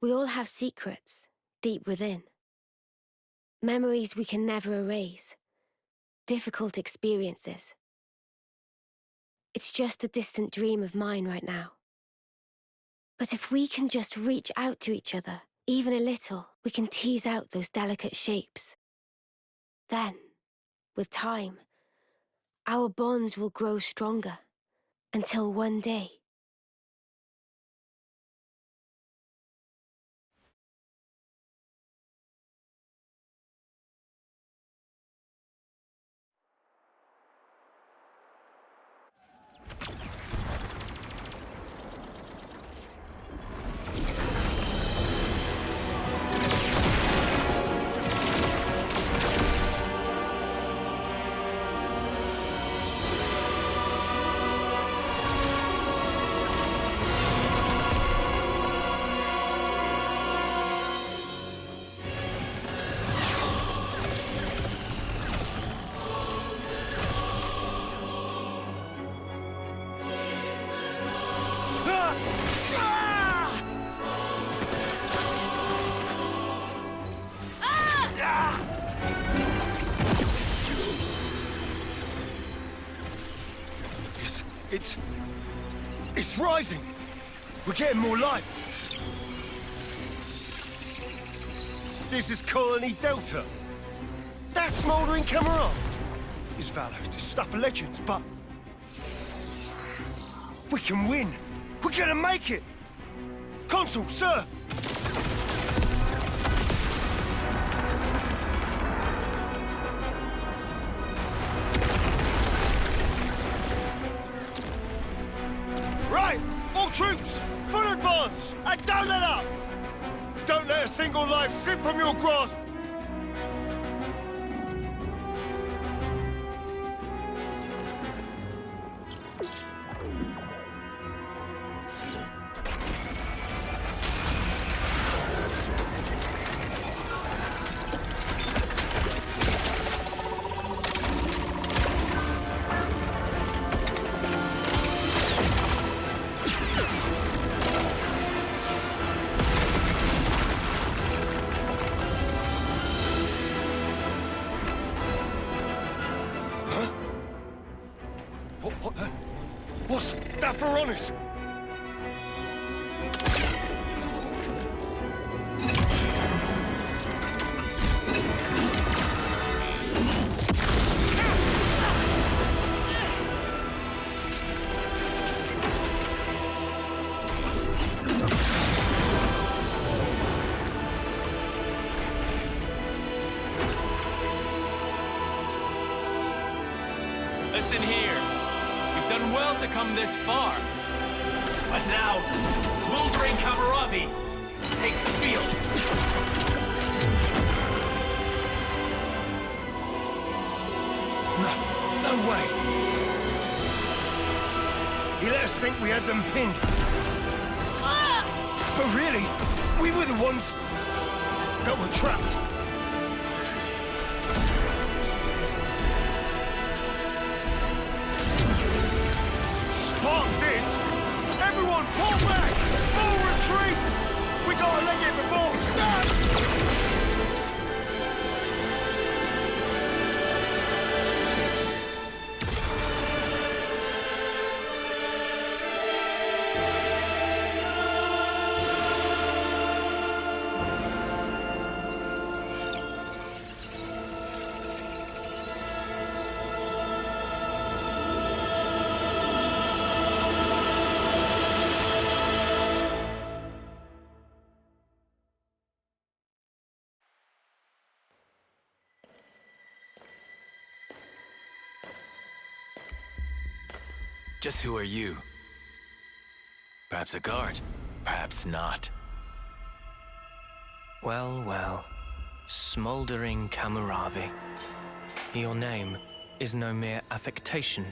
We all have secrets, deep within. Memories we can never erase. Difficult experiences. It's just a distant dream of mine right now. But if we can just reach out to each other, even a little, we can tease out those delicate shapes. Then, with time, our bonds will grow stronger, until one day, It's rising! We're getting more light! This is Colony Delta. That smouldering camera! It's valor, it's stuff of legends, but... we can win! We're gonna make it! Consul, sir! Right! All troops! Full advance! And don't let up! Don't let a single life slip from your grasp! What's that for honest? Listen here. You've done well to come this far. But now, smoldering Kamaravi takes the field. No way. He let us think we had them pinned. But really, we were the ones that were trapped. Spark this! Everyone, pull back! Full retreat! We gotta leg it before... Just who are you? Perhaps a guard, perhaps not. Well, well. Smoldering Kamaravi. Your name is no mere affectation.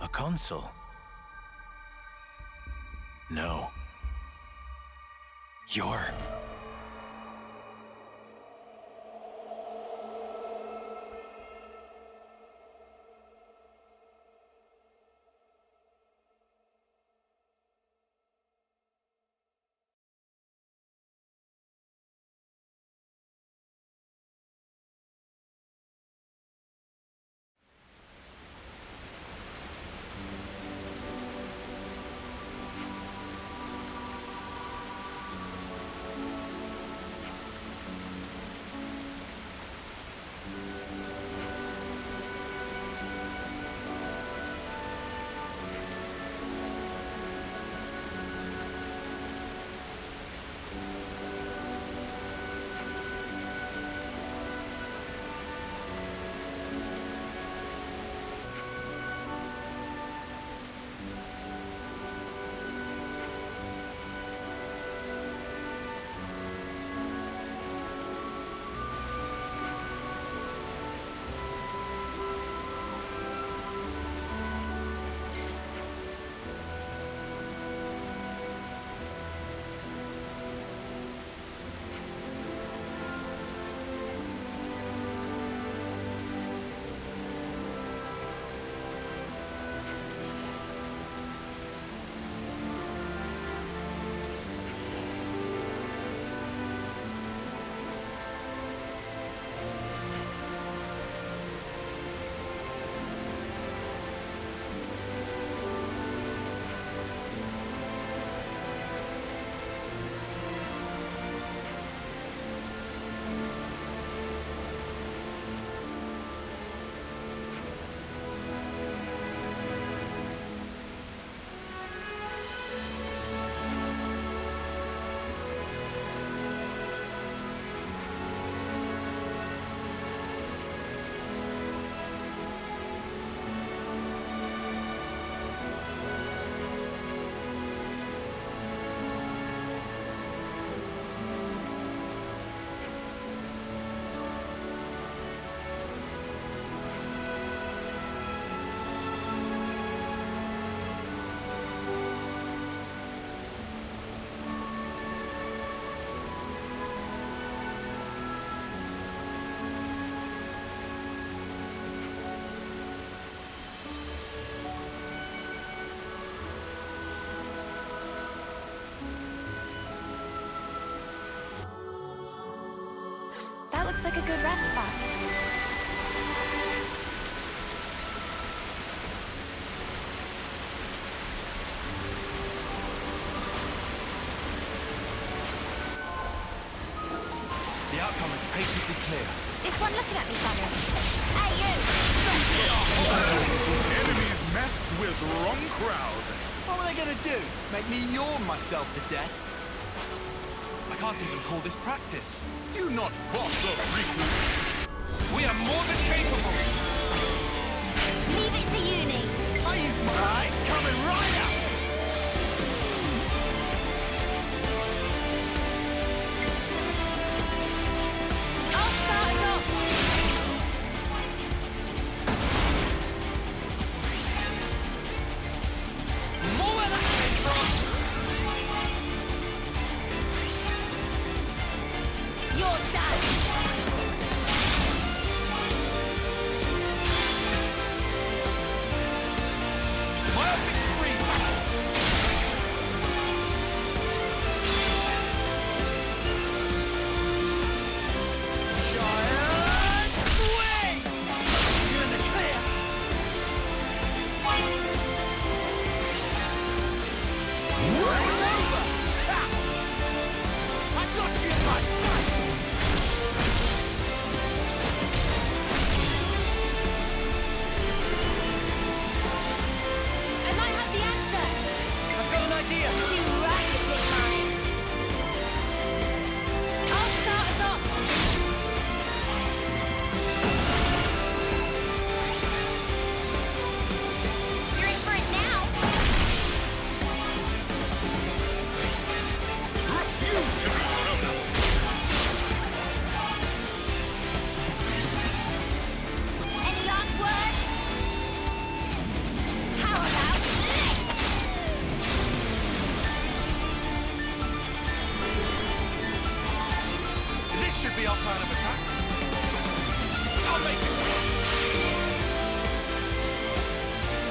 A consul? No. You're... like a good rest spot. The outcome is patently clear. This one looking at me funny. Hey, you! Enemies messed with wrong crowd. What were they gonna do? Make me yawn myself to death? I can't even call this practice. You not boss of Riku. We are more than capable. Leave it to uni. I use my right, coming right up. I'll start it off. More where that came from. You're done. Perfect scream. Giant swing. You're in the clear. It's over. Ha! I got you in my sight. I might have the answer. I've got an idea. Too right to pick mine. I'll start us off. You're in for it now. Refuse to be shown up. Any last words? How about this? This should be our plan of attack. I'll make it.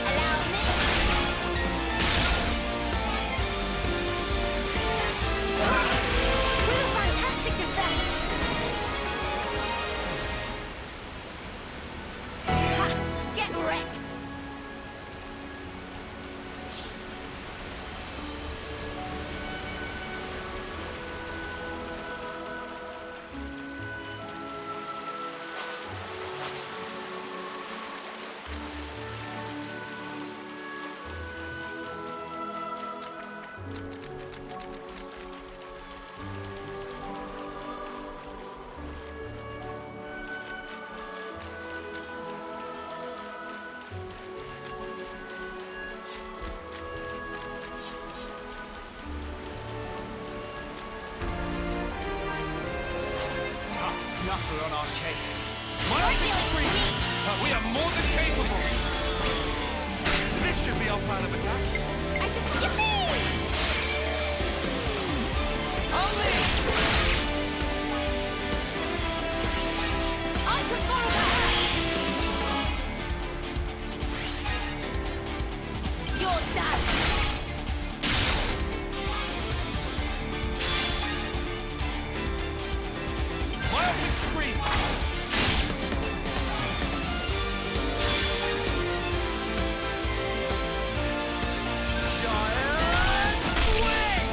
Allow me. We were fantastic just then. Ha! Get wrecked. Tough snuffer on our case. My ultimate scream. We are more than capable. This should be our plan of attack. I just yippee! I'll lead. I could follow that. You're done. My ultimate scream. Giant swing.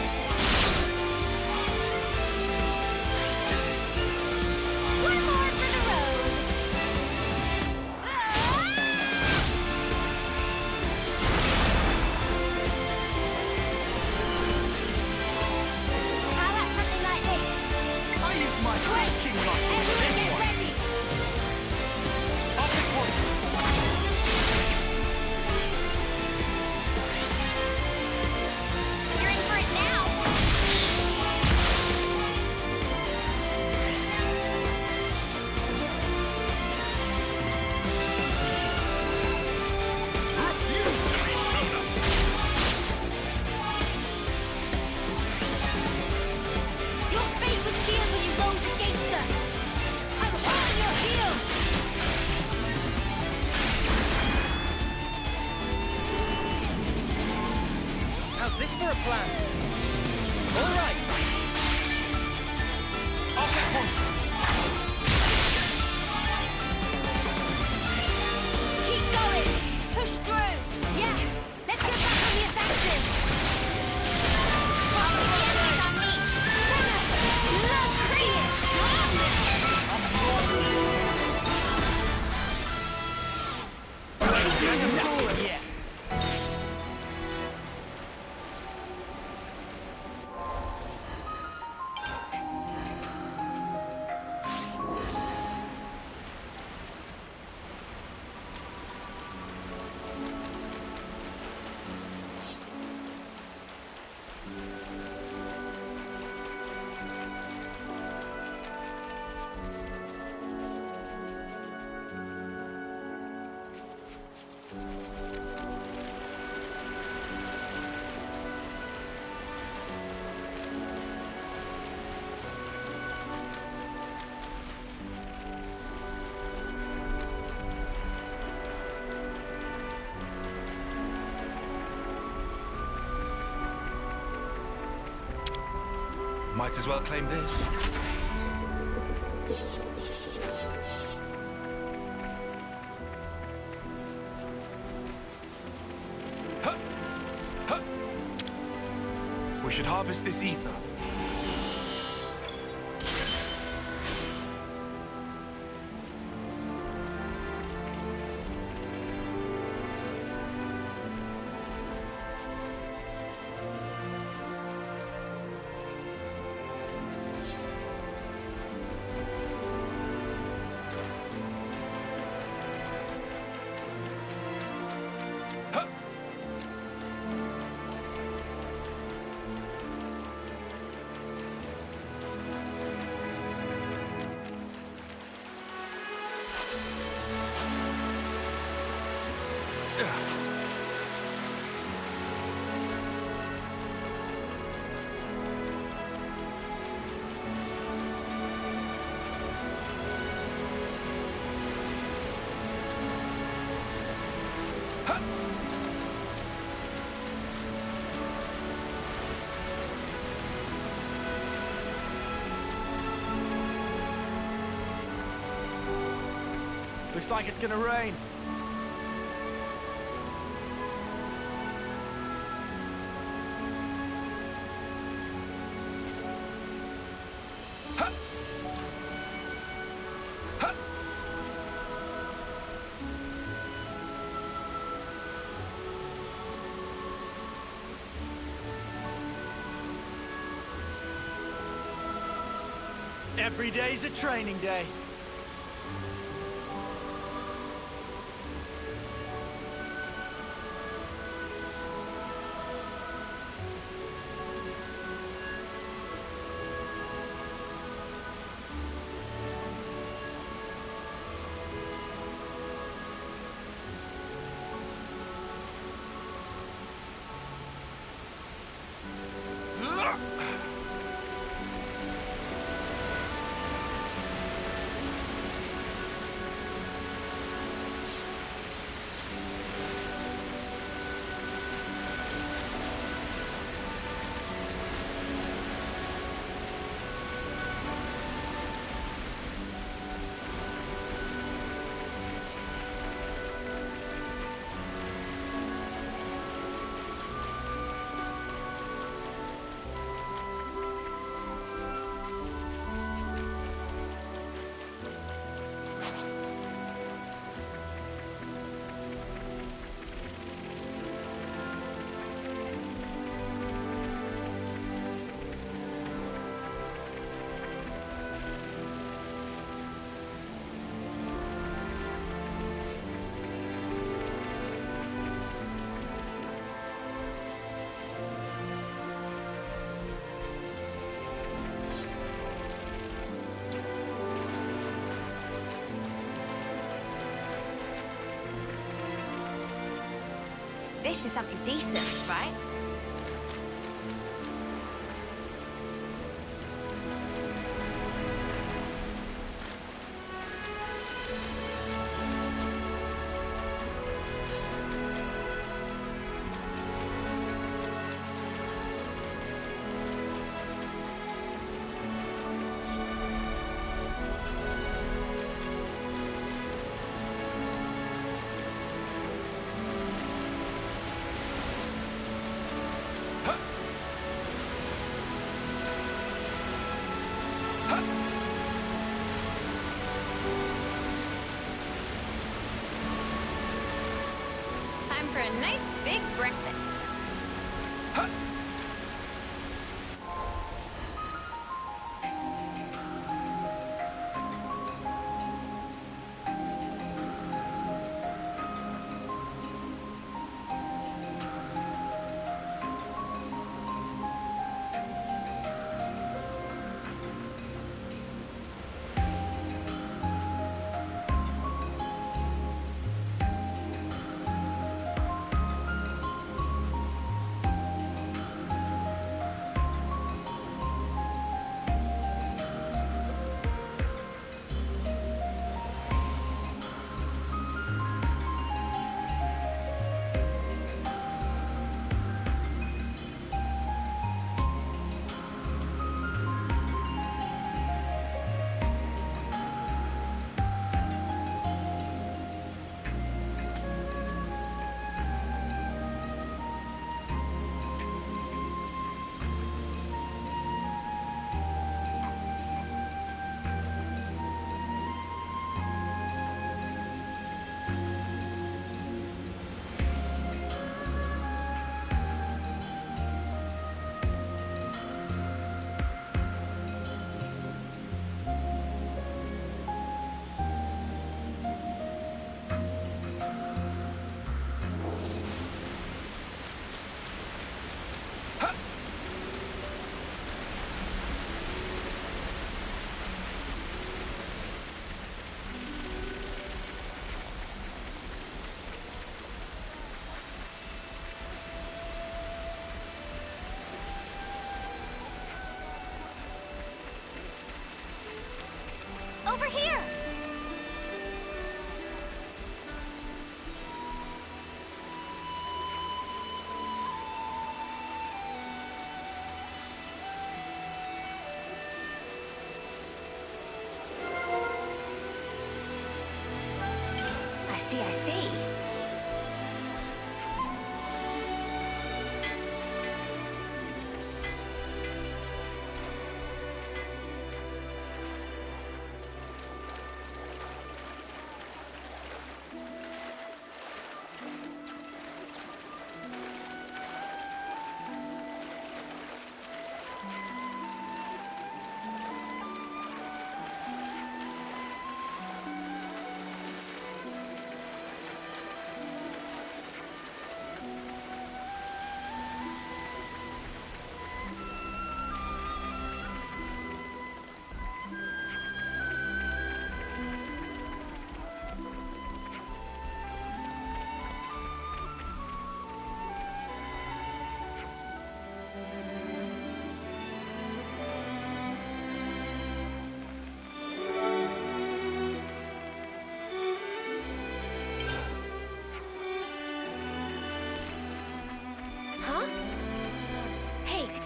One more for the road. How about something like this? I use my breaking knife on Everyone this get one. ready. I'll pick one. You're in for it now. Refuse to be shown up. Your fate was sealed when you rose against us. I'm on your heels. How's this for a plan? All right. I'll get one. Might as well claim this. Huh. Huh. We should harvest this ether. Looks like it's gonna rain. Every day's a training day. This is something decent, right?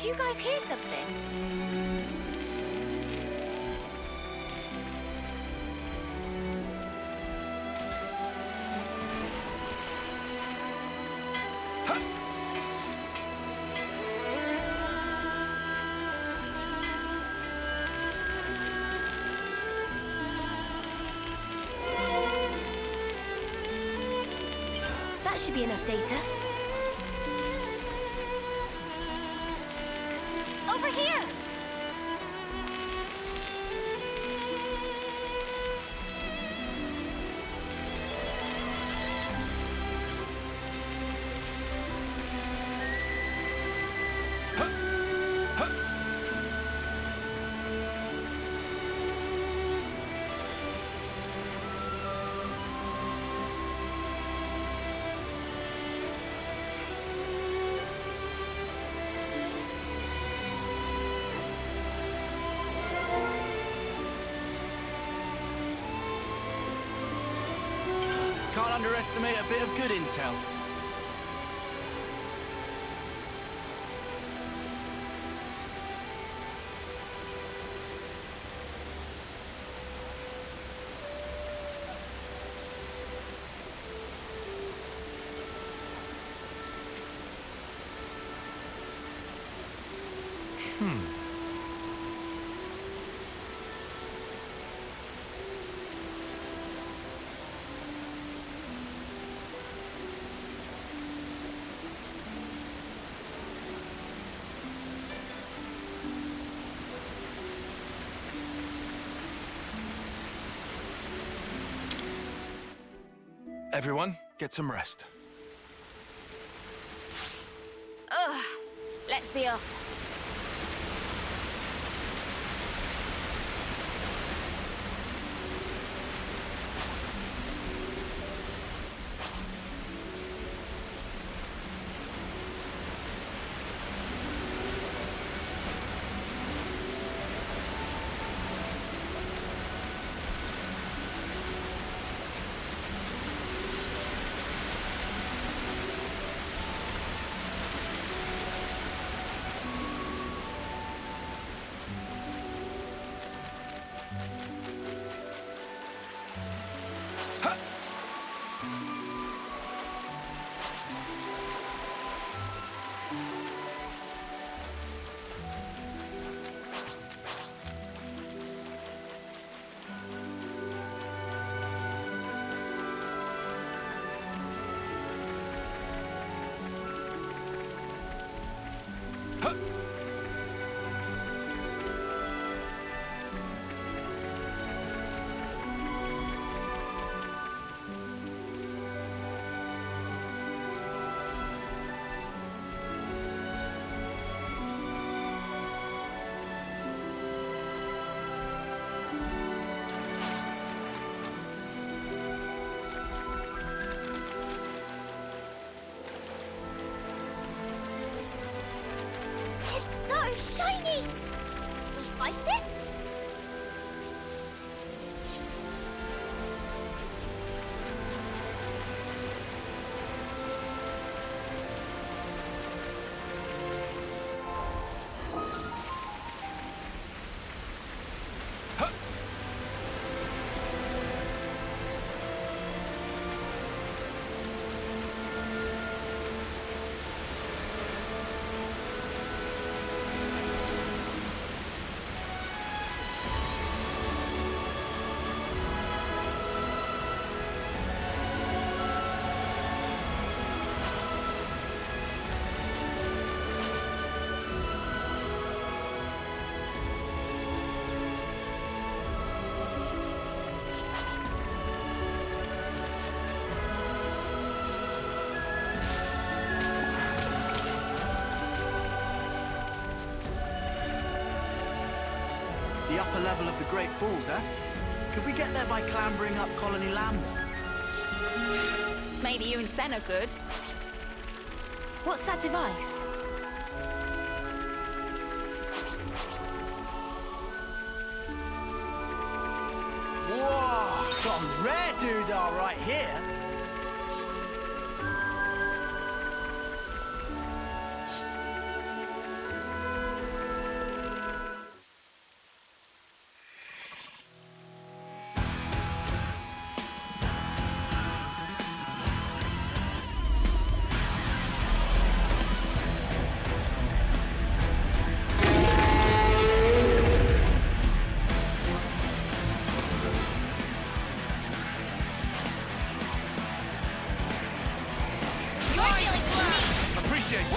you guys hear something? That should be enough data. Over here! Can't underestimate a bit of good intel. Everyone, get some rest. Ugh. Let's be off. It's so shiny! We fight it? The upper level of the Great Falls, eh? Could we get there by clambering up Colony Lambda? Maybe you and Senna could. What's that device? Whoa! Got a rare doodah right here!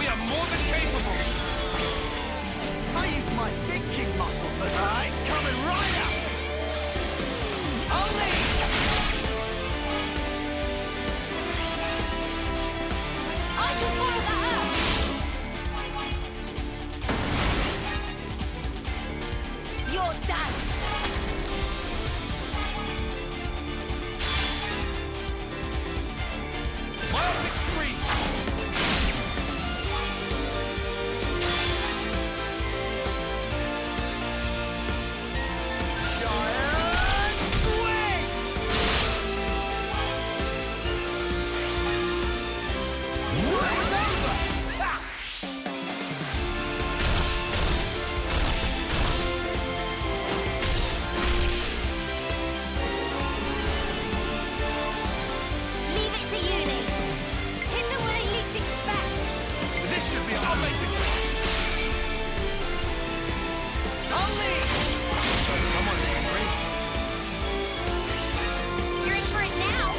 are more than capable. I use my thinking muscles for that. Coming right up. I'll lead. I can follow that up! You're done! Biotic screen. Giant swing. It's over. Ah. Leave it to uni. Hit them when they least expect. This should be our making. I'll lead. Someone's angry. You're in for it now.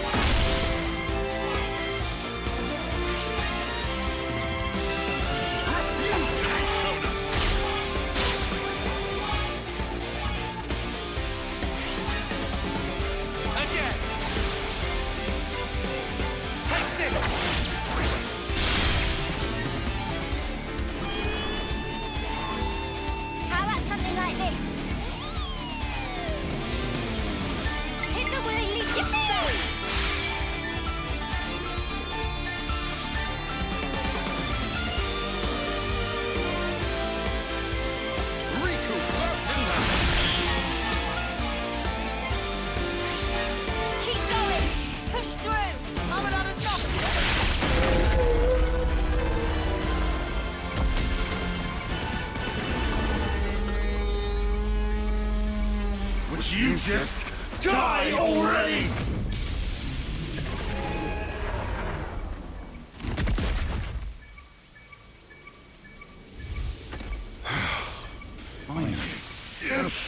Refuse to be shown up. Again. Take this. How about something like this? Hit them when they least expect. Riku left and right. Keep going. Push through. Haven't had enough yet. Would you just die already? Finally. Yes.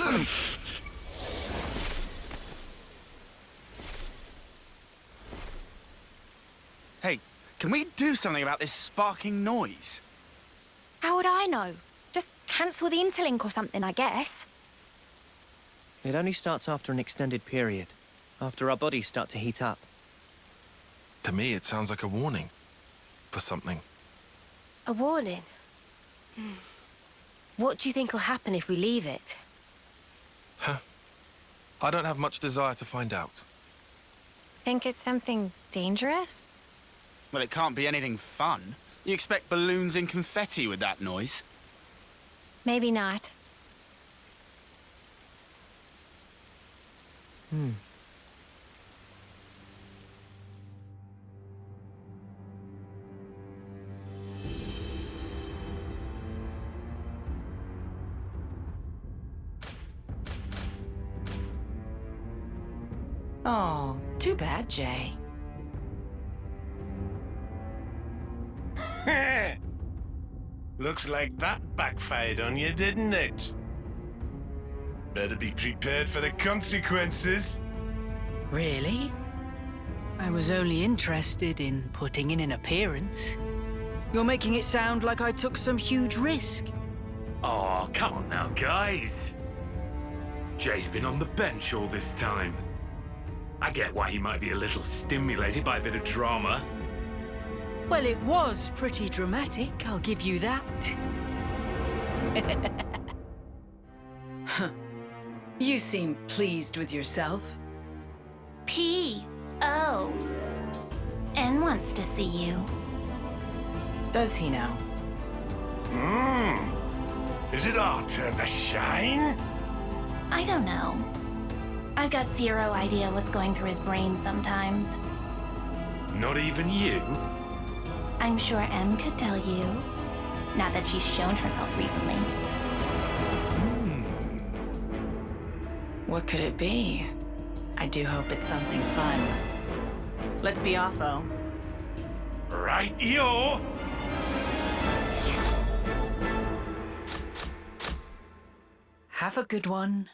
Hey, can we do something about this sparking noise? How would I know? Just cancel the interlink or something, I guess. It only starts after an extended period, after our bodies start to heat up. To me, it sounds like a warning for something. A warning? What do you think will happen if we leave it? I don't have much desire to find out. Think it's something dangerous? Well, it can't be anything fun. You expect balloons and confetti with that noise? Maybe not. Oh, too bad, Jay. Looks like that backfired on you, didn't it? Better be prepared for the consequences. Really? I was only interested in putting in an appearance. You're making it sound like I took some huge risk. Oh, come on now, guys. Jay's been on the bench all this time. I get why he might be a little stimulated by a bit of drama. Well, it was pretty dramatic, I'll give you that. You seem pleased with yourself. P.O. N wants to see you. Does he now? Is it our turn to shine? I don't know. I've got zero idea what's going through his brain sometimes. Not even you? I'm sure M could tell you. Now that she's shown herself recently. What could it be? I do hope it's something fun. Let's be off, though. Right-yo! Have a good one.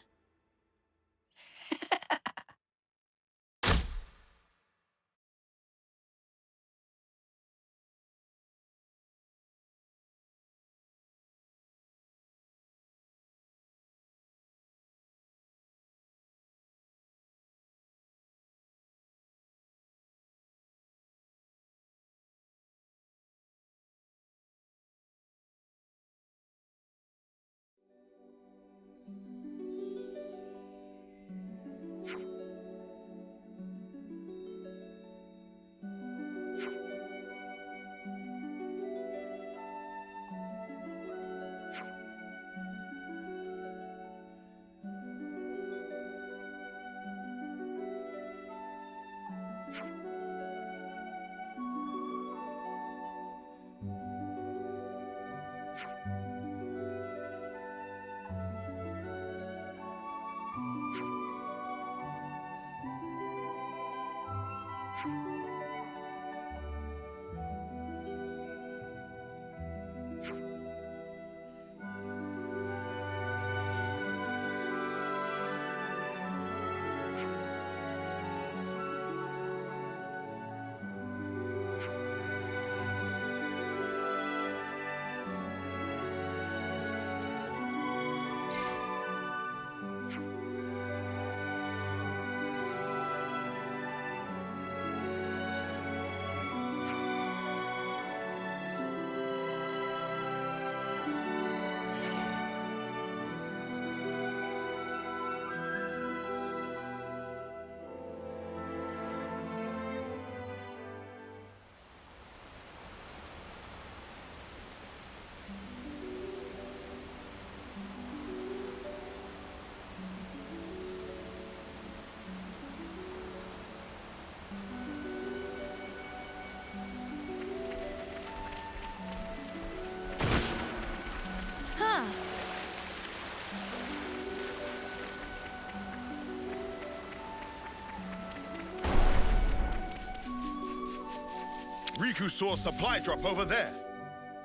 Riku saw a supply drop over there.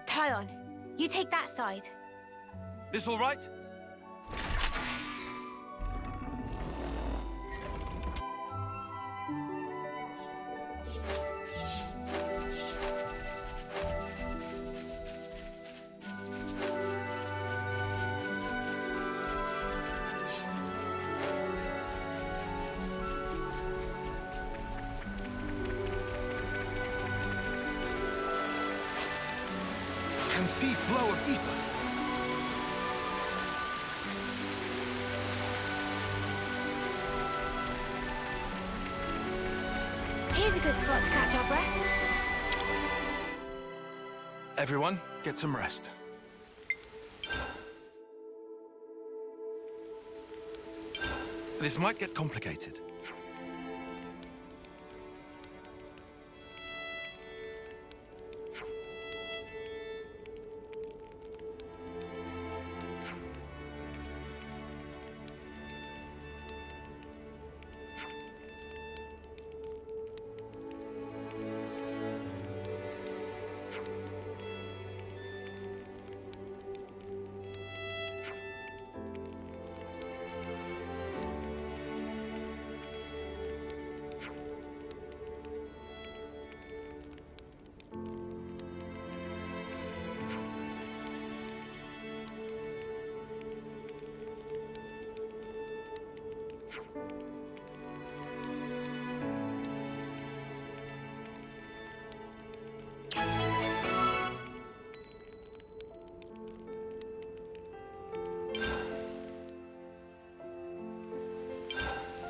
Tyon, you take that side. This all right? Can see flow of ether. Here's a good spot to catch our breath. Everyone, get some rest. This might get complicated.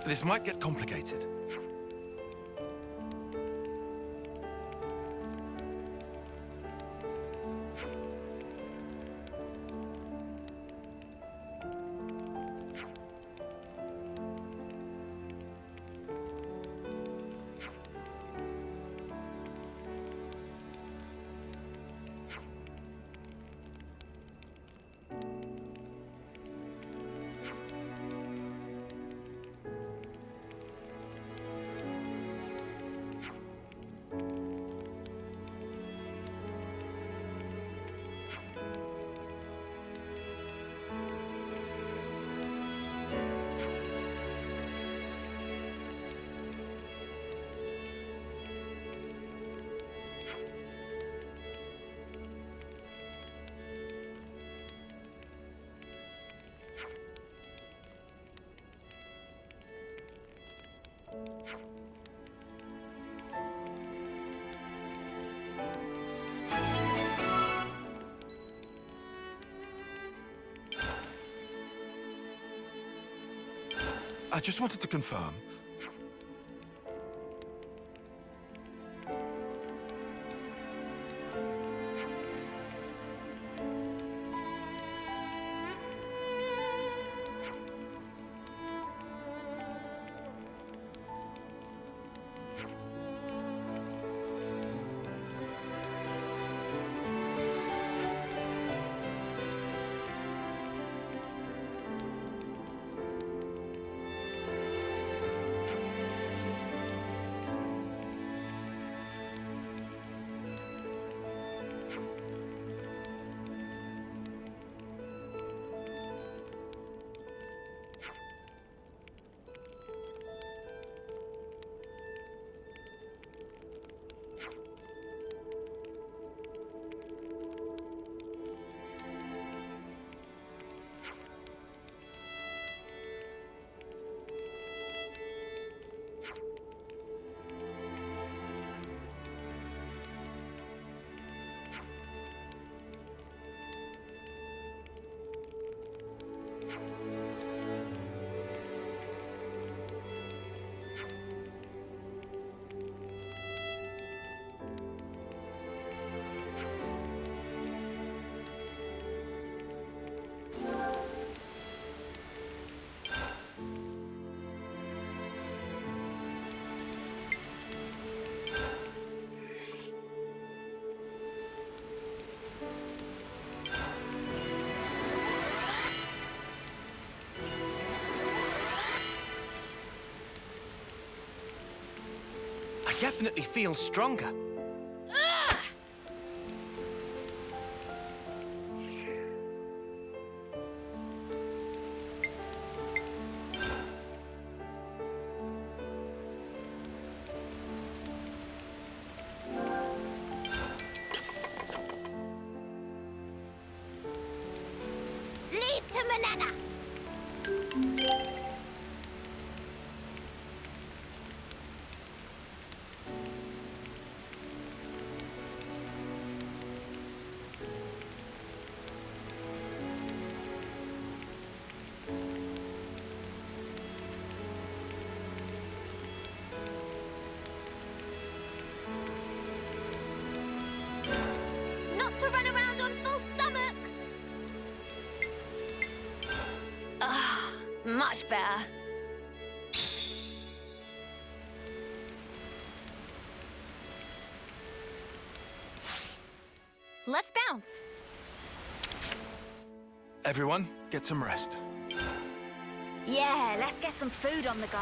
This might get complicated. I just wanted to confirm. definitely feel stronger. Leave to Manana! Not to run around on full stomach! Much better. Let's bounce. Everyone, get some rest. Yeah, let's get some food on the go.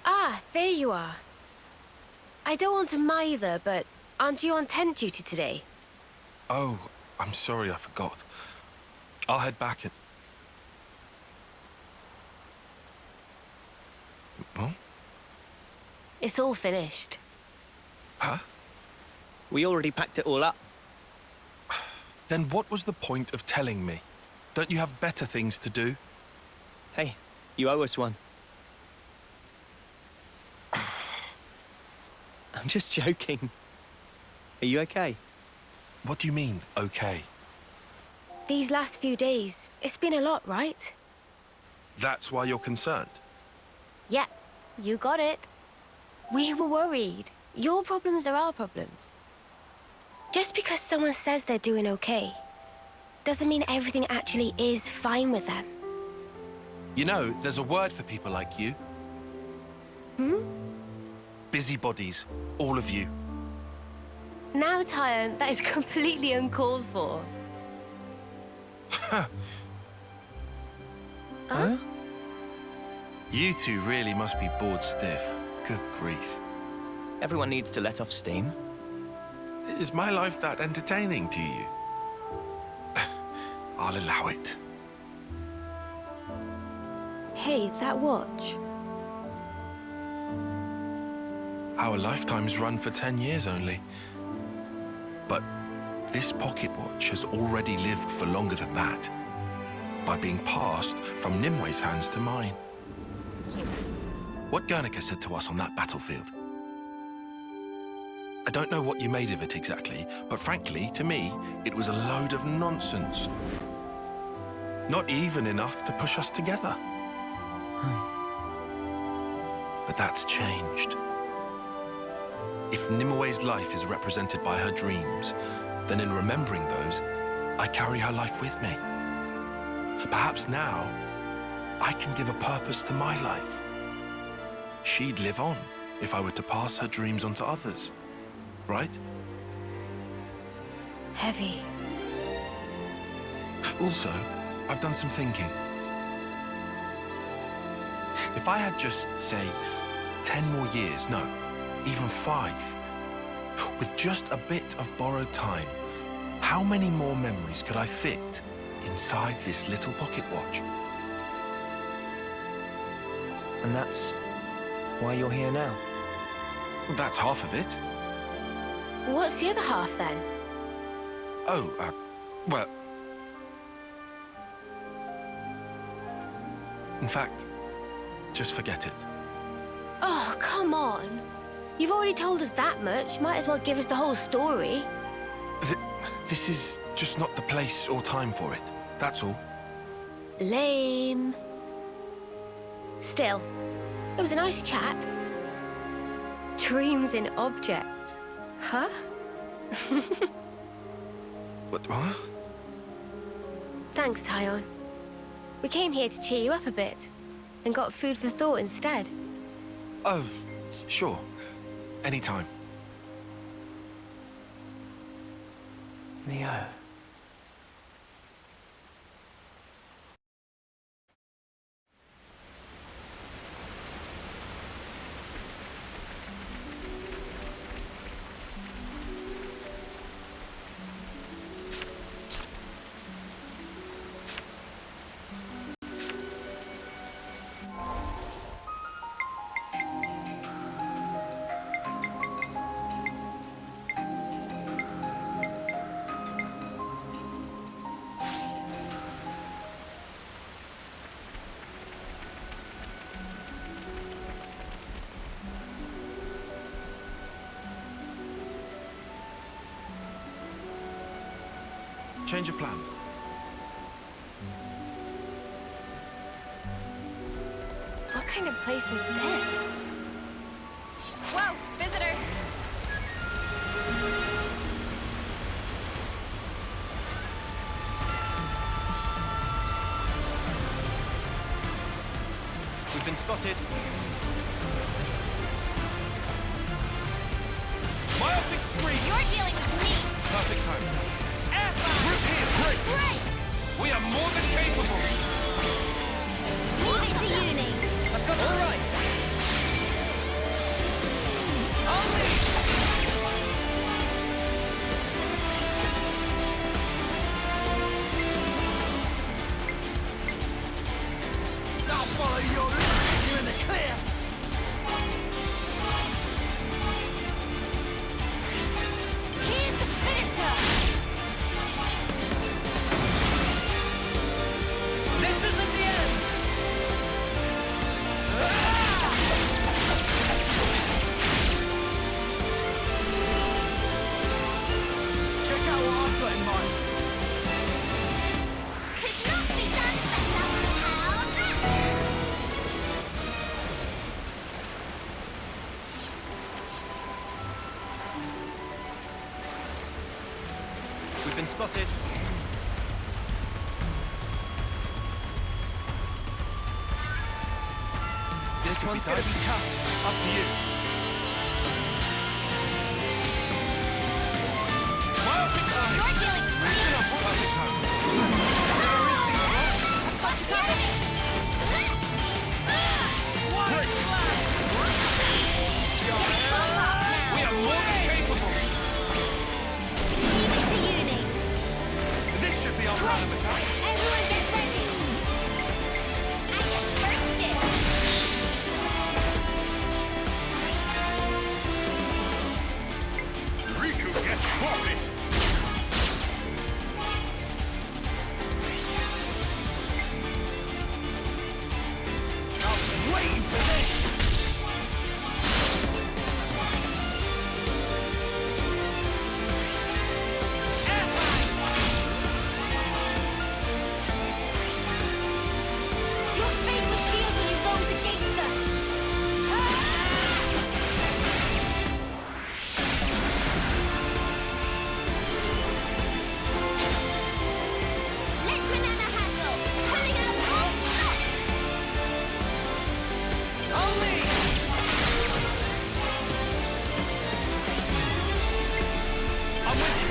Ah, there you are. I don't want to mither, but aren't you on tent duty today? Oh, I'm sorry, I forgot. I'll head back and... What? It's all finished. Huh? We already packed it all up. Then what was the point of telling me? Don't you have better things to do? Hey, you owe us one. I'm just joking. Are you okay? What do you mean, okay? These last few days, it's been a lot, right? That's why you're concerned? Yeah, you got it. We were worried. Your problems are our problems. Just because someone says they're doing okay, doesn't mean everything actually is fine with them. You know, there's a word for people like you. Hmm? Busybodies, all of you. Now, Tyon, that is completely uncalled for. Huh? You two really must be bored stiff. Good grief. Everyone needs to let off steam. Is my life that entertaining to you? I'll allow it. Hey, that watch. Our lifetimes run for 10 years only. But this pocket watch has already lived for longer than that, by being passed from Nimwe's hands to mine. What Guernica said to us on that battlefield. I don't know what you made of it exactly, but frankly, to me, it was a load of nonsense. Not even enough to push us together. But that's changed. If Nimwe's life is represented by her dreams, then in remembering those, I carry her life with me. Perhaps now, I can give a purpose to my life. She'd live on if I were to pass her dreams on to others, right? Heavy. Also, I've done some thinking. If I had just, say, 10 more years, no, even 5, with just a bit of borrowed time, how many more memories could I fit inside this little pocket watch? And that's why you're here now? Well, that's half of it. What's the other half, then? Oh, well... In fact, just forget it. Oh, come on. You've already told us that much. Might as well give us the whole story. This is just not the place or time for it. That's all. Lame. Still, it was a nice chat. Dreams in objects. Huh? What? Thanks, Tyon. We came here to cheer you up a bit, and got food for thought instead. Oh, sure. Anytime. Mio. Change of plans. What kind of place is this? Whoa, visitors! We've been spotted. Myopic spree! You're dealing with me! Perfect time. Rip here! Break! Break! We are more than capable! Leave it to you, Nate! I've got all right. I'll follow your lead! You're in the clear! Here's the finisher! This isn't the end! Check out what I've got in mind. Could not be done better! How that? We've been spotted. This one's gonna be tough. Up to you. Myopic eye! You're dealing with me! Perfect time. What's the enemy? One slap! We are more than capable! Leave it to you, Nate! This should be our plan of attack. Everyone get ready! I get first dibs! Riku gets wobbly. I was waiting for this! Your fate was sealed when you rose against us! Let Banana handle! Pulling out all stops! Only! I'm with you!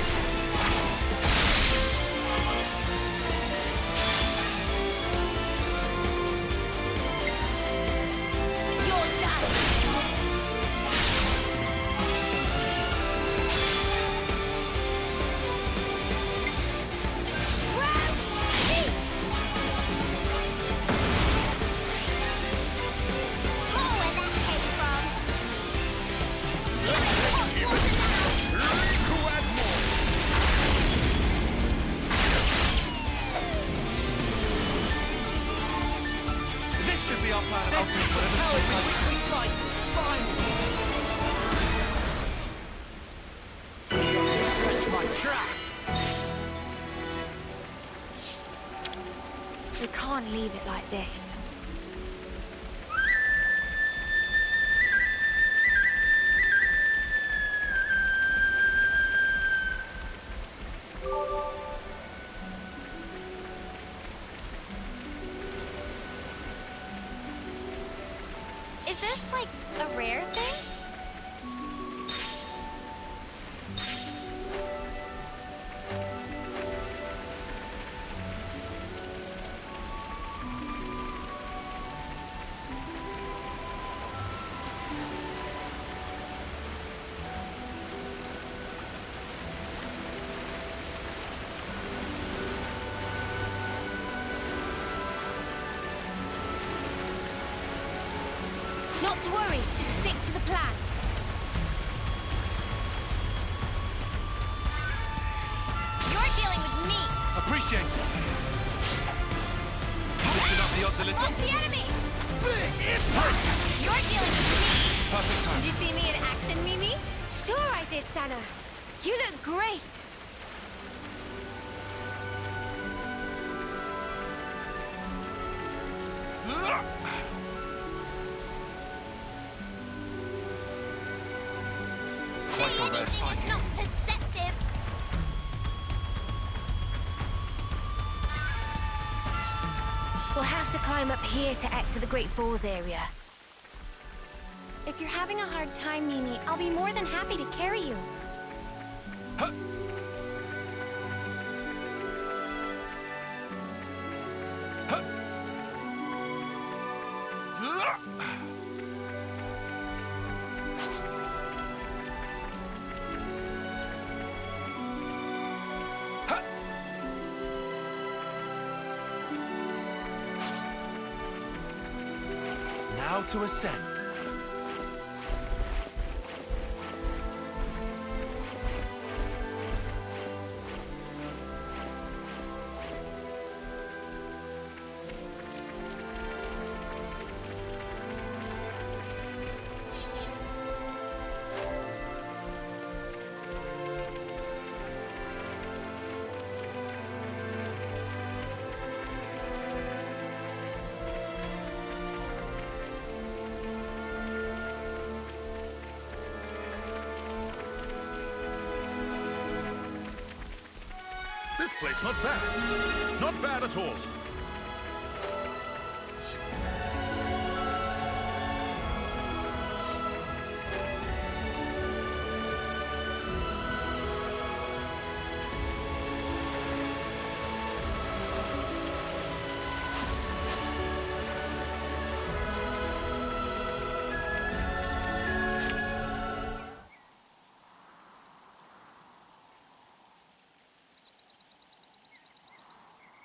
You're done! Grab! Deep! More where that came from! You ain't hot water now! Riku and more. This should be our plan. This is the power with which we fight. Finally. Stretch my tracks. We can't leave it like this. Is this like a rare thing? Not to worry, just stick to the plan. You're dealing with me. Appreciate it. Switching up the odds a little. What's the enemy? Big impact! You're dealing with me. Perfect time. Did you see me in action, Mimi? Sure I did, Sana. You look great. till their sight. Not perceptive. We'll have to climb up here to exit the Great Falls area. If you're having a hard time, Mimi, I'll be more than happy to carry you. Huh. Huh. Huh. Now to ascend. This place not bad. Not bad at all.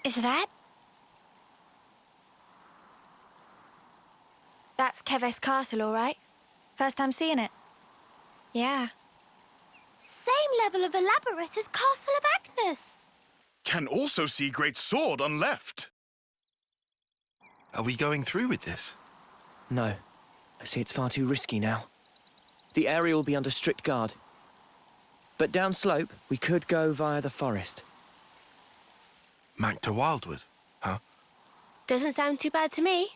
Is that? That's Keves Castle, all right? First time seeing it. Yeah. Same level of elaborate as Castle of Agnus. Can also see Great Sword on left. Are we going through with this? No. I see it's far too risky now. The area will be under strict guard. But downslope, we could go via the forest. Back to Wildwood, huh? Doesn't sound too bad to me.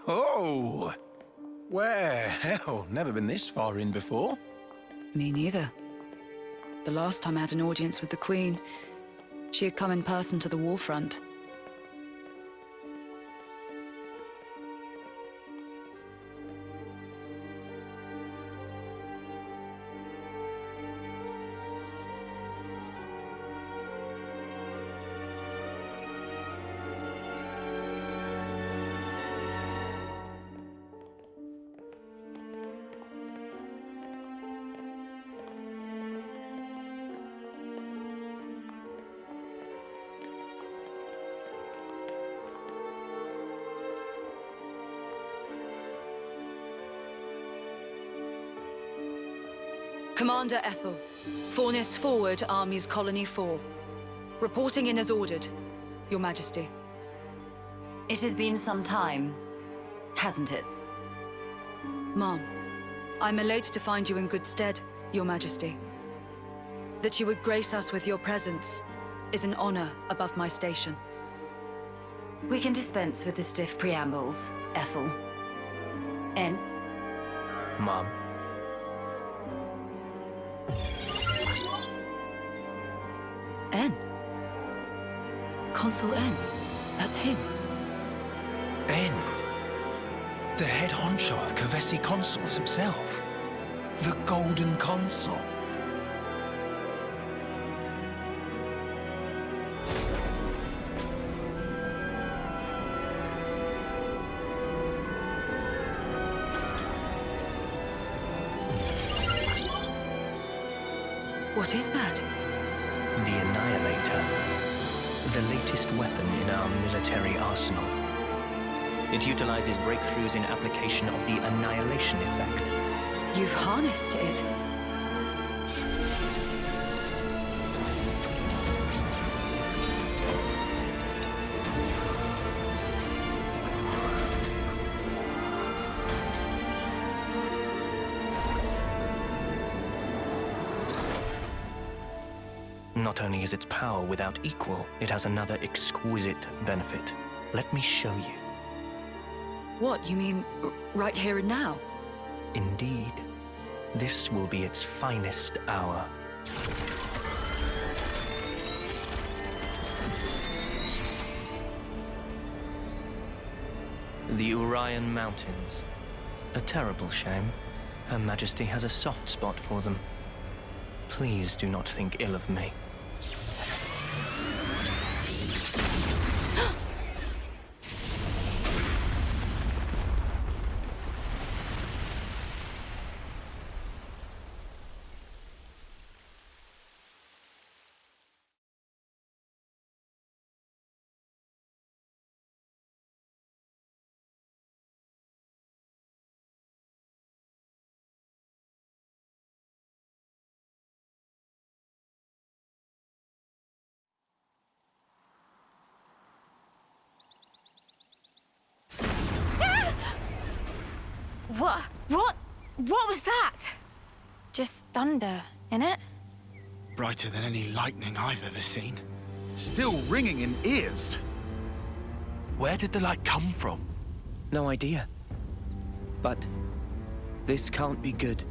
Oh, well, never been this far in before. Me neither. The last time I had an audience with the Queen, she had come in person to the warfront. Commander Ethel, Fornis forward, Armies Colony 4. Reporting in as ordered, Your Majesty. It has been some time, hasn't it? Ma'am, I'm elated to find you in good stead, Your Majesty. That you would grace us with your presence is an honor above my station. We can dispense with the stiff preambles, Ethel. En? Mom. En? Consul En. That's him. En. The head honcho of Kevesi Consuls himself. The Golden Consul. What is that? The Annihilator. The latest weapon in our military arsenal. It utilizes breakthroughs in application of the annihilation effect. You've harnessed it. Not only is its power without equal, it has another exquisite benefit. Let me show you. What, you mean right here and now? Indeed. This will be its finest hour. The Urian Mountains. A terrible shame. Her Majesty has a soft spot for them. Please do not think ill of me. What was that? Just thunder, innit? Brighter than any lightning I've ever seen. Still ringing in ears. Where did the light come from? No idea. But this can't be good.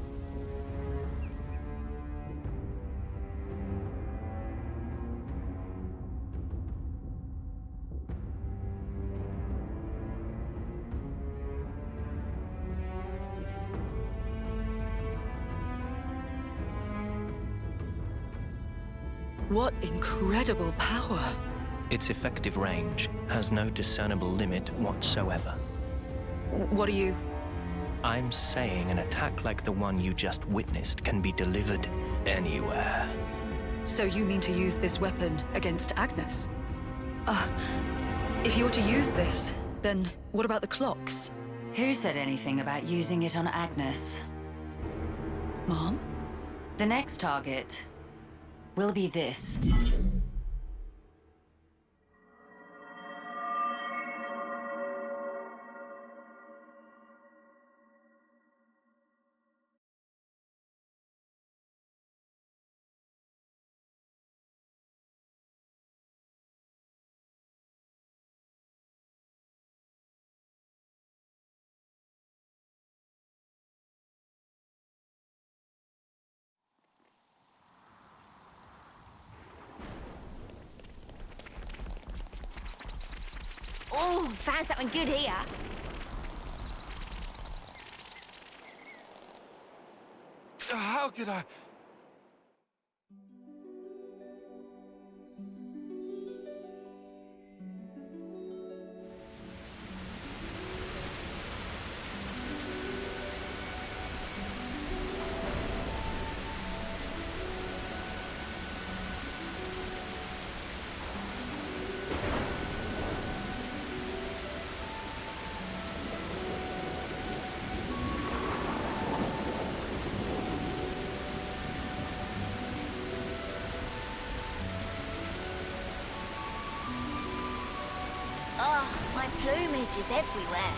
What incredible power. Its effective range has no discernible limit whatsoever. What are you... I'm saying an attack like the one you just witnessed can be delivered anywhere. So you mean to use this weapon against Agnus? If you were to use this, then what about the clocks? Who said anything about using it on Agnus? Mom? The next target will be this. Oh, found something good here. How could I... Oh, my plumage is everywhere.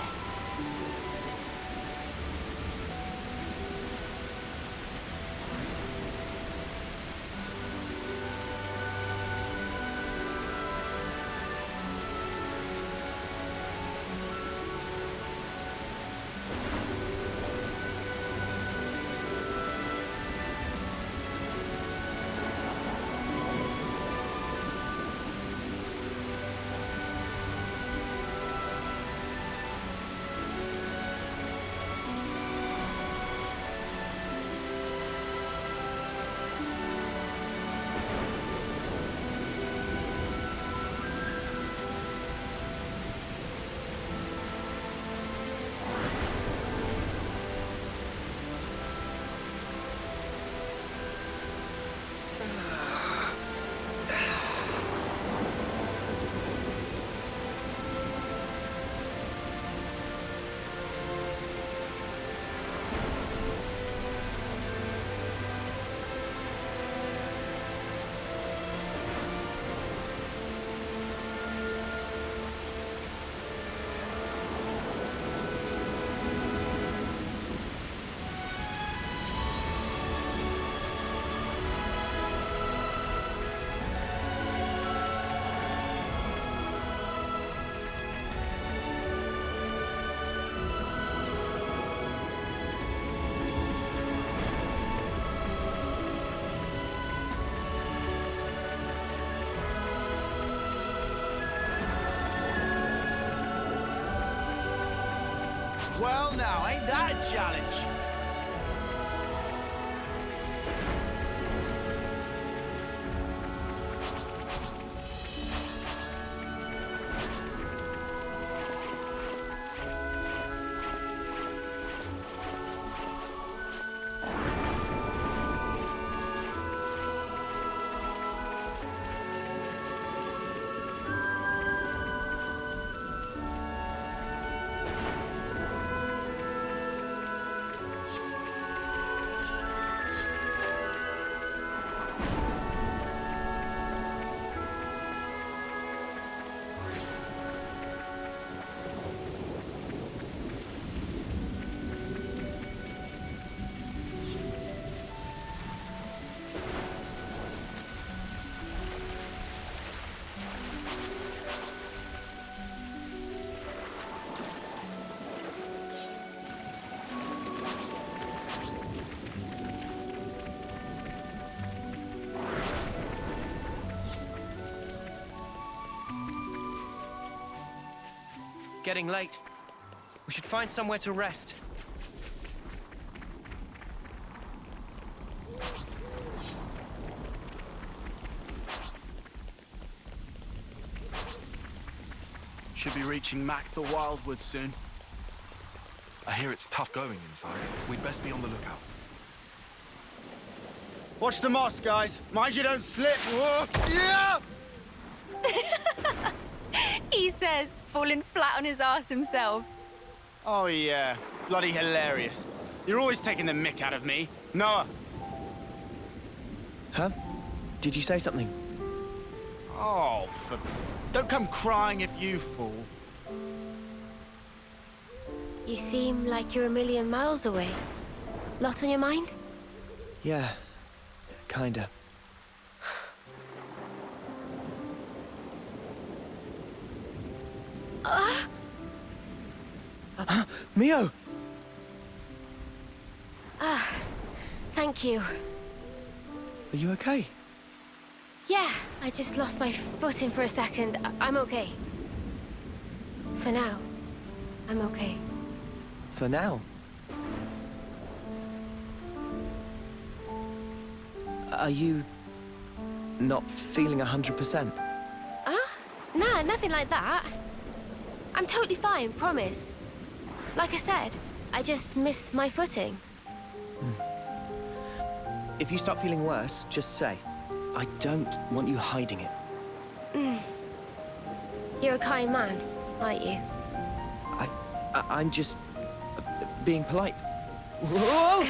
Well now, ain't that a challenge? Getting late. We should find somewhere to rest. Should be reaching Mac the Wildwood soon. I hear it's tough going inside. We'd best be on the lookout. Watch the moss, guys. Mind you don't slip. Whoa. Yeah! He says, falling flat on his ass himself. Oh, yeah. Bloody hilarious. You're always taking the mick out of me. Noah. Huh? Did you say something? Oh, don't come crying if you fall. You seem like you're a million miles away. Lot on your mind? Yeah, kinda. Mio! Thank you. Are you okay? Yeah, I just lost my footing for a second. I'm okay. For now, I'm okay. For now? Are you not feeling 100%? Nah, nothing like that. I'm totally fine, promise. Like I said, I just missed my footing. If you start feeling worse, just say. I don't want you hiding it. You're a kind man, aren't you? I'm just being polite. Whoa!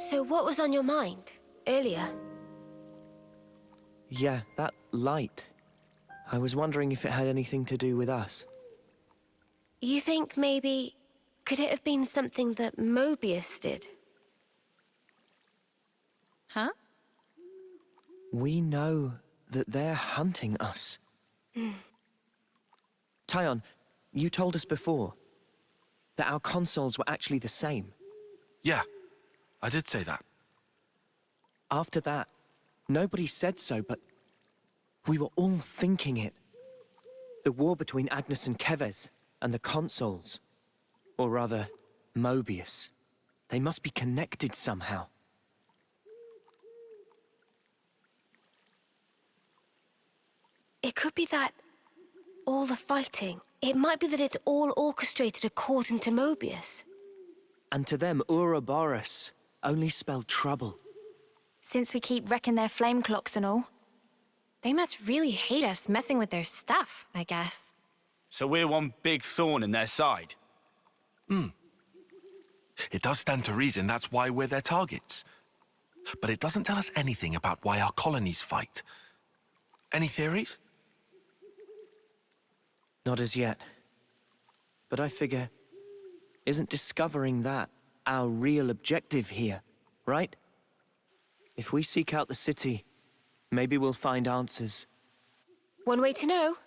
So what was on your mind earlier? Yeah, that light. I was wondering if it had anything to do with us. You think maybe... could it have been something that Mobius did? Huh? We know that they're hunting us. Tyon, you told us before that our consoles were actually the same. Yeah, I did say that. After that, nobody said so, but we were all thinking it. The war between Agnus and Keves, and the consoles. Or rather, Mobius. They must be connected somehow. It could be that... all the fighting. It might be that it's all orchestrated according to Mobius. And to them, Ouroboros only spelled trouble. Since we keep wrecking their flame clocks and all. They must really hate us messing with their stuff, I guess. So we're one big thorn in their side. It does stand to reason that's why we're their targets. But it doesn't tell us anything about why our colonies fight. Any theories? Not as yet. But I figure, isn't discovering that our real objective here, right? If we seek out the city, maybe we'll find answers. One way to know.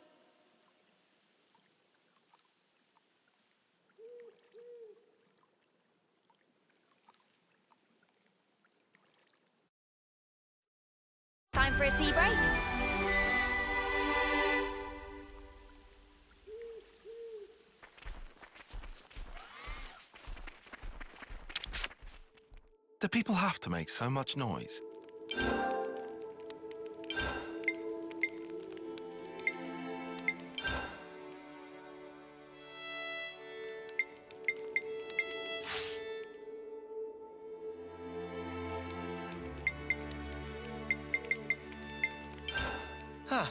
Do people have to make so much noise? Ah,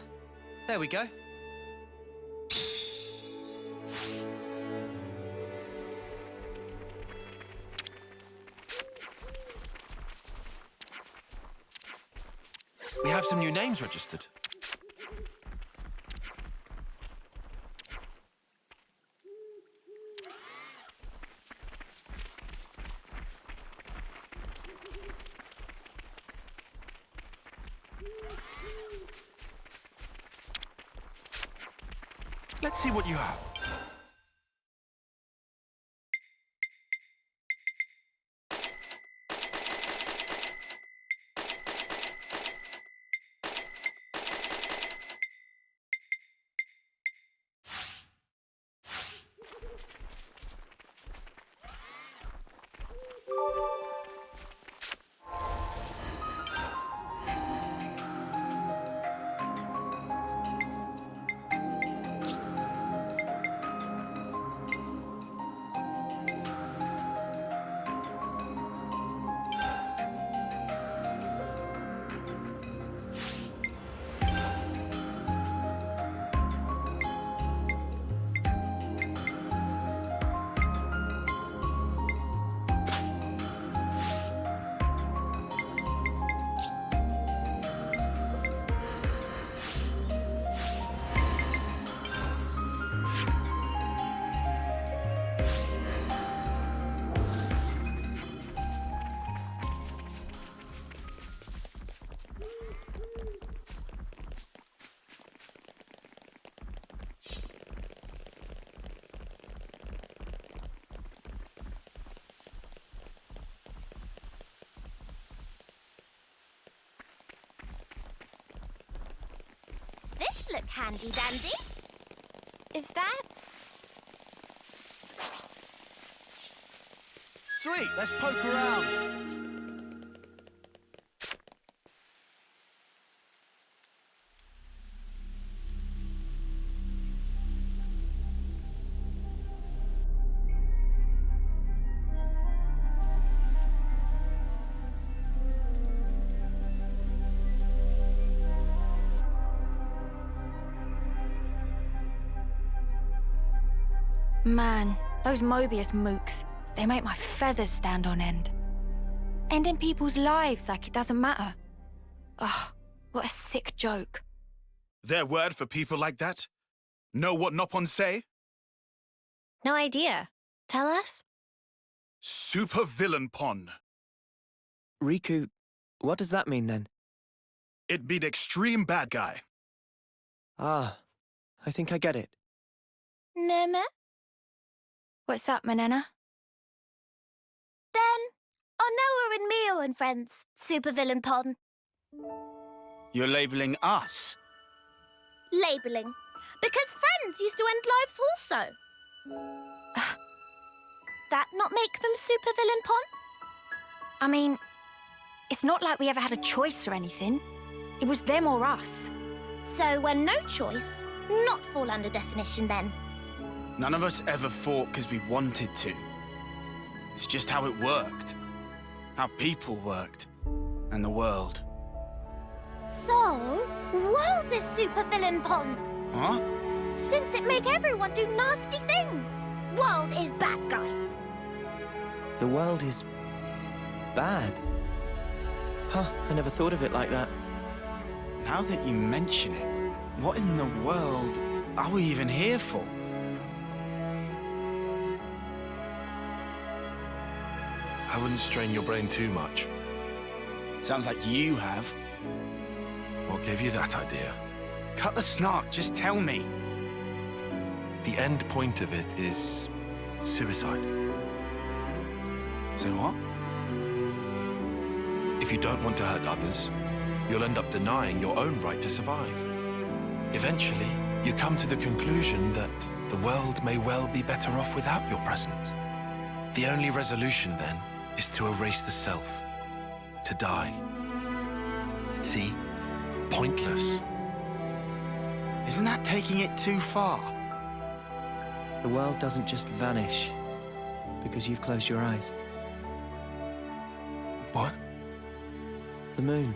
there we go. We have some new names registered. Let's see what you have. This look handy dandy. Is that? Sweet, let's poke around. Man, those Mobius mooks, they make my feathers stand on end. Ending people's lives like it doesn't matter. Ugh, what a sick joke. Their word for people like that? Know what Nopon say? No idea. Tell us? Super villain pon. Riku, what does that mean then? It mean extreme bad guy. Ah, I think I get it. Meme? What's up, Manana? Then, are Noah and Mio and friends supervillain pon? You're labeling us? Labeling. Because friends used to end lives also. That not make them supervillain pon? I mean, it's not like we ever had a choice or anything. It was them or us. So when no choice, not fall under definition then. None of us ever fought because we wanted to. It's just how it worked. How people worked. And the world. So, world is supervillain pon. Huh? Since it make everyone do nasty things. World is bad guy. The world is bad. Huh, I never thought of it like that. Now that you mention it, what in the world are we even here for? I wouldn't strain your brain too much. Sounds like you have. What gave you that idea? Cut the snark, just tell me. The end point of it is suicide. So what? If you don't want to hurt others, you'll end up denying your own right to survive. Eventually, you come to the conclusion that the world may well be better off without your presence. The only resolution, then, is to erase the self, to die. See? Pointless. Isn't that taking it too far? The world doesn't just vanish because you've closed your eyes. What? The moon.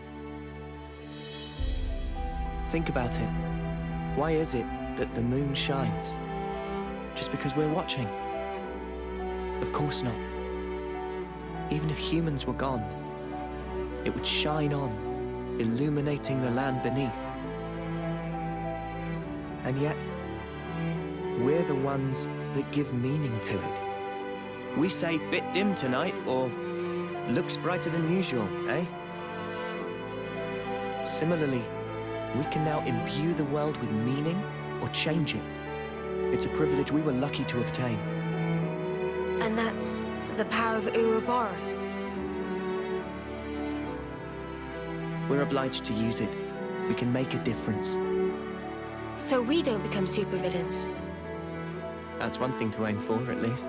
Think about it. Why is it that the moon shines? Just because we're watching? Of course not. Even if humans were gone, it would shine on, illuminating the land beneath. And yet, we're the ones that give meaning to it. We say bit dim tonight, or looks brighter than usual, eh? Similarly, we can now imbue the world with meaning or change it. It's a privilege we were lucky to obtain. And that's the power of Ouroboros. We're obliged to use it. We can make a difference. So we don't become supervillains. That's one thing to aim for, at least.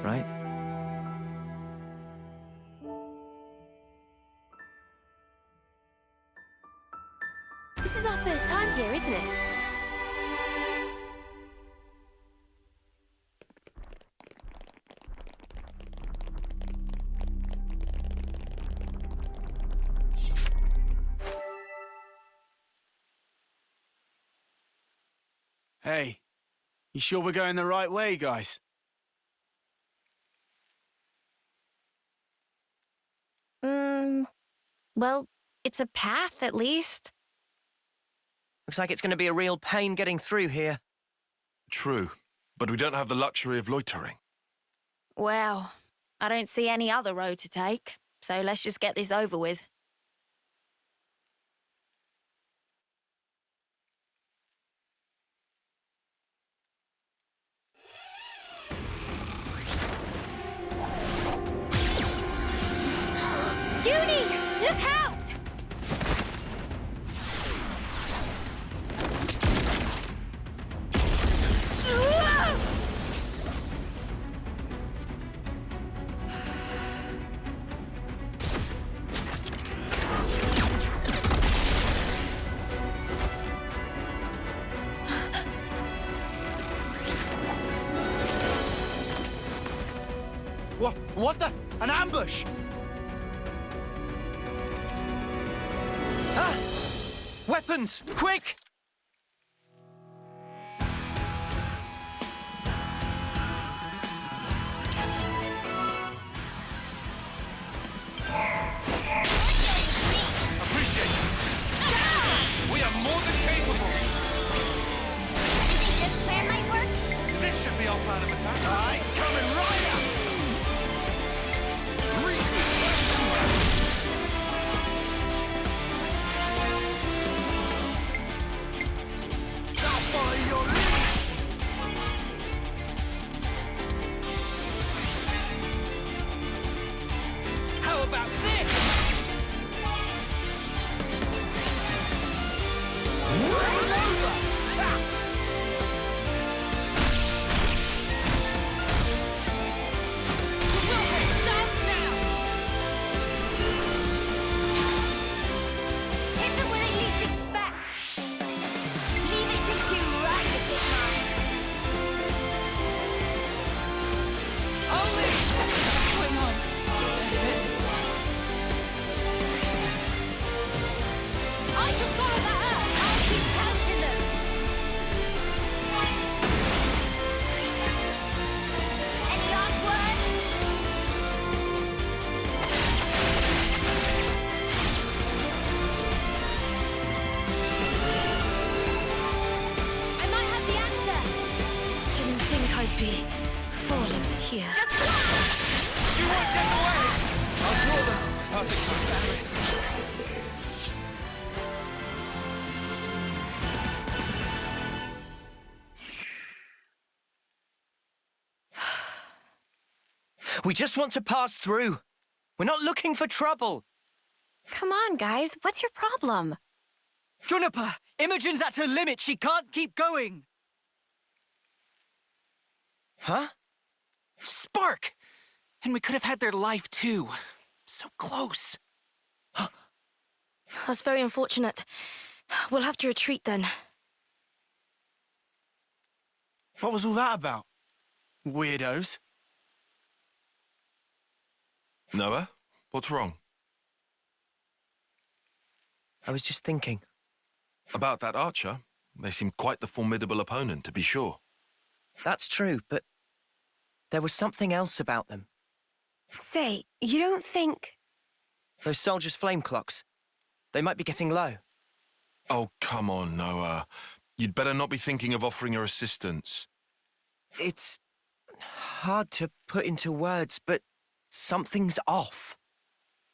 Right? This is our first time here, isn't it? Hey, you sure we're going the right way, guys? Well, it's a path, at least. Looks like it's going to be a real pain getting through here. True, but we don't have the luxury of loitering. Well, I don't see any other road to take, so let's just get this over with. Judy, look out! What the? An ambush! Ah! Weapons! Quick! We are more than capable. You think this plan might work? This should be our plan of attack. Aye, coming right up! How about this? Hit them where they least expect. Leave it to you, right, you big man. I can follow that up. I'll keep pouncing them. Any last words? I might have the answer. Didn't think I'd be falling here. Just You won't get away! I'll draw them. Perfect time. We just want to pass through. We're not looking for trouble. Come on, guys. What's your problem? Juniper, Imogen's at her limit. She can't keep going. Huh? Spark! And we could have had their life too. So close. That's very unfortunate. We'll have to retreat then. What was all that about? Weirdos. Noah, what's wrong? I was just thinking. About that archer? They seem quite the formidable opponent, to be sure. That's true, but there was something else about them. Say, you don't think... Those soldiers' flame clocks. They might be getting low. Oh, come on, Noah. You'd better not be thinking of offering her assistance. It's hard to put into words, but something's off.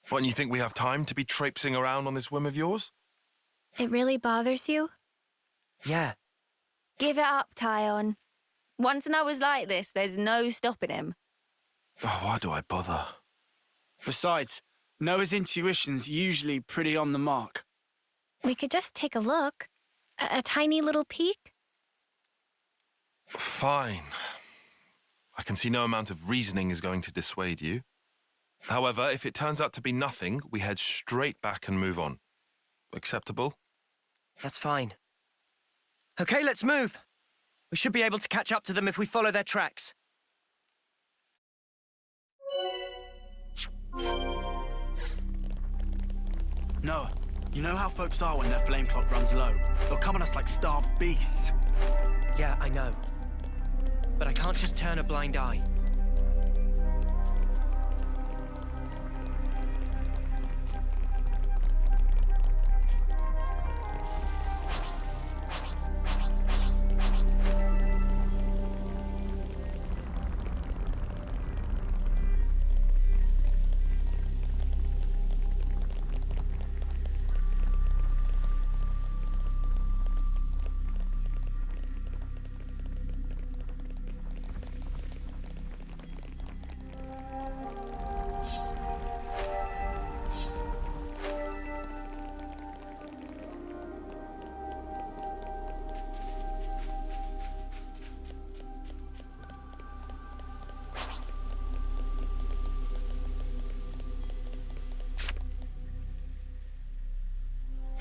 What, and you think we have time to be traipsing around on this whim of yours? It really bothers you? Yeah. Give it up, Tyon. Once Noah's like this, there's no stopping him. Oh, why do I bother? Besides, Noah's intuition's usually pretty on the mark. We could just take a look. A tiny little peek? Fine. I can see no amount of reasoning is going to dissuade you. However, if it turns out to be nothing, we head straight back and move on. Acceptable? That's fine. Okay, let's move. We should be able to catch up to them if we follow their tracks. Noah, you know how folks are when their flame clock runs low? They'll come on us like starved beasts. Yeah, I know. But I can't just turn a blind eye.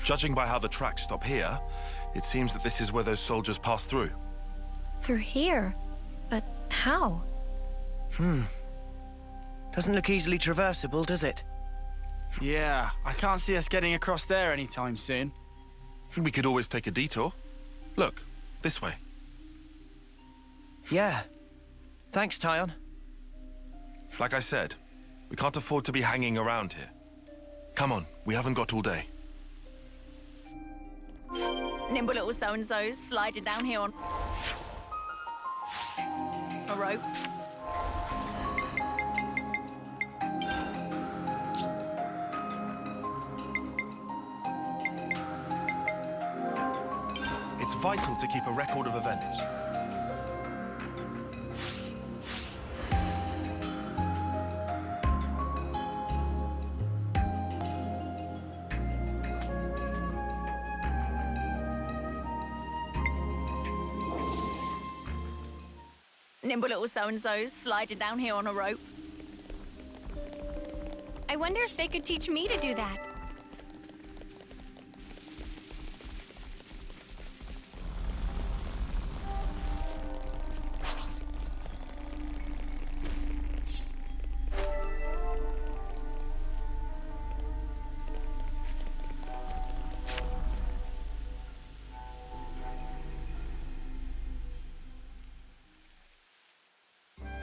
Judging by how the tracks stop here, it seems that this is where those soldiers passed through. Through here? But how? Doesn't look easily traversable, does it? Yeah, I can't see us getting across there anytime soon. We could always take a detour. Look, this way. Yeah. Thanks, Tyon. Like I said, we can't afford to be hanging around here. Come on, we haven't got all day. Nimble little so-and-sos sliding down here on a rope. It's vital to keep a record of events. Nimble little so-and-sos sliding down here on a rope. I wonder if they could teach me to do that.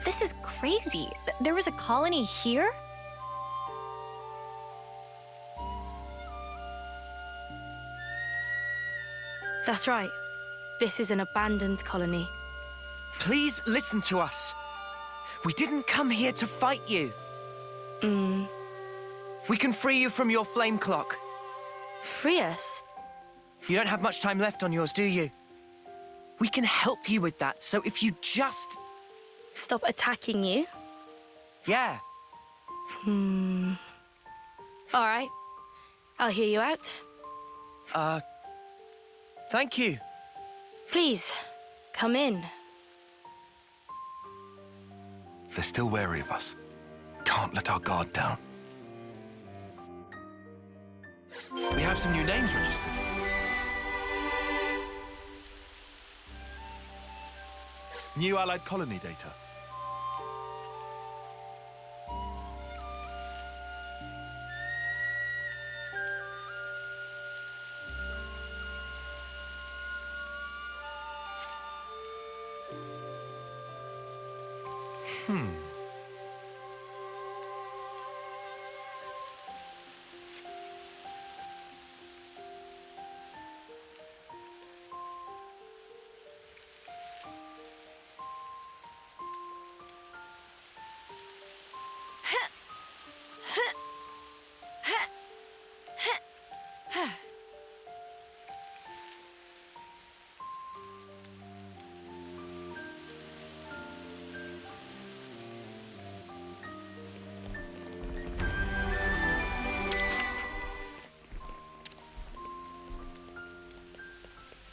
This is crazy. There was a colony here? That's right. This is an abandoned colony. Please listen to us. We didn't come here to fight you. We can free you from your flame clock. Free us? You don't have much time left on yours, do you? We can help you with that, so if you just... Stop attacking you? Yeah. All right. I'll hear you out. Thank you. Please, come in. They're still wary of us. can't let our guard down. We have some new names registered. New allied colony data.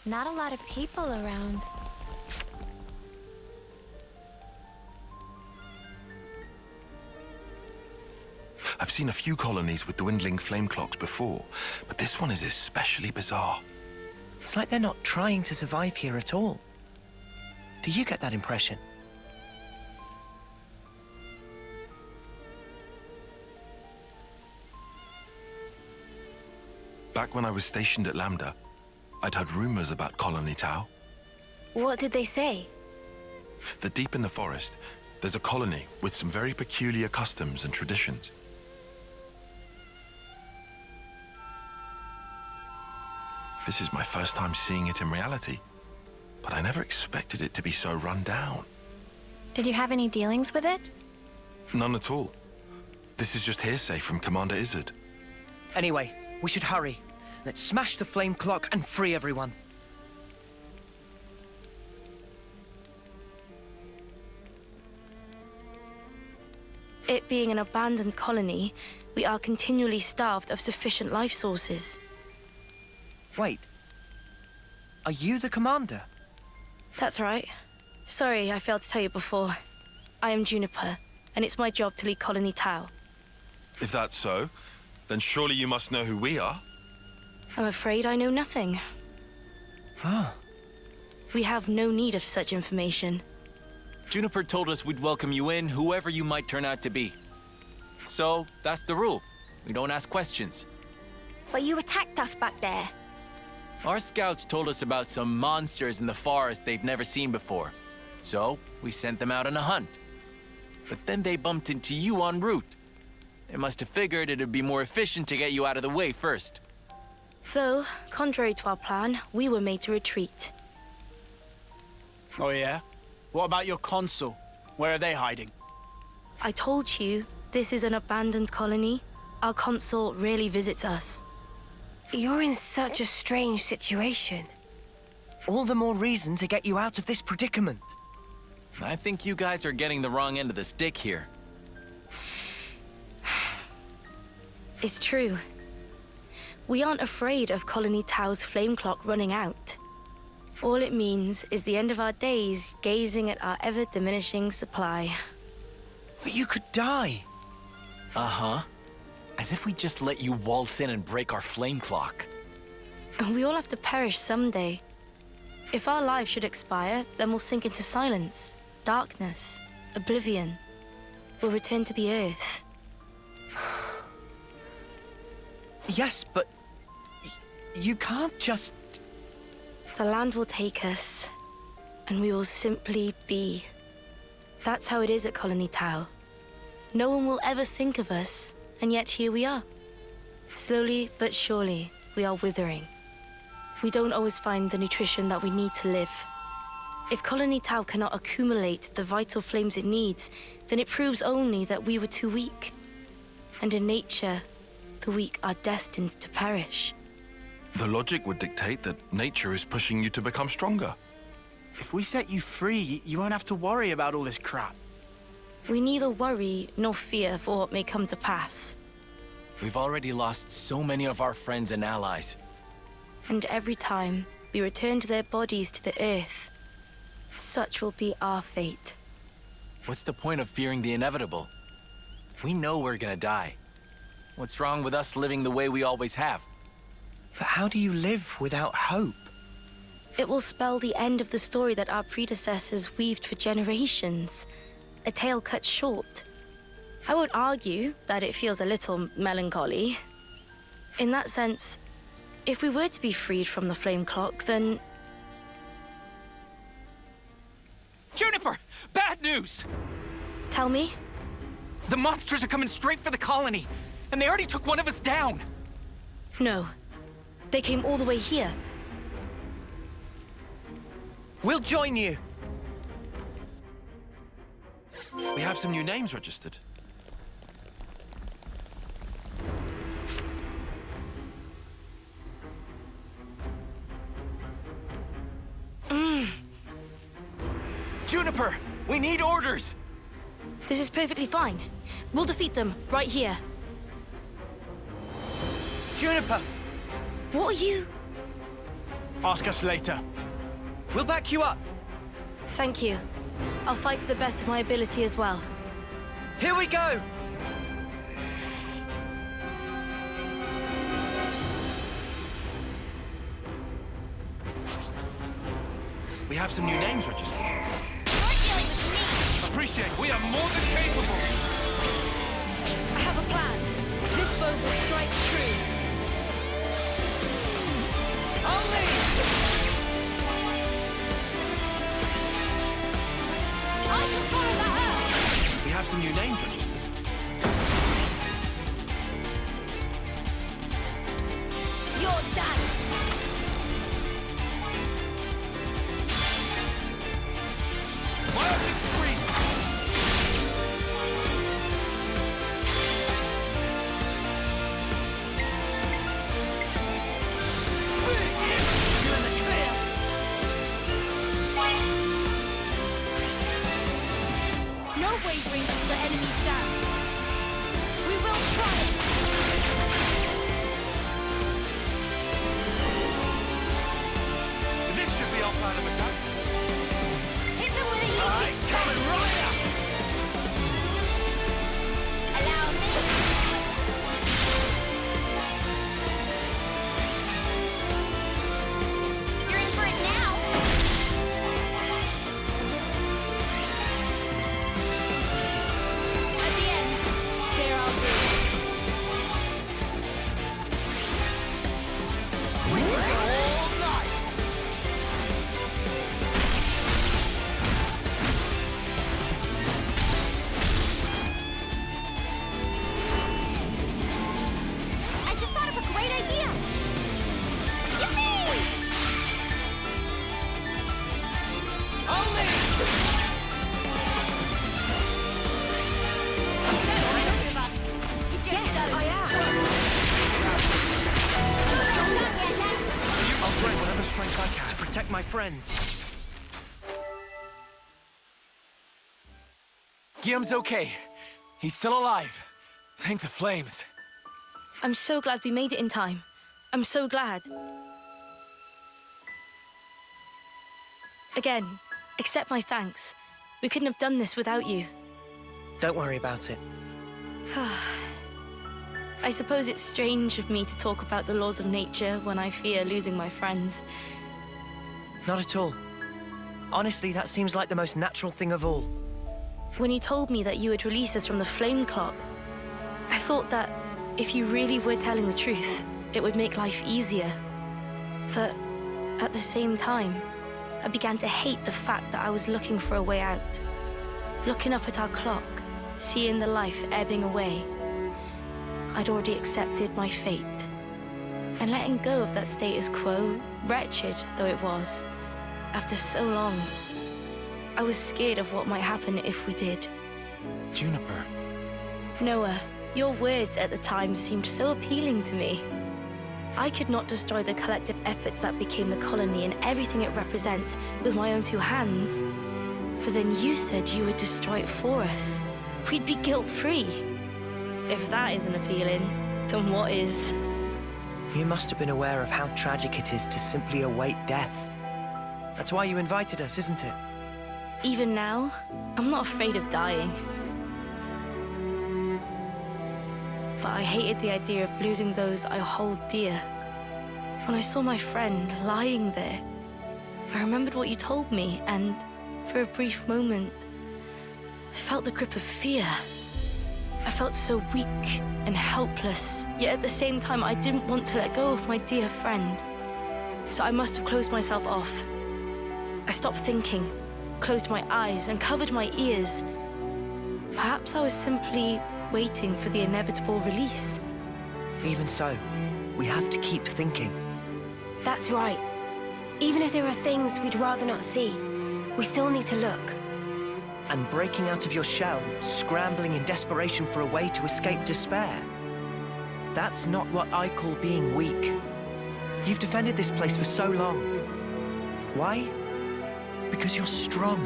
Not a lot of people around. I've seen a few colonies with dwindling flame clocks before, but this one is especially bizarre. It's like they're not trying to survive here at all. Do you get that impression? Back when I was stationed at Lambda, I'd heard rumors about Colony Tau. What did they say? That deep in the forest, there's a colony with some very peculiar customs and traditions. This is my first time seeing it in reality, but I never expected it to be so run down. Did you have any dealings with it? None at all. This is just hearsay from Commander Izzard. Anyway, we should hurry. Let's smash the flame clock and free everyone. It being an abandoned colony, we are continually starved of sufficient life sources. Wait. Are you the commander? That's right. Sorry, I failed to tell you before. I am Juniper, and it's my job to lead Colony Tau. If that's so, then surely you must know who we are. I'm afraid I know nothing. Ah. We have no need of such information. Juniper told us we'd welcome you in, whoever you might turn out to be. So, that's the rule. We don't ask questions. But you attacked us back there. Our scouts told us about some monsters in the forest they've never seen before. So, we sent them out on a hunt. But then they bumped into you en route. They must have figured it'd be more efficient to get you out of the way first. Though, contrary to our plan, we were made to retreat. Oh yeah? What about your consul? Where are they hiding? I told you, this is an abandoned colony. Our consul rarely visits us. You're in such a strange situation. All the more reason to get you out of this predicament. I think you guys are getting the wrong end of the stick here. It's true. We aren't afraid of Colony Tau's flame clock running out. All it means is the end of our days gazing at our ever-diminishing supply. But you could die. Uh-huh. As if we just let you waltz in and break our flame clock. And we all have to perish someday. If our lives should expire, then we'll sink into silence, darkness, oblivion. We'll return to the Earth. Yes, but you can't just... The land will take us, and we will simply be. That's how it is at Colony Tau. No one will ever think of us, and yet here we are. Slowly but surely, we are withering. We don't always find the nutrition that we need to live. If Colony Tau cannot accumulate the vital flames it needs, then it proves only that we were too weak. And in nature, the weak are destined to perish. The logic would dictate that nature is pushing you to become stronger. If we set you free, you won't have to worry about all this crap. We neither worry nor fear for what may come to pass. We've already lost so many of our friends and allies. And every time we return to their bodies to the Earth, such will be our fate. What's the point of fearing the inevitable? We know we're gonna die. What's wrong with us living the way we always have? But how do you live without hope? It will spell the end of the story that our predecessors weaved for generations. A tale cut short. I would argue that it feels a little melancholy. In that sense, if we were to be freed from the flame clock, then... Juniper! Bad news! Tell me? The monsters are coming straight for the colony, and they already took one of us down. No. They came all the way here. We'll join you. We have some new names registered. Juniper! We need orders! This is perfectly fine. We'll defeat them right here. Juniper! What are you? Ask us later. We'll back you up. Thank you. I'll fight to the best of my ability as well. Here we go! We have some new names registered. Appreciate, we are more than capable! I have a plan. This bow will strike true. I'll lead! I'll just follow that up! We have some new names registered. You're done! Wildly scream! You're in the clear! No wavering till the enemy stand. We will try it! This should be our plan of attack. Hit them with a easy Coming right up! Allow me! You're in for it now! At the end, there I'll be. We can go all night! I just thought of a great idea! Yippee! I'll lead! I'll bring whatever strength I can to protect my friends. Guillaume's okay. He's still alive. Thank the flames. I'm so glad we made it in time. I'm so glad. Again, accept my thanks. We couldn't have done this without you. Don't worry about it. I suppose it's strange of me to talk about the laws of nature when I fear losing my friends. Not at all. Honestly, that seems like the most natural thing of all. When you told me that you would release us from the flame clock, I thought that if you really were telling the truth, it would make life easier. But at the same time, I began to hate the fact that I was looking for a way out. Looking up at our clock, seeing the life ebbing away, I'd already accepted my fate. And letting go of that status quo, wretched though it was, after so long, I was scared of what might happen if we did. Juniper. Noah, your words at the time seemed so appealing to me. I could not destroy the collective efforts that became the colony and everything it represents with my own two hands. But then you said you would destroy it for us. We'd be guilt-free. If that isn't appealing, then what is? You must have been aware of how tragic it is to simply await death. That's why you invited us, isn't it? Even now, I'm not afraid of dying. but I hated the idea of losing those I hold dear. When I saw my friend lying there, I remembered what you told me, and for a brief moment, I felt the grip of fear. I felt so weak and helpless, yet at the same time I didn't want to let go of my dear friend. So I must have closed myself off. I stopped thinking, closed my eyes, and covered my ears. Perhaps I was simply waiting for the inevitable release. Even so, we have to keep thinking. That's right. Even if there are things we'd rather not see, we still need to look. And breaking out of your shell, scrambling in desperation for a way to escape despair. That's not what I call being weak. You've defended this place for so long. Why? Because you're strong.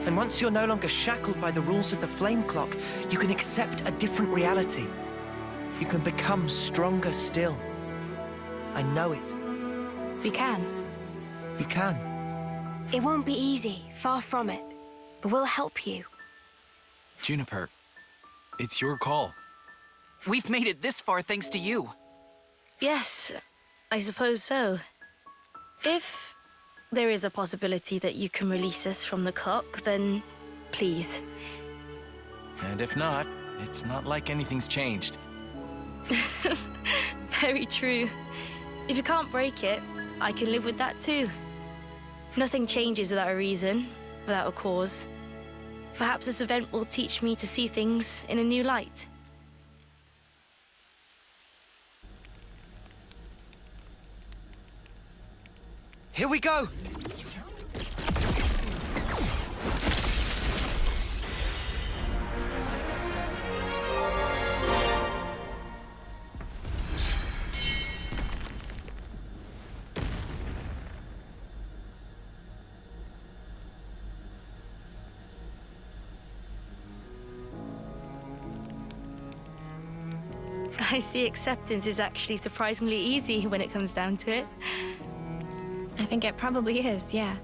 And once you're no longer shackled by the rules of the flame clock, you can accept a different reality. You can become stronger still. I know it. We can. You can. It won't be easy, far from it. But we'll help you. Juniper, it's your call. We've made it this far thanks to you. Yes, I suppose so. If there is a possibility that you can release us from the clock, then please. And if not, it's not like anything's changed. Very true. If you can't break it, I can live with that too. Nothing changes without a reason, without a cause. Perhaps this event will teach me to see things in a new light. Here we go! I see acceptance is actually surprisingly easy when it comes down to it. I think it probably is, yeah.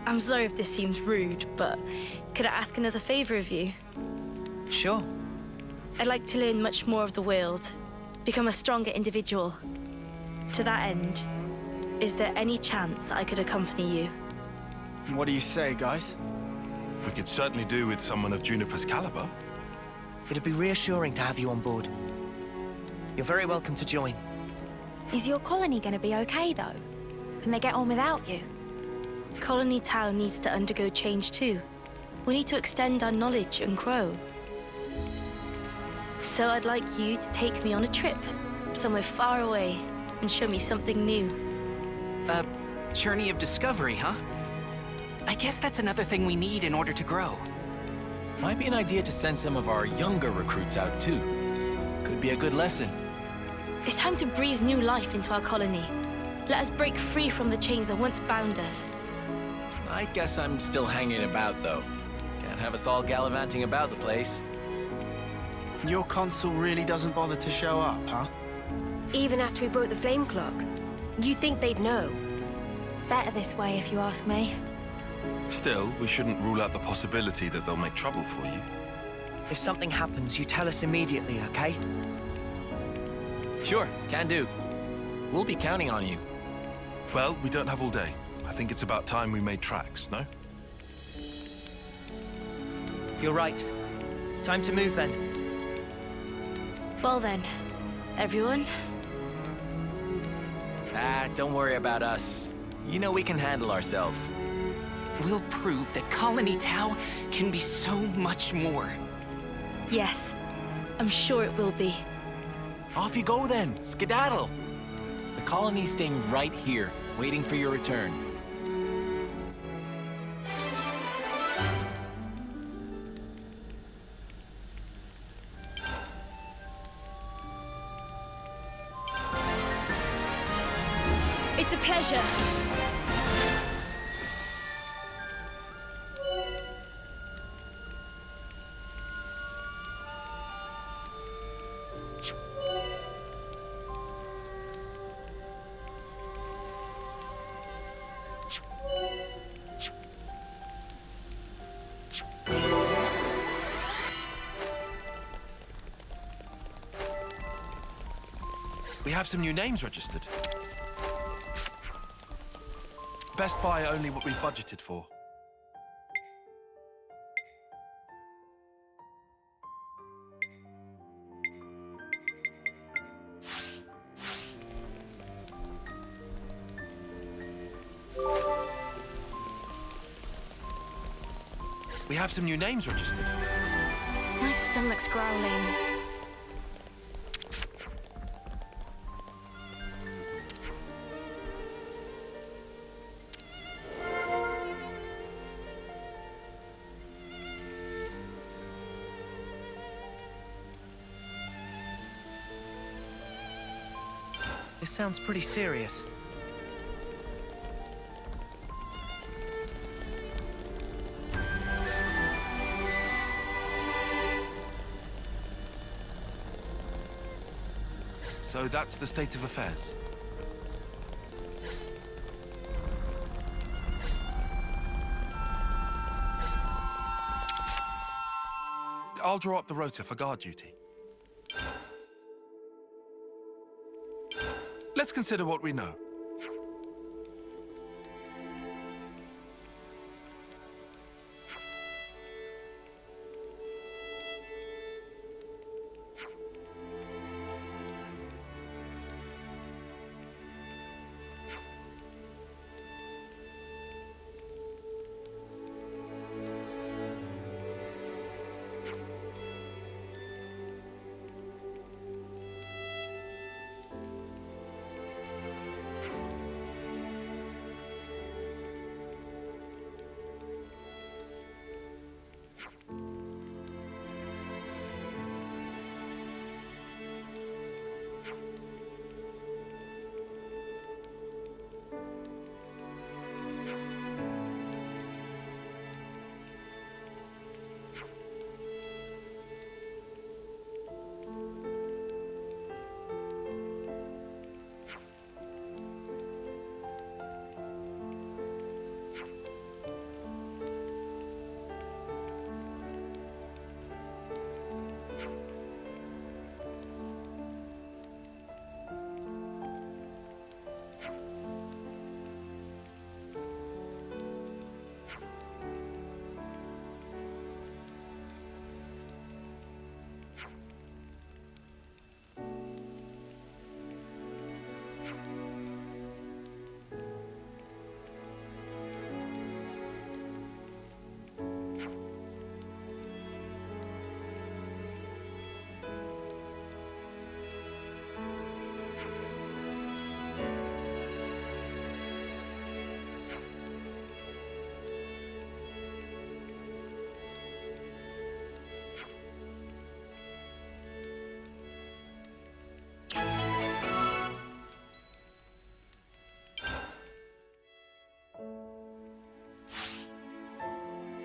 I'm sorry if this seems rude, but could I ask another favor of you? Sure. I'd like to learn much more of the world, become a stronger individual. To that end, is there any chance I could accompany you? What do you say, guys? We could certainly do with someone of Juniper's caliber. It'd be reassuring to have you on board. You're very welcome to join. Is your colony gonna be okay, though? Can they get on without you? Colony Tau needs to undergo change too. We need to extend our knowledge and grow. So I'd like you to take me on a trip, somewhere far away, and show me something new. A journey of discovery, huh? I guess that's another thing we need in order to grow. Might be an idea to send some of our younger recruits out too. Could be a good lesson. It's time to breathe new life into our colony. Let us break free from the chains that once bound us. I guess I'm still hanging about, though. Can't have us all gallivanting about the place. Your consul really doesn't bother to show up, huh? Even after we broke the flame clock, you think they'd know? Better this way, if you ask me. Still, we shouldn't rule out the possibility that they'll make trouble for you. If something happens, you tell us immediately, okay? Sure, can do. We'll be counting on you. Well, we don't have all day. I think it's about time we made tracks, no? You're right. Time to move then. Well then, everyone. Don't worry about us. You know we can handle ourselves. We'll prove that Colony Tau can be so much more. Yes, I'm sure it will be. Off you go then, skedaddle. The colony's staying right here, waiting for your return. It's a pleasure. have some new names registered. Best buy only what we've budgeted for. We have some new names registered. My stomach's growling. This sounds pretty serious. So that's the state of affairs. I'll draw up the rota for guard duty. Let's consider what we know.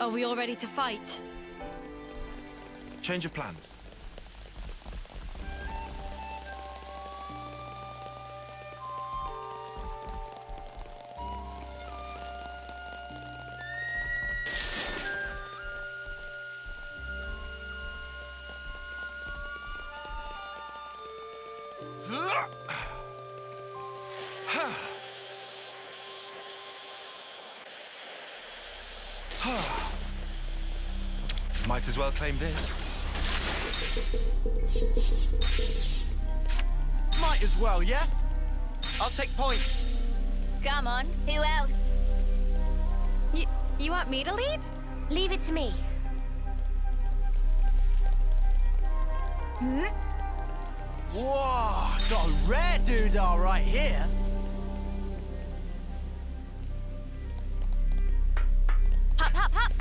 Are we all ready to fight? Change of plans. Might as well claim this. Might as well, yeah? I'll take points. Come on, who else? You want me to lead? Leave it to me. Whoa, got a rare doodah right here. Hop, hop, hop.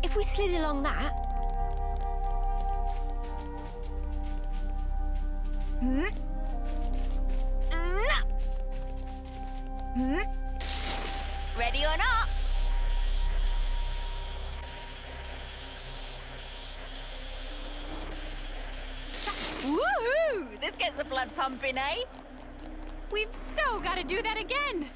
If we slid along that... Ready or not? Woohoo! This gets the blood pumping, eh? We've so got to do that again!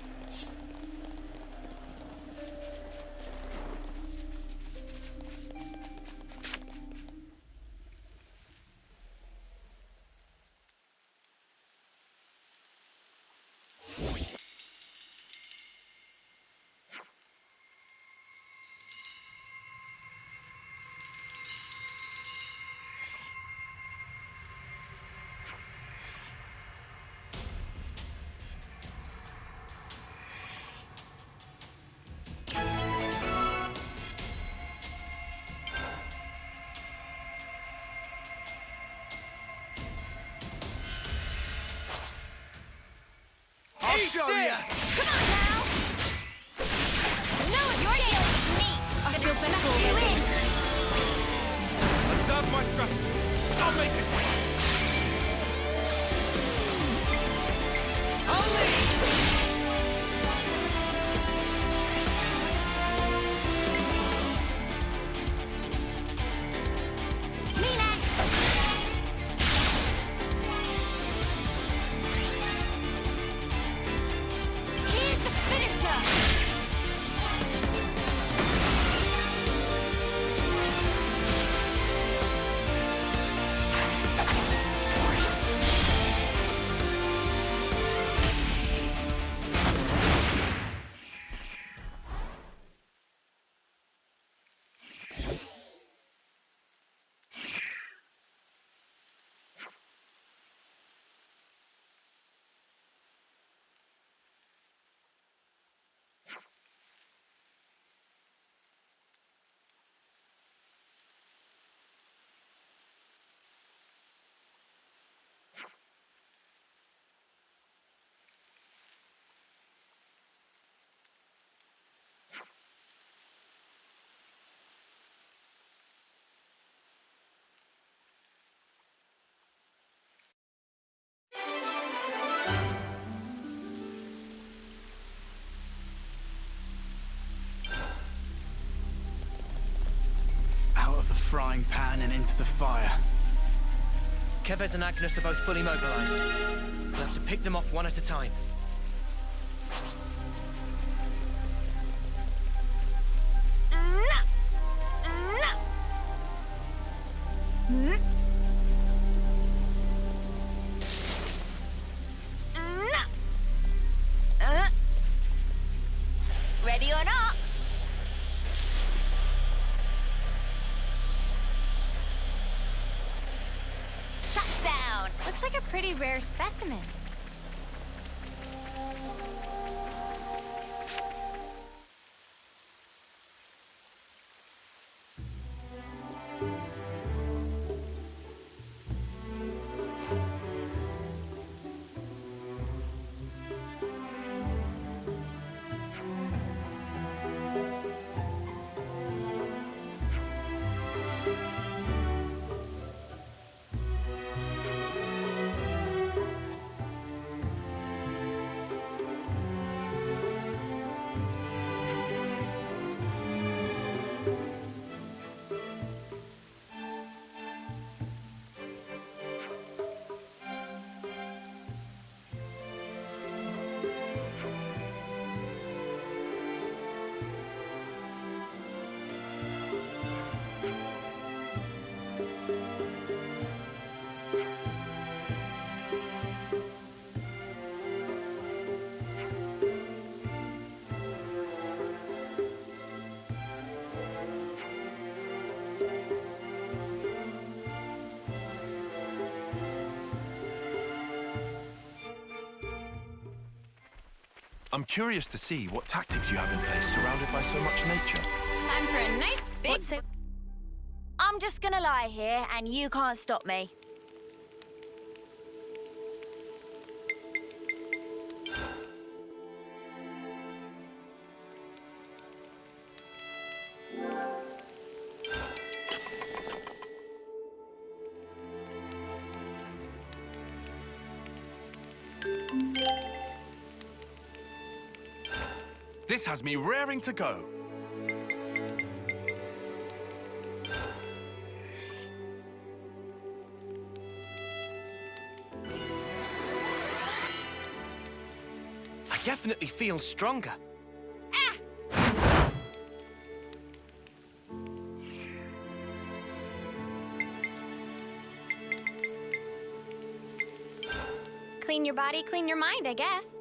I'll show ya! Come on now! Noah, you're dealing with me! I feel better already. Observe my strategy. I'll make it. I'll lead! Out of the frying pan and into the fire. Keves and Agnus are both fully mobilized. We'll have to pick them off one at a time. Ready or not? Touchdown! Looks like a pretty rare specimen. I'm curious to see what tactics you have in place surrounded by so much nature. Time for a nice big... I'm just gonna lie here, and you can't stop me. This has me raring to go. I definitely feel stronger. Clean your body, clean your mind, I guess.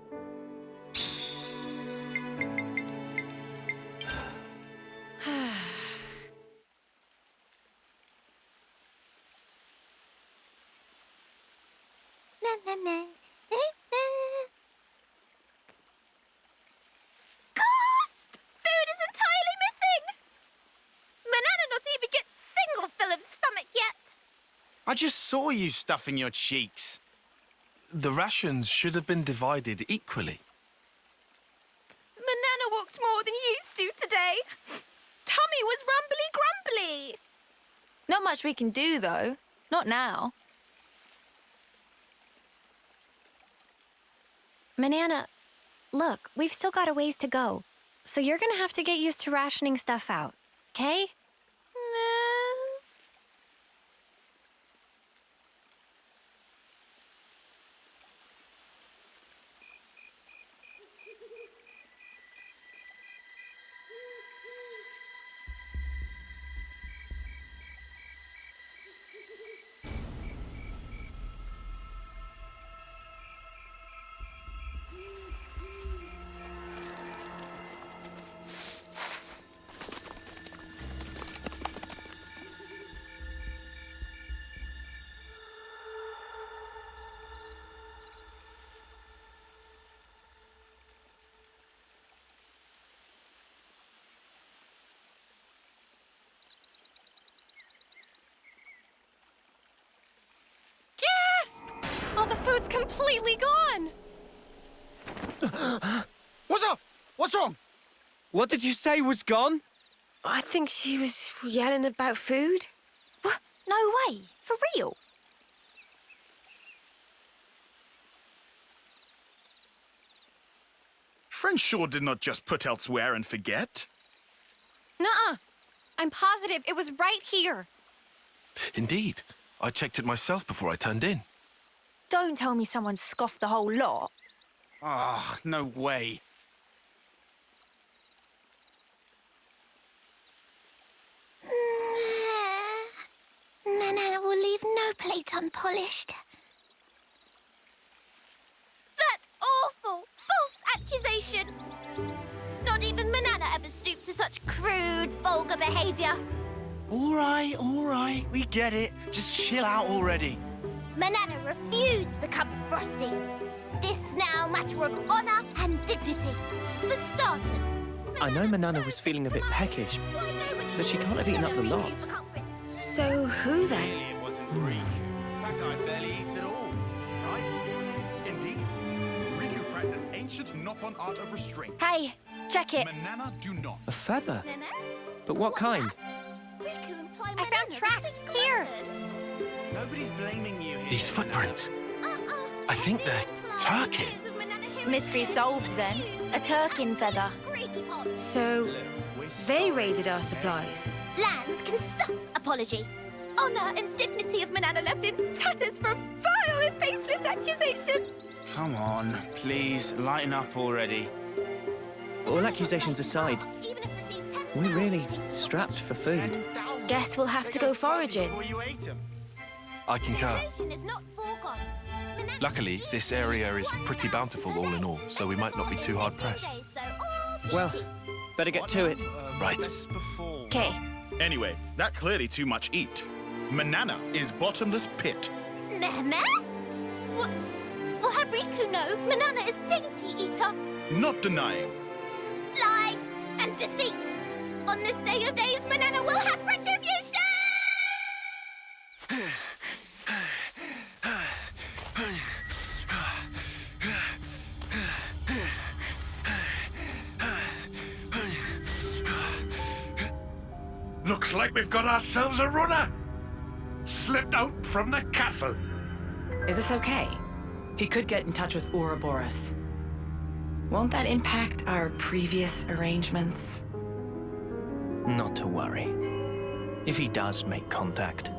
Na, na, na. Gasp! Food is entirely missing! Manana not even get single fill of stomach yet. I just saw you stuffing your cheeks. The rations should have been divided equally. Manana walked more than used to today. Tummy was rumbly-grumbly. Not much we can do, though. Not now. Manana, look, we've still got a ways to go. So you're gonna have to get used to rationing stuff out, okay? All the food's completely gone! What's up? What's wrong? What did you say was gone? I think she was yelling about food. What? No way. For real? Friend sure did not just put elsewhere and forget. Nuh-uh. I'm positive it was right here. Indeed. I checked it myself before I turned in. Don't tell me someone scoffed the whole lot. Ah, no way. Manana will leave no plate unpolished. That awful, false accusation! Not even Manana ever stooped to such crude, vulgar behavior. All right, we get it. Just chill out already. Manana refused to become Frosty. This now matter of honor and dignity. For starters, I know Manana was feeling a bit peckish, but she can't have eaten up the lot. So who then? Clearly it wasn't Riku. That guy barely eats at all, right? Indeed. Riku practice ancient Noppon art of restraint. Hey, check it. Manana do not. A feather? But what kind? I found tracks here. Nobody's blaming you here. These footprints. I think they're Turkin. Mystery solved then. A Turkin feather. So they raided our supplies. Lands can stop apology. Honor and dignity of Manana left in tatters from vile and baseless accusation. Come on, please, lighten up already. All accusations aside, we're really strapped for food. Guess we'll have to go foraging. I concur. Luckily, this area is pretty bountiful all in all, so we might not be too hard pressed. Well, better get to it. Right. Okay. Anyway, that clearly too much eat. Manana is bottomless pit. Meh? What? Will have Riku know Manana is dignity eater? Not denying. Lies and deceit. On this day of days, Manana will have retribution! Looks like we've got ourselves a runner. Slipped out from the castle. Is this okay? He could get in touch with Ouroboros. Won't that impact our previous arrangements? Not to worry. If he does make contact,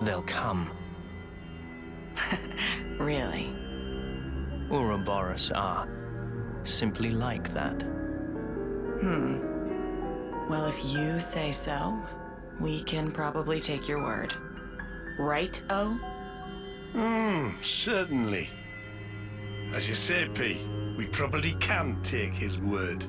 they'll come. Really? Ouroboros are simply like that. Well, if you say so, we can probably take your word. Right, O? Certainly. As you say, P, we probably can take his word.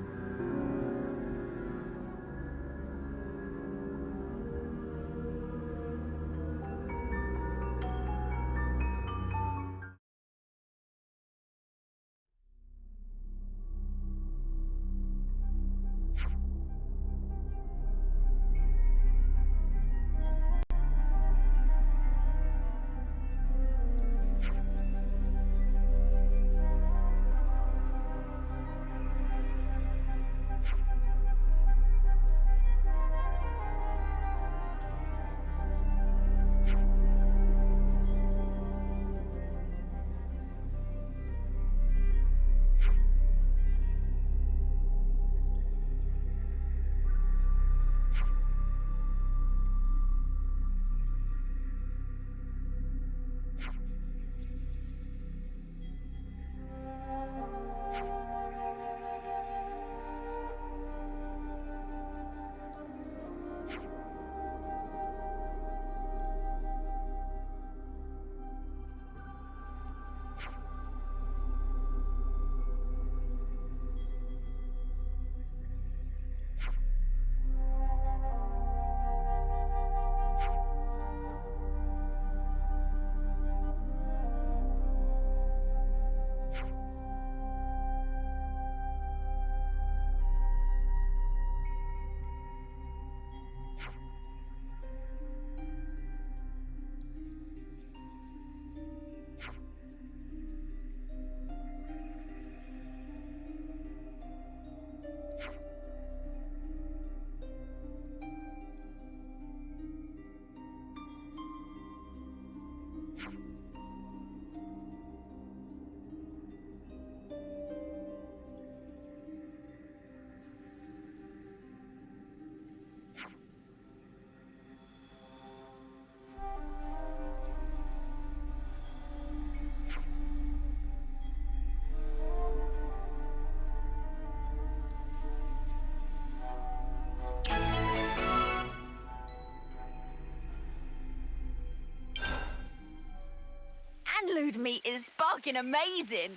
Food meat is sparking amazing.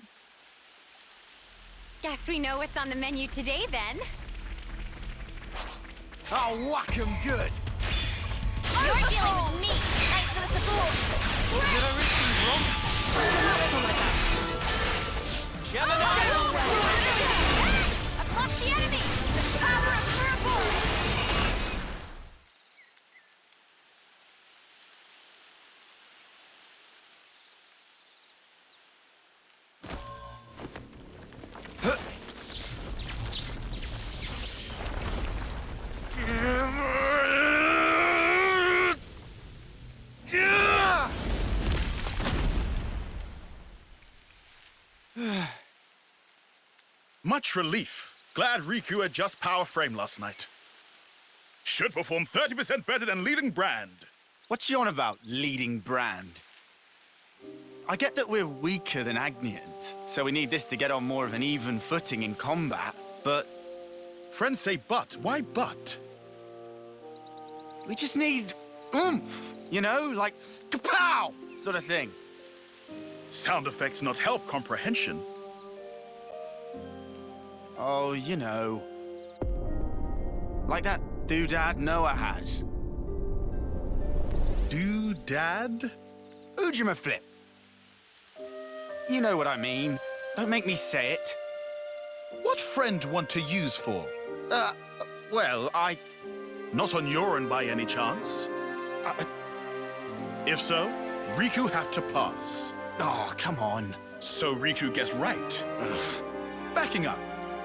Guess we know what's on the menu today, then. I'll whack 'em good. You're dealing with me. Thanks for the support. Did I reach things wrong? I've lost the enemy. The power of purple. Much relief. Glad Riku had just power frame last night. Should perform 30% better than leading brand. What's you on about, leading brand? I get that we're weaker than Agnians, so we need this to get on more of an even footing in combat, but... Friends say but. Why but? We just need oomph, you know? Like, kapow! Sort of thing. Sound effects not help comprehension. Oh, you know. Like that doodad Noah has. Doodad? Ujima flip. You know what I mean. Don't make me say it. What friend want to use for? Well, I... Not on Yoran by any chance? If so, Riku have to pass. Oh, come on. So Riku gets right. Backing up.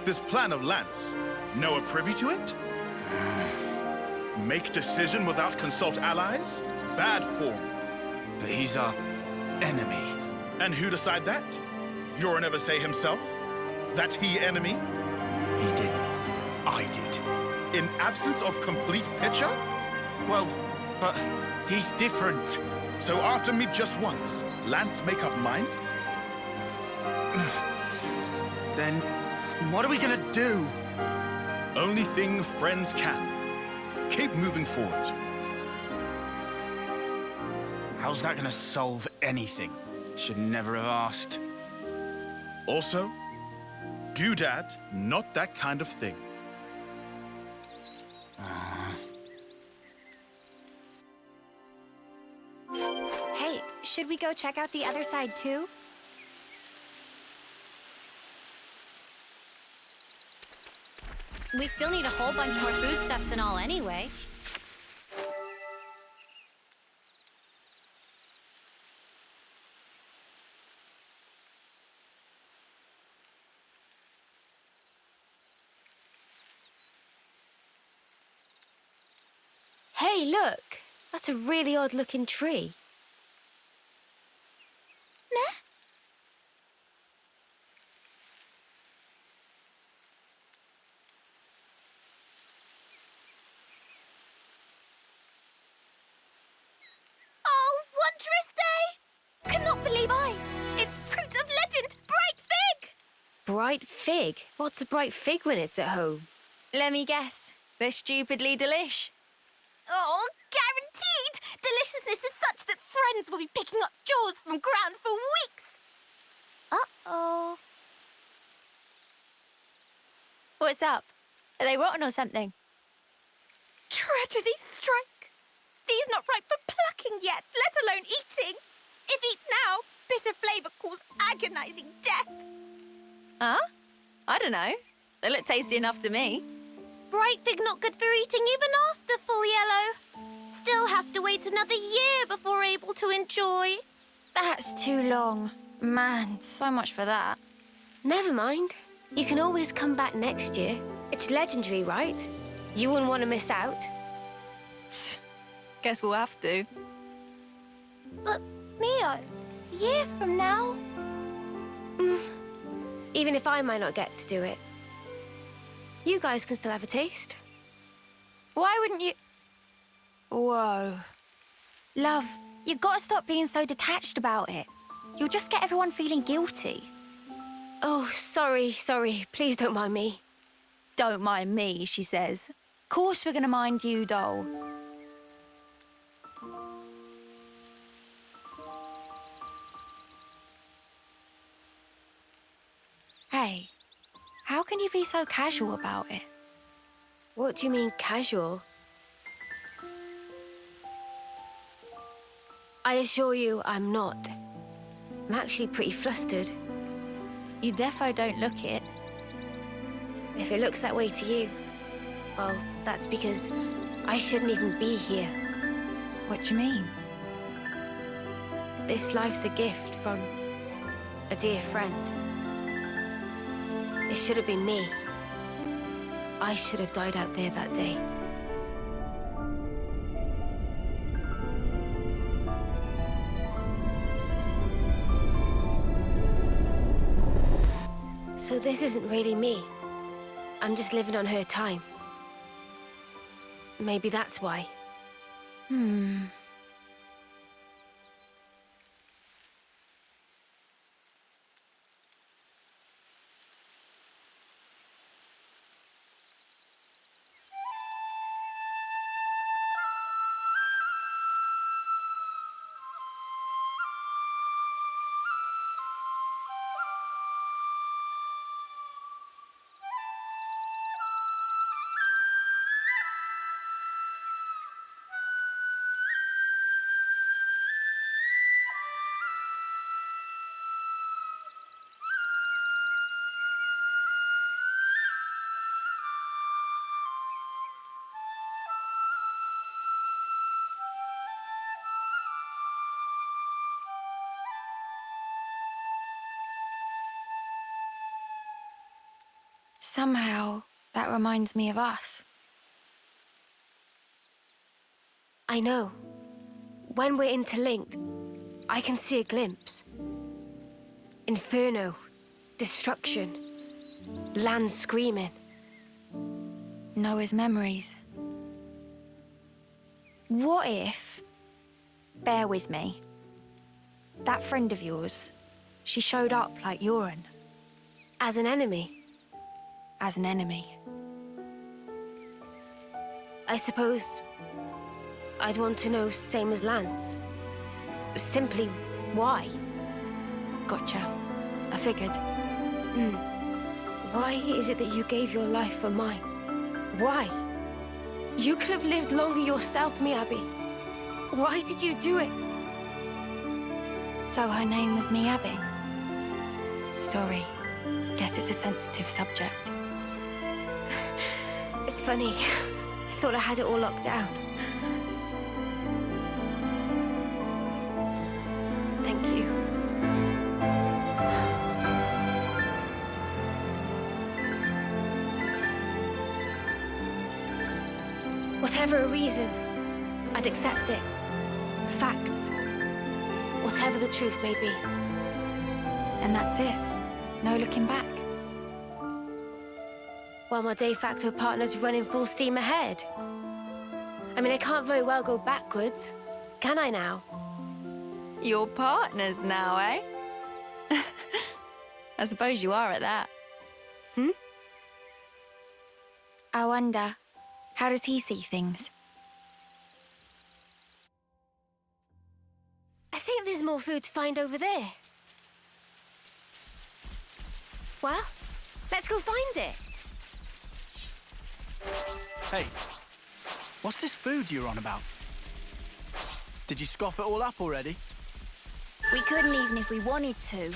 This plan of Lance, Noah privy to it? Make decision without consult allies? Bad form. But he's our enemy. And who decide that? Yoran ever say himself? That he enemy? He didn't. I did. In absence of complete picture? Well, but he's different. So after meet just once, Lance make up mind? Then what are we gonna do? Only thing friends can. Keep moving forward. How's that gonna solve anything? Should never have asked. Also, doodad, not that kind of thing. Hey, should we go check out the other side too? We still need a whole bunch more foodstuffs and all anyway. Hey, look! That's a really odd-looking tree. Meh? Oh, wondrous day! Cannot believe eyes! It's fruit of legend, bright fig! Bright fig? What's a bright fig when it's at home? Let me guess. They're stupidly delish. Oh, guaranteed! Deliciousness is such that friends will be picking up jaws from ground for weeks! Uh-oh. What's up? Are they rotten or something? Tragedy strike. These not ripe for plucking yet, let alone eating. If eat now, bitter flavour cause agonizing death. Huh? I don't know. They look tasty enough to me. Bright fig not good for eating even after full yellow. Still have to wait another year before able to enjoy. That's too long. Man, so much for that. Never mind. You can always come back next year. It's legendary, right? You wouldn't want to miss out. Guess we'll have to. But, Mio, a year from now? Even if I might not get to do it. You guys can still have a taste. Why wouldn't you... Whoa. Love, you gotta stop being so detached about it. You'll just get everyone feeling guilty. Oh, sorry. Please don't mind me. Don't mind me, she says. Course we're gonna mind you, doll. Hey, how can you be so casual about it? What do you mean, casual? I assure you, I'm not. I'm actually pretty flustered. You defo don't look it. If it looks that way to you, well, that's because I shouldn't even be here. What do you mean? This life's a gift from a dear friend. It should have been me. I should have died out there that day. So this isn't really me. I'm just living on her time. Maybe that's why. Somehow, that reminds me of us. I know. When we're interlinked, I can see a glimpse. Inferno, destruction, Land screaming. Noah's memories. What if... Bear with me. That friend of yours, she showed up like Yoren. As an enemy? As an enemy. I suppose I'd want to know same as Lance. Simply why? Gotcha. I figured. Why is it that you gave your life for mine? Why? You could have lived longer yourself, Miyabi. Why did you do it? So her name was Miyabi? Sorry. Guess it's a sensitive subject. It's funny. I thought I had it all locked down. Thank you. Whatever a reason, I'd accept it. Facts. Whatever the truth may be. And that's it. No looking back. While my de facto partner's running full steam ahead. I mean, I can't very well go backwards, can I now? Your partners now, eh? I suppose you are at that. I wonder, how does he see things? I think there's more food to find over there. Well, let's go find it. Hey, what's this food you're on about? Did you scoff it all up already? We couldn't even if we wanted to.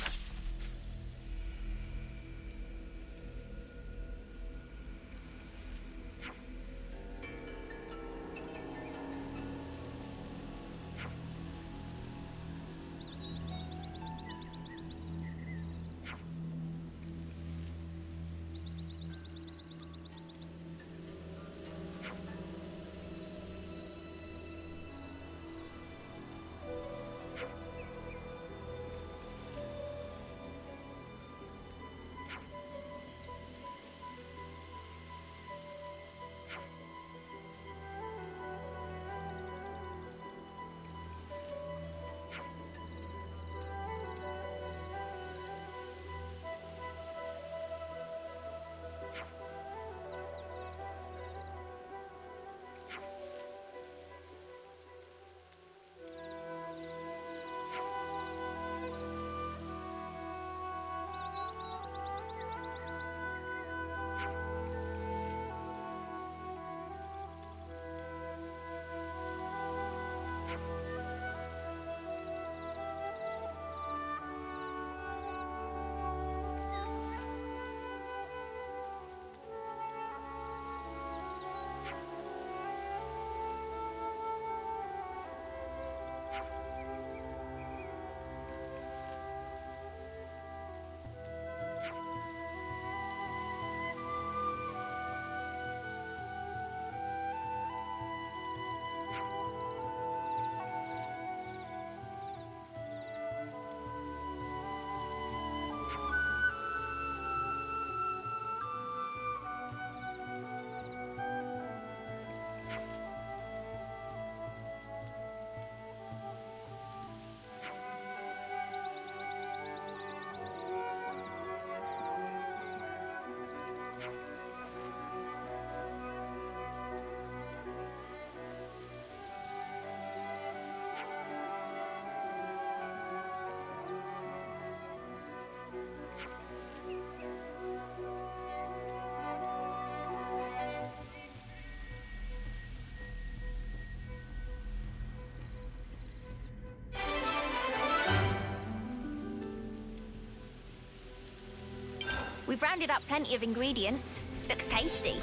We've rounded up plenty of ingredients. Looks tasty.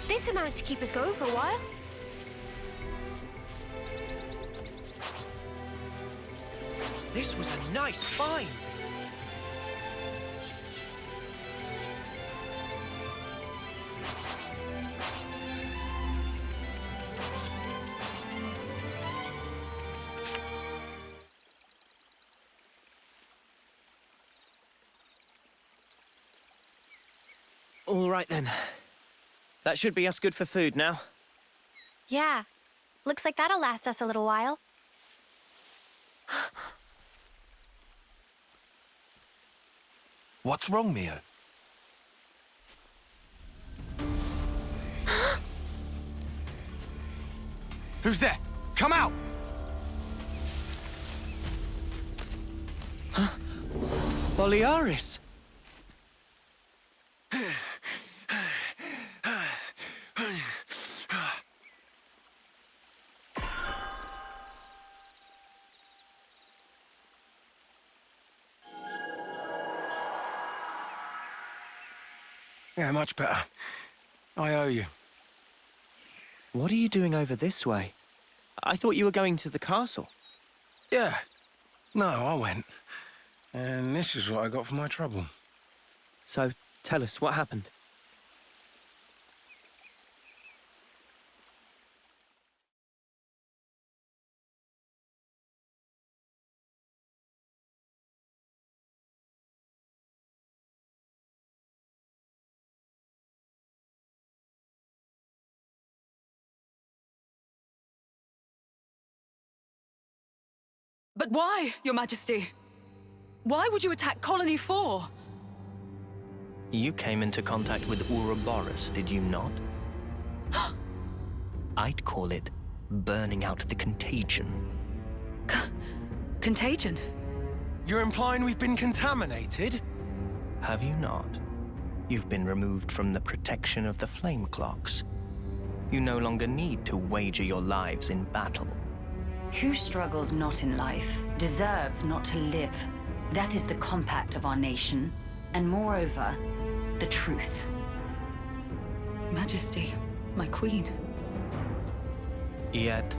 This amount to keep us going for a while. This was a nice find. All right then. That should be us good for food now. Yeah. Looks like that'll last us a little while. What's wrong, Mio? Who's there? Come out! Boliaris! Yeah, much better. I owe you. What are you doing over this way? I thought you were going to the castle. Yeah. No, I went. And this is what I got for my trouble. So, tell us, what happened? But why, Your Majesty? Why would you attack Colony 4? You came into contact with Ouroboros, did you not? I'd call it burning out the contagion. Contagion? You're implying we've been contaminated? Have you not? You've been removed from the protection of the flame clocks. You no longer need to wager your lives in battle. Who struggles not in life deserves not to live. That is the compact of our nation, and moreover, the truth. Majesty, my queen. Yet,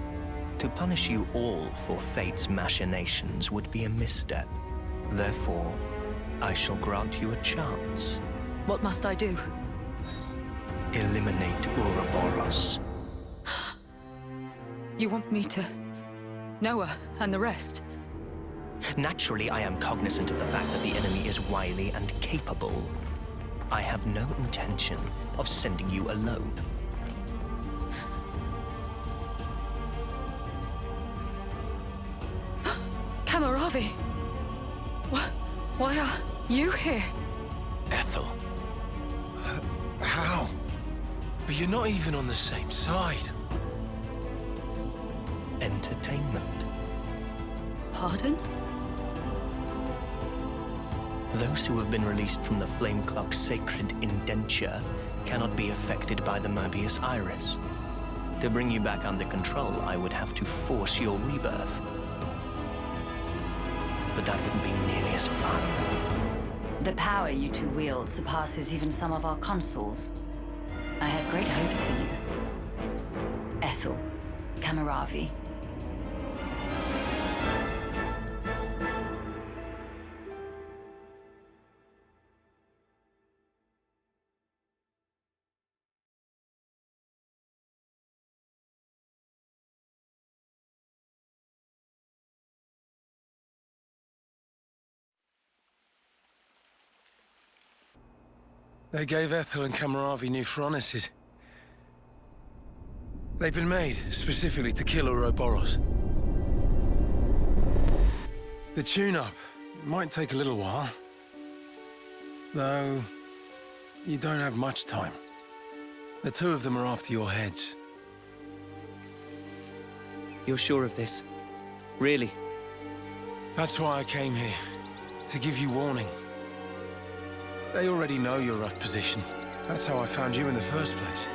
to punish you all for fate's machinations would be a misstep. Therefore, I shall grant you a chance. What must I do? Eliminate Ouroboros. You want me to... Noah and the rest? Naturally, I am cognizant of the fact that the enemy is wily and capable. I have no intention of sending you alone. Kamaravi! Why are you here? Ethel. How? But you're not even on the same side. Entertainment. Pardon? Those who have been released from the Flame Clock's sacred indenture cannot be affected by the Mobius Iris. To bring you back under control, I would have to force your rebirth. But that wouldn't be nearly as fun. The power you two wield surpasses even some of our consuls. I have great hopes for you. Ethel, Kamaravi. They gave Ethel and Kamaravi new furnaces. They've been made specifically to kill Ouroboros. The tune-up might take a little while. Though, you don't have much time. The two of them are after your heads. You're sure of this? Really? That's why I came here. To give you warning. They already know your rough position. That's how I found you in the first place.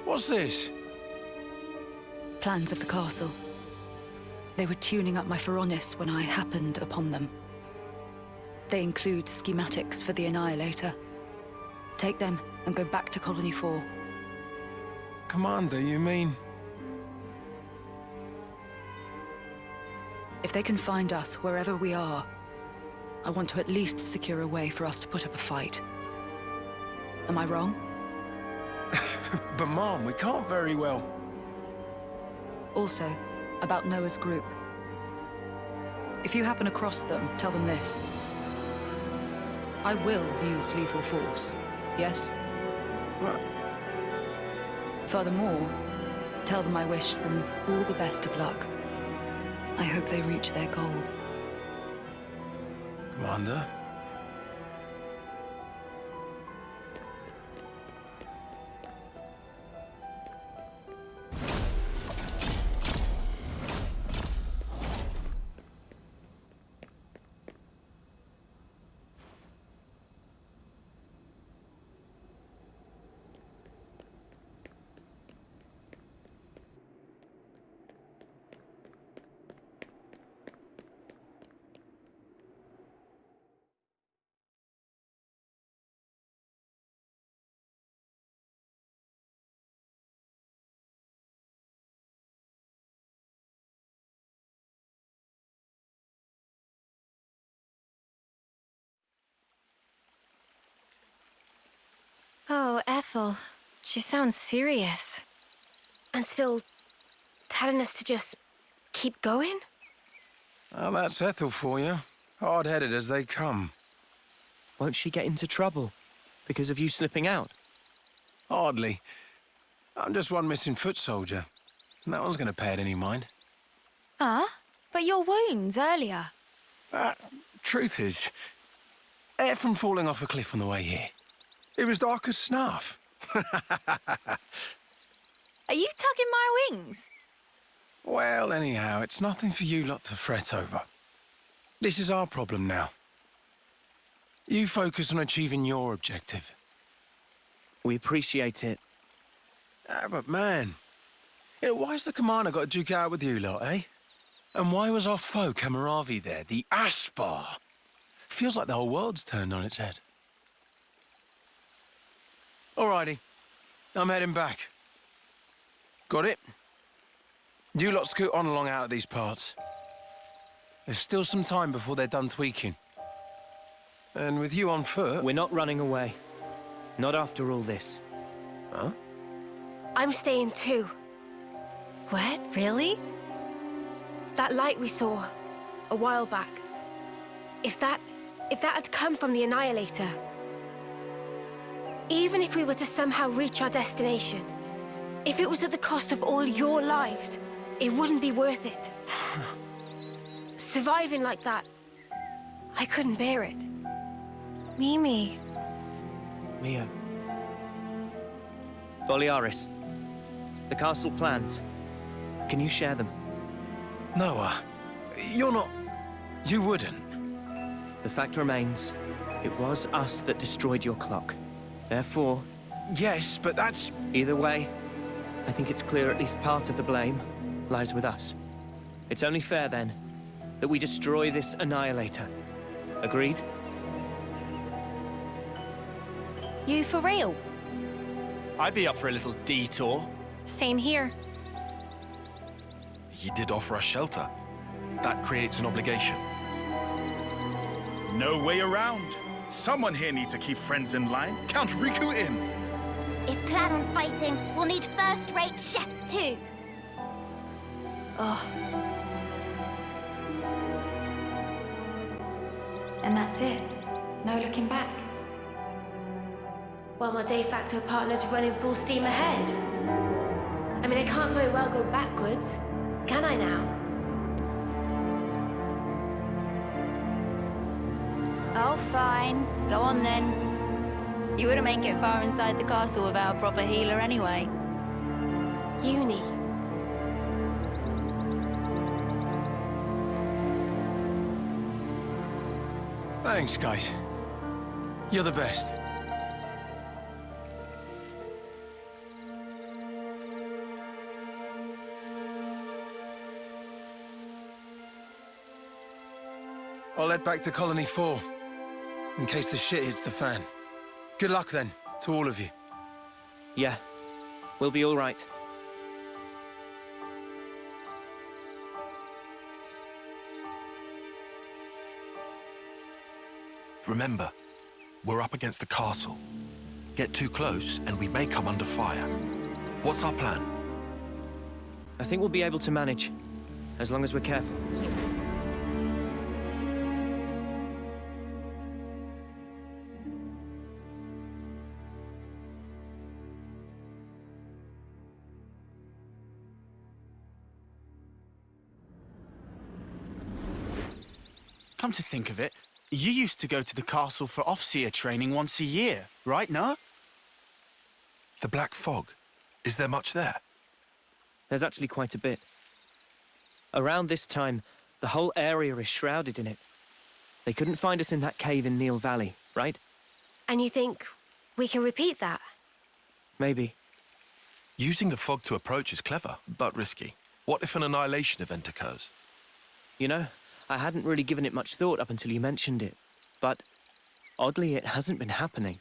What's this? Plans of the castle. They were tuning up my Pharaonis when I happened upon them. They include schematics for the Annihilator. Take them and go back to Colony 4. Commander, you mean? If they can find us wherever we are, I want to at least secure a way for us to put up a fight. Am I wrong? But Mom, we can't very well... Also, about Noah's group. If you happen across them, tell them this. I will use lethal force, yes? What? Furthermore, tell them I wish them all the best of luck. I hope they reach their goal. Commander? Oh, Ethel. She sounds serious. And still telling us to just keep going? Well, that's Ethel for you. Hard-headed as they come. Won't she get into trouble because of you slipping out? Hardly. I'm just one missing foot soldier. No one's gonna pay it any mind. Huh? But your wounds earlier. Truth is, air from falling off a cliff on the way here. It was dark as snuff. Are you tugging my wings? Well, anyhow, it's nothing for you lot to fret over. This is our problem now. You focus on achieving your objective. We appreciate it. But man, why's the commander got to duke it out with you lot, eh? And why was our foe Kamaravi there, the Aspar? Feels like the whole world's turned on its head. Alrighty, I'm heading back. Got it? You lot scoot on along out of these parts. There's still some time before they're done tweaking. And with you on foot... We're not running away. Not after all this. Huh? I'm staying too. What? Really? That light we saw a while back. If that had come from the Annihilator, even if we were to somehow reach our destination, if it was at the cost of all your lives, it wouldn't be worth it. Surviving like that, I couldn't bear it. Mimi. Mio. Boliaris. The castle plans. Can you share them? Noah, you're not... You wouldn't. The fact remains, it was us that destroyed your clock. Therefore... Yes, but that's... Either way, I think it's clear at least part of the blame lies with us. It's only fair, then, that we destroy this Annihilator. Agreed? You for real? I'd be up for a little detour. Same here. He did offer us shelter. That creates an obligation. No way around. Someone here needs to keep friends in line. Count Riku in. If plan on fighting, we'll need first-rate chef too. Oh. And that's it. No looking back. While my de facto partner's running full steam ahead. I mean, I can't very well go backwards, can I now? Oh, fine. Go on then. You wouldn't make it far inside the castle without a proper healer anyway. Uni. Thanks, guys. You're the best. I'll head back to Colony 4, in case the shit hits the fan. Good luck, then, to all of you. Yeah, we'll be all right. Remember, we're up against the castle. Get too close and we may come under fire. What's our plan? I think we'll be able to manage, as long as we're careful. Come to think of it, you used to go to the castle for Offseer training once a year, right, Noah? The Black Fog. Is there much there? There's actually quite a bit. Around this time, the whole area is shrouded in it. They couldn't find us in that cave in Neil Valley, right? And you think we can repeat that? Maybe. Using the fog to approach is clever, but risky. What if an annihilation event occurs? You know, I hadn't really given it much thought up until you mentioned it. But, oddly, it hasn't been happening.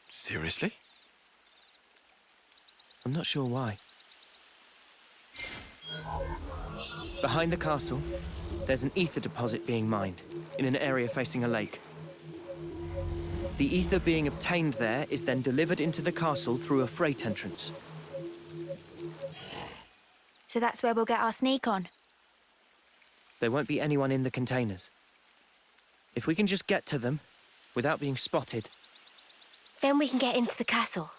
Seriously? I'm not sure why. Behind the castle, there's an ether deposit being mined, in an area facing a lake. The ether being obtained there is then delivered into the castle through a freight entrance. So that's where we'll get our sneak on. There won't be anyone in the containers. If we can just get to them, without being spotted... Then we can get into the castle.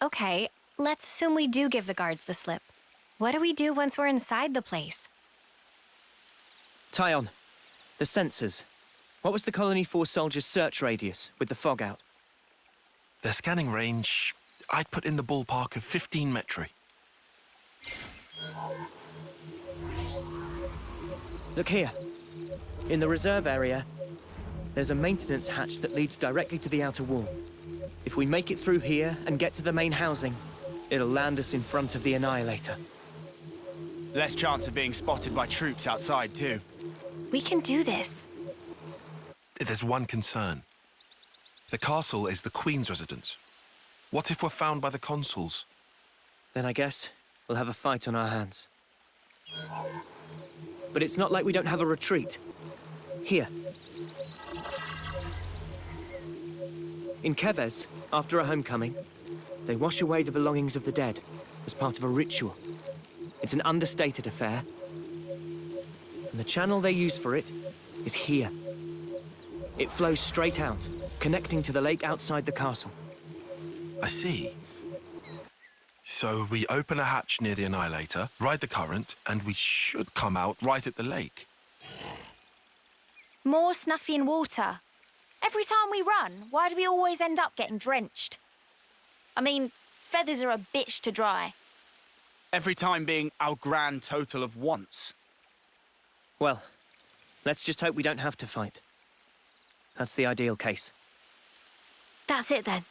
Okay, let's assume we do give the guards the slip. What do we do once we're inside the place? Tyon, the sensors. What was the Colony 4 soldiers' search radius with the fog out? Their scanning range, I'd put in the ballpark of 15 metri. Look here. In the reserve area, there's a maintenance hatch that leads directly to the outer wall. If we make it through here and get to the main housing, it'll land us in front of the Annihilator. Less chance of being spotted by troops outside, too. We can do this. There's one concern. The castle is the Queen's residence. What if we're found by the consuls? Then I guess we'll have a fight on our hands. But it's not like we don't have a retreat. Here. In Keves, after a homecoming, they wash away the belongings of the dead as part of a ritual. It's an understated affair. And the channel they use for it is here. It flows straight out, connecting to the lake outside the castle. I see. So we open a hatch near the Annihilator, ride the current, and we should come out right at the lake. More Snuffy and water. Every time we run, why do we always end up getting drenched? I mean, feathers are a bitch to dry. Every time being our grand total of once. Well, let's just hope we don't have to fight. That's the ideal case. That's it then.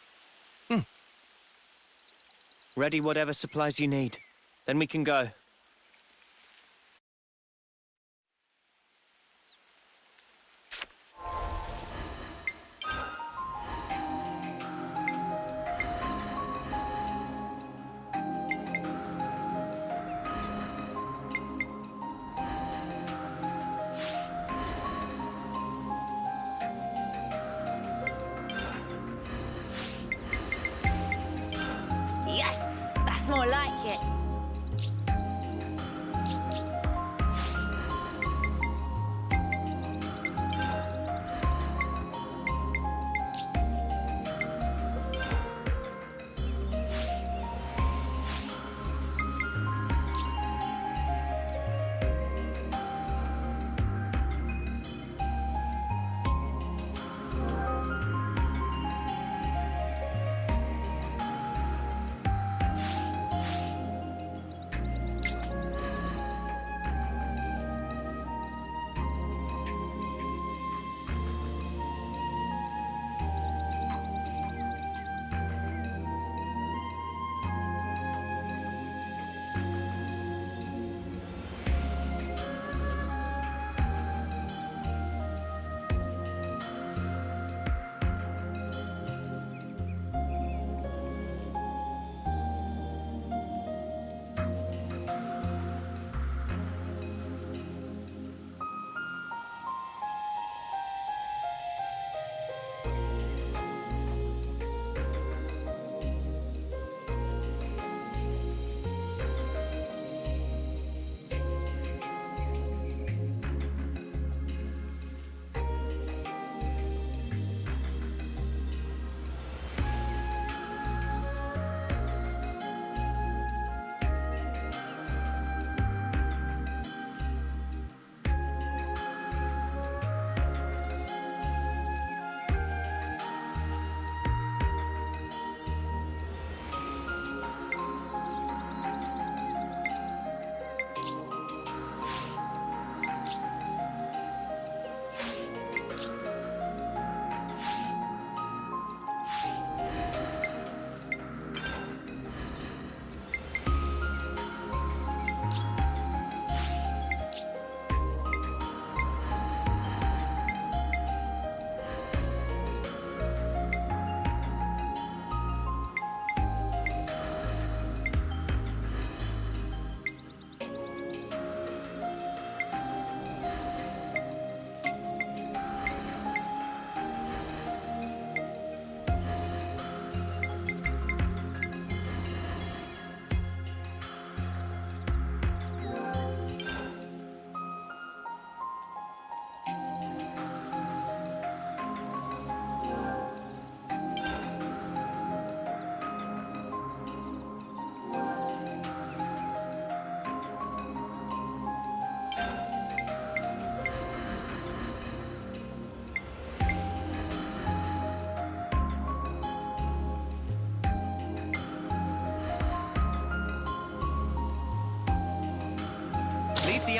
Ready whatever supplies you need. Then we can go. Yes, that's more like it.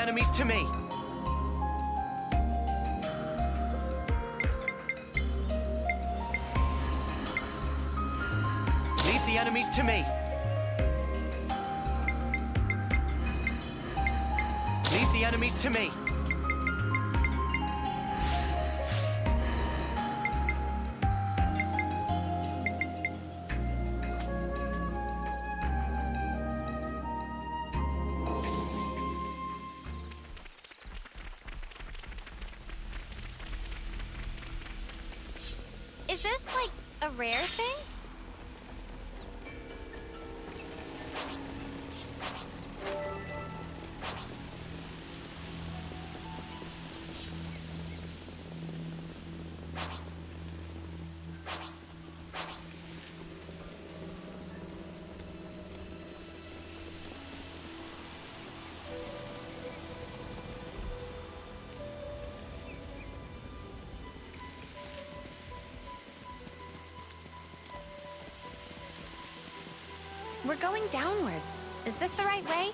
enemies to me. Leave the enemies to me. Leave the enemies to me. Is this, like, a rare thing? We're going downwards. Is this the right way?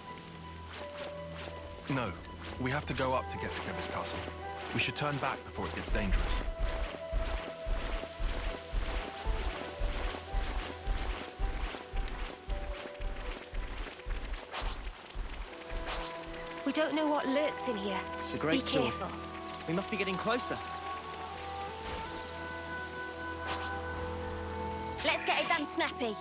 No, we have to go up to get to Keves Castle. We should turn back before it gets dangerous. We don't know what lurks in here. The Great Be Sword. careful. We must be getting closer. Let's get it done snappy.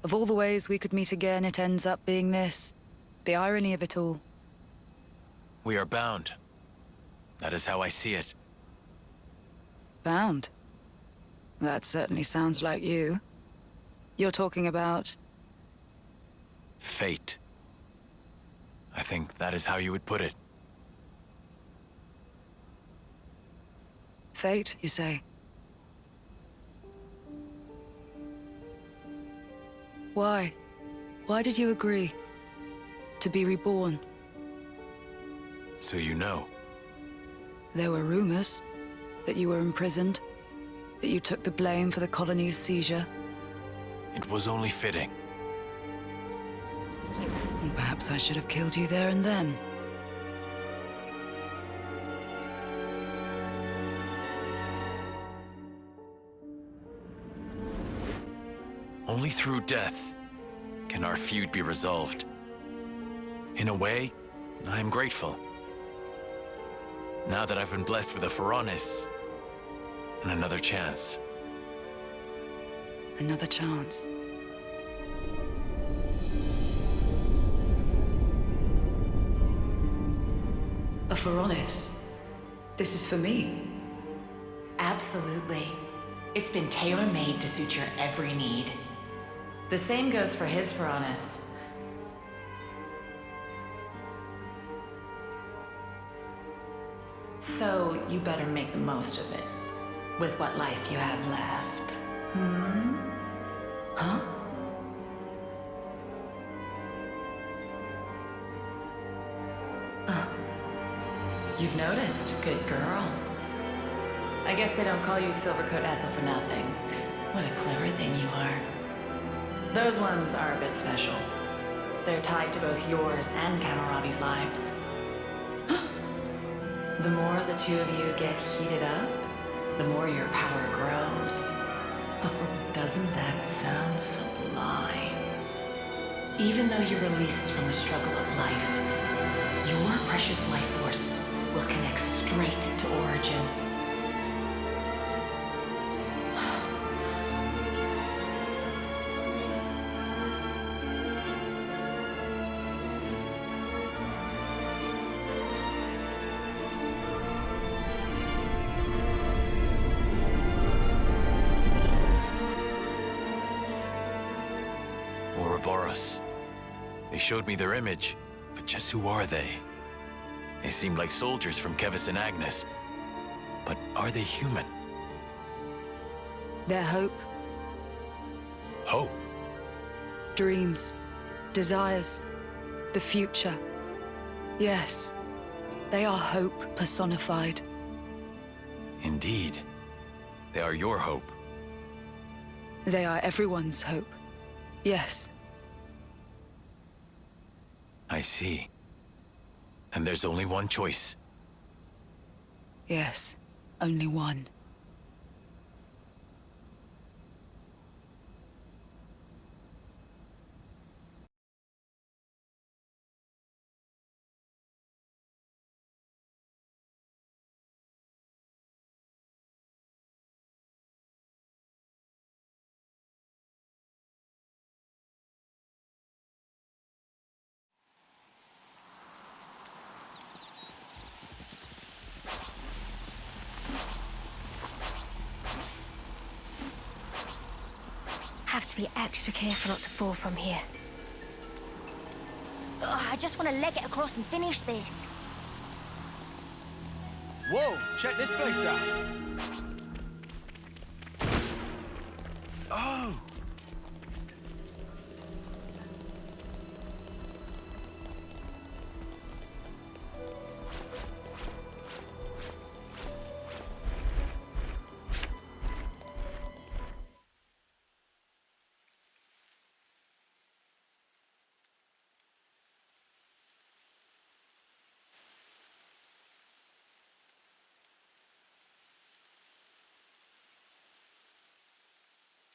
Of all the ways we could meet again, it ends up being this. The irony of it all. We are bound. That is how I see it. Bound? That certainly sounds like you. You're talking about... Fate. I think that is how you would put it. Fate, you say? Why? Why did you agree? To be reborn? So you know. There were rumors that you were imprisoned, that you took the blame for the colony's seizure. It was only fitting. And perhaps I should have killed you there and then. Only through death can our feud be resolved. In a way, I am grateful. Now that I've been blessed with a Pharaonis and another chance. Another chance. A Pharaonis? This is for me? Absolutely. It's been tailor-made to suit your every need. The same goes for his Varanus. So you better make the most of it, with what life you have left. Hmm? Huh? You've noticed, good girl. I guess they don't call you Silvercoat Ethel for nothing. What a clever thing you are. Those ones are a bit special. They're tied to both yours and Kamarabi's lives. The more the two of you get heated up, the more your power grows. Oh, doesn't that sound sublime? Even though you're released from the struggle of life, your precious life force will connect straight to Origin. Ouroboros. They showed me their image, but just who are they? They seem like soldiers from Keves and Agnus. But are they human? Their hope, Hope? dreams, desires, the future. Yes, they are hope personified. Indeed. They are your hope. They are everyone's hope. Yes. I see. And there's only one choice. Yes, only one. Have to be extra careful not to fall from here. Ugh, I just want to leg it across and finish this. Whoa, check this place out. Oh!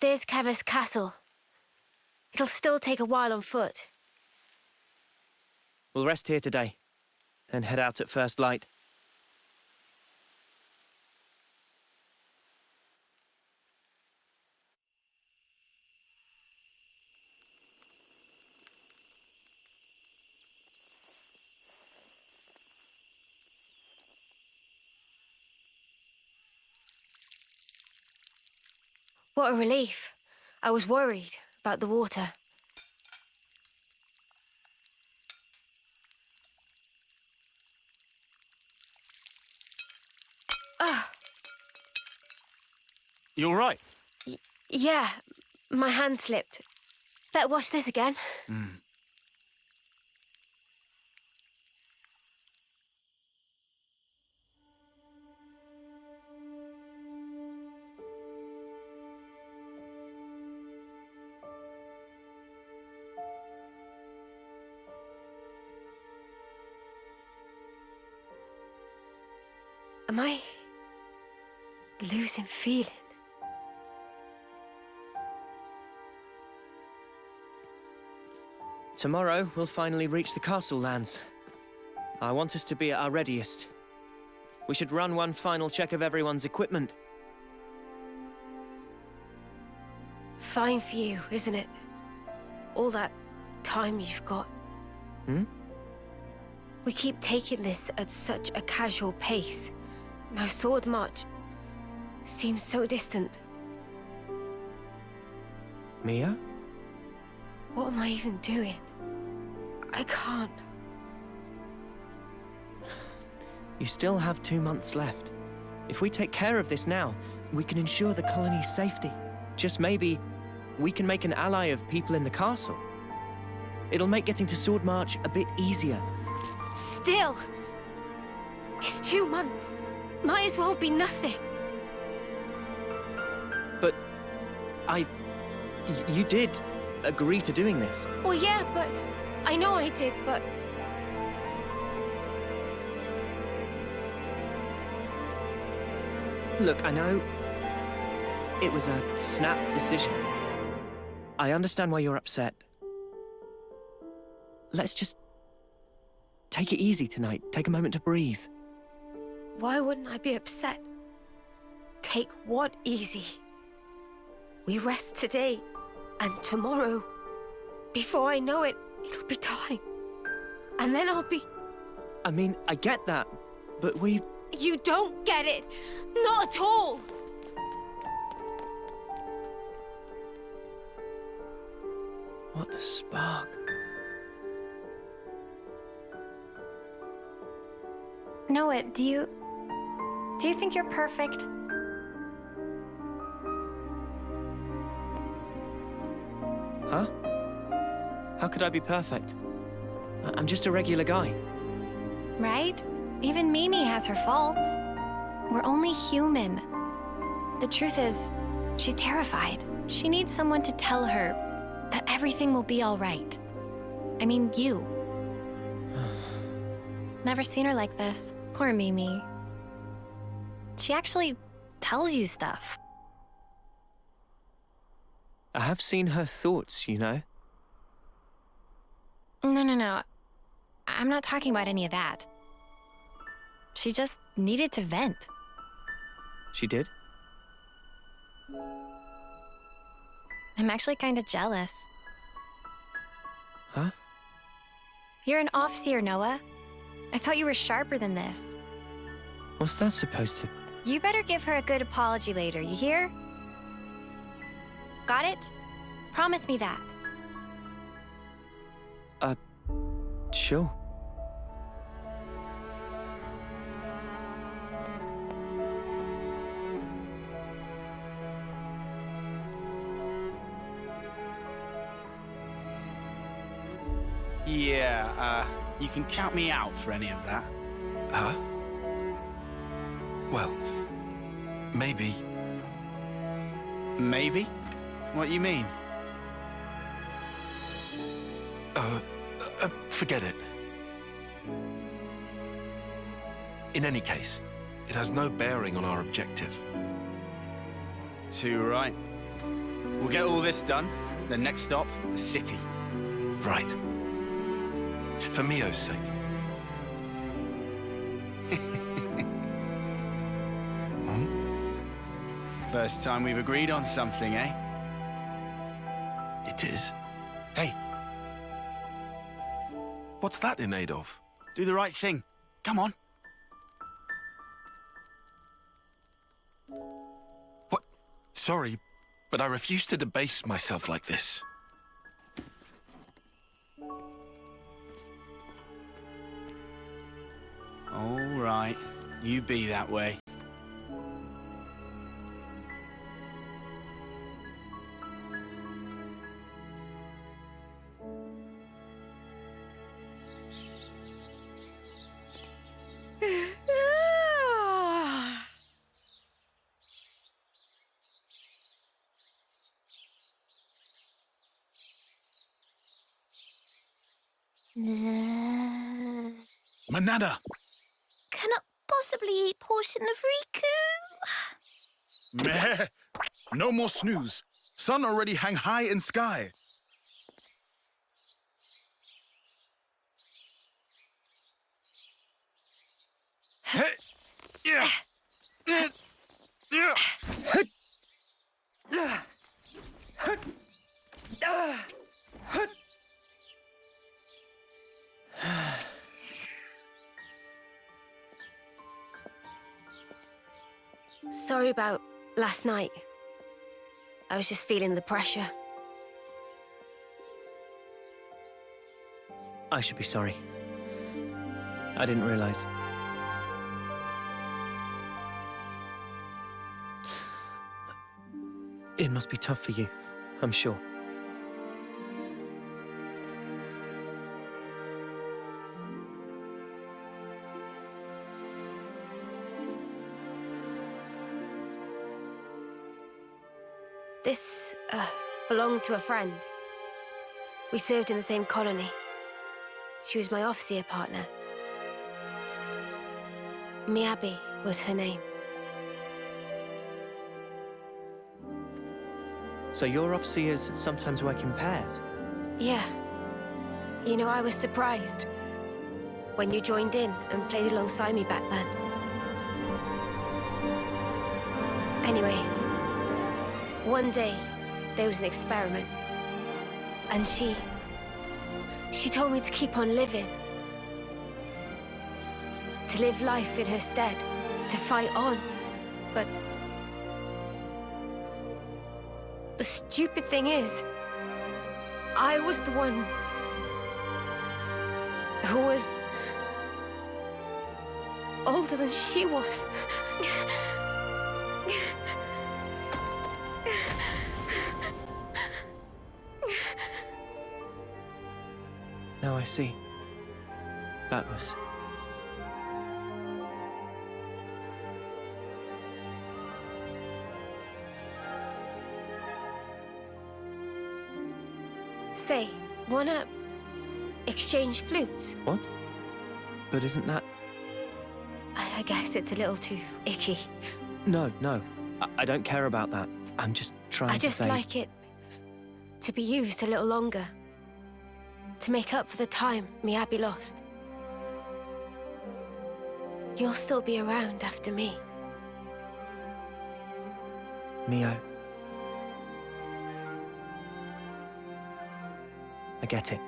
There's Keves Castle. It'll still take a while on foot. We'll rest here today, then head out at first light. What a relief. I was worried about the water. Ah, You all right? yeah, my hand slipped. Better wash this again. Am I losing feeling? Tomorrow, we'll finally reach the castle lands. I want us to be at our readiest. We should run one final check of everyone's equipment. Fine for you, isn't it? All that time you've got. Hmm? We keep taking this at such a casual pace. Now Sword March seems so distant. Mia? What am I even doing? I can't. You still have 2 months left. If we take care of this now, we can ensure the colony's safety. Just maybe, we can make an ally of people in the castle. It'll make getting to Sword March a bit easier. Still! It's 2 months. Might as well be nothing. But... you did agree to doing this. Well, yeah, but... I know I did, but... Look, I know... it was a snap decision. I understand why you're upset. Let's just... take it easy tonight. Take a moment to breathe. Why wouldn't I be upset? Take what easy? We rest today, and tomorrow. Before I know it, it'll be time. And then I'll be... I mean, I get that, but we... You don't get it! Not at all! What the spark? Noah, do you think you're perfect? Huh? How could I be perfect? I'm just a regular guy. Right? Even Mimi has her faults. We're only human. The truth is, she's terrified. She needs someone to tell her that everything will be all right. I mean, you. Never seen her like this. Poor Mimi. She actually tells you stuff. I have seen her thoughts, you know? No. I'm not talking about any of that. She just needed to vent. She did? I'm actually kind of jealous. Huh? You're an off-seer, Noah. I thought you were sharper than this. What's that supposed to... You better give her a good apology later, you hear? Got it? Promise me that. Sure. Yeah, you can count me out for any of that. Huh? Well, maybe... Maybe? What you mean? Forget it. In any case, it has no bearing on our objective. Too right. We'll get all this done. The next stop, the city. Right. For Mio's sake. First time we've agreed on something, eh? It is. Hey. What's that in aid of? Do the right thing. Come on. What? Sorry, but I refuse to debase myself like this. All right. You be that way. Manada! Cannot possibly eat portion of Riku. Meh! No more snooze. Sun already hang high in sky. Sorry about last night. I was just feeling the pressure. I should be sorry. I didn't realize. It must be tough for you, I'm sure. This, belonged to a friend. We served in the same colony. She was my officer partner. Miyabi was her name. So your officers sometimes work in pairs? Yeah. You know, I was surprised when you joined in and played alongside me back then. Anyway, one day, there was an experiment. And she told me to keep on living. To live life in her stead. To fight on. But the stupid thing is, I was the one who was older than she was. Now I see. That was... Say, wanna exchange flutes? What? But isn't that... I guess it's a little too icky. No. I don't care about that. I'm just trying to say... I just like it to be used a little longer. To make up for the time Miyabi lost. You'll still be around after me. Mio. I get it.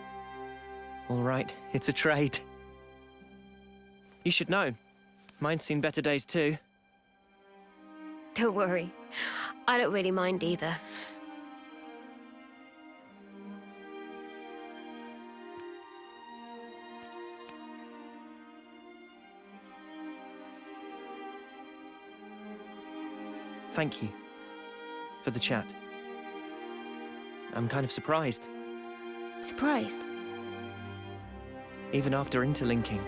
All right, it's a trade. You should know. Mine's seen better days too. Don't worry. I don't really mind either. Thank you for the chat. I'm kind of surprised. Surprised? Even after interlinking,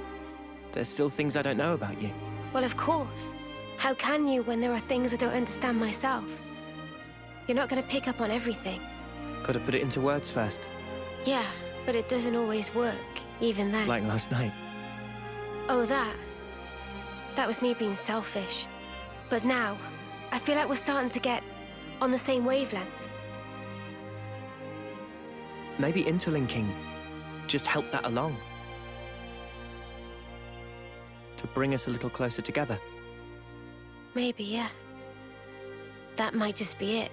there's still things I don't know about you. Well, of course. How can you when there are things I don't understand myself? You're not going to pick up on everything. Gotta put it into words first. Yeah, but it doesn't always work, even then. Like last night. Oh, that. That was me being selfish. But now, I feel like we're starting to get on the same wavelength. Maybe interlinking just helped that along. To bring us a little closer together. Maybe, yeah. That might just be it.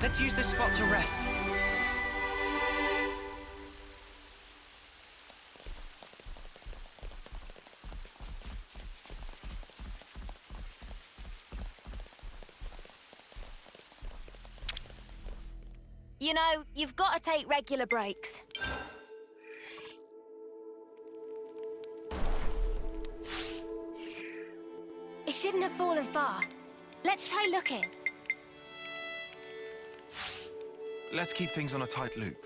Let's use this spot to rest. You know, you've got to take regular breaks. It shouldn't have fallen far. Let's try looking. Let's keep things on a tight loop.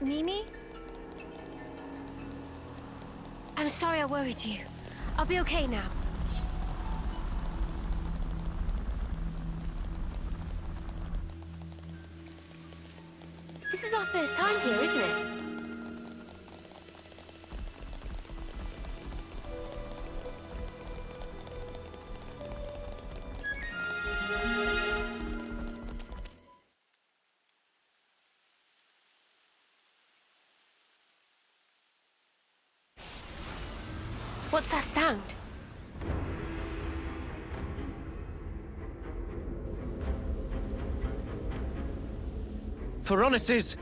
Mimi? I'm sorry I worried you. I'll be okay now. This is our first time here, isn't it? What's that sound? Feronis's!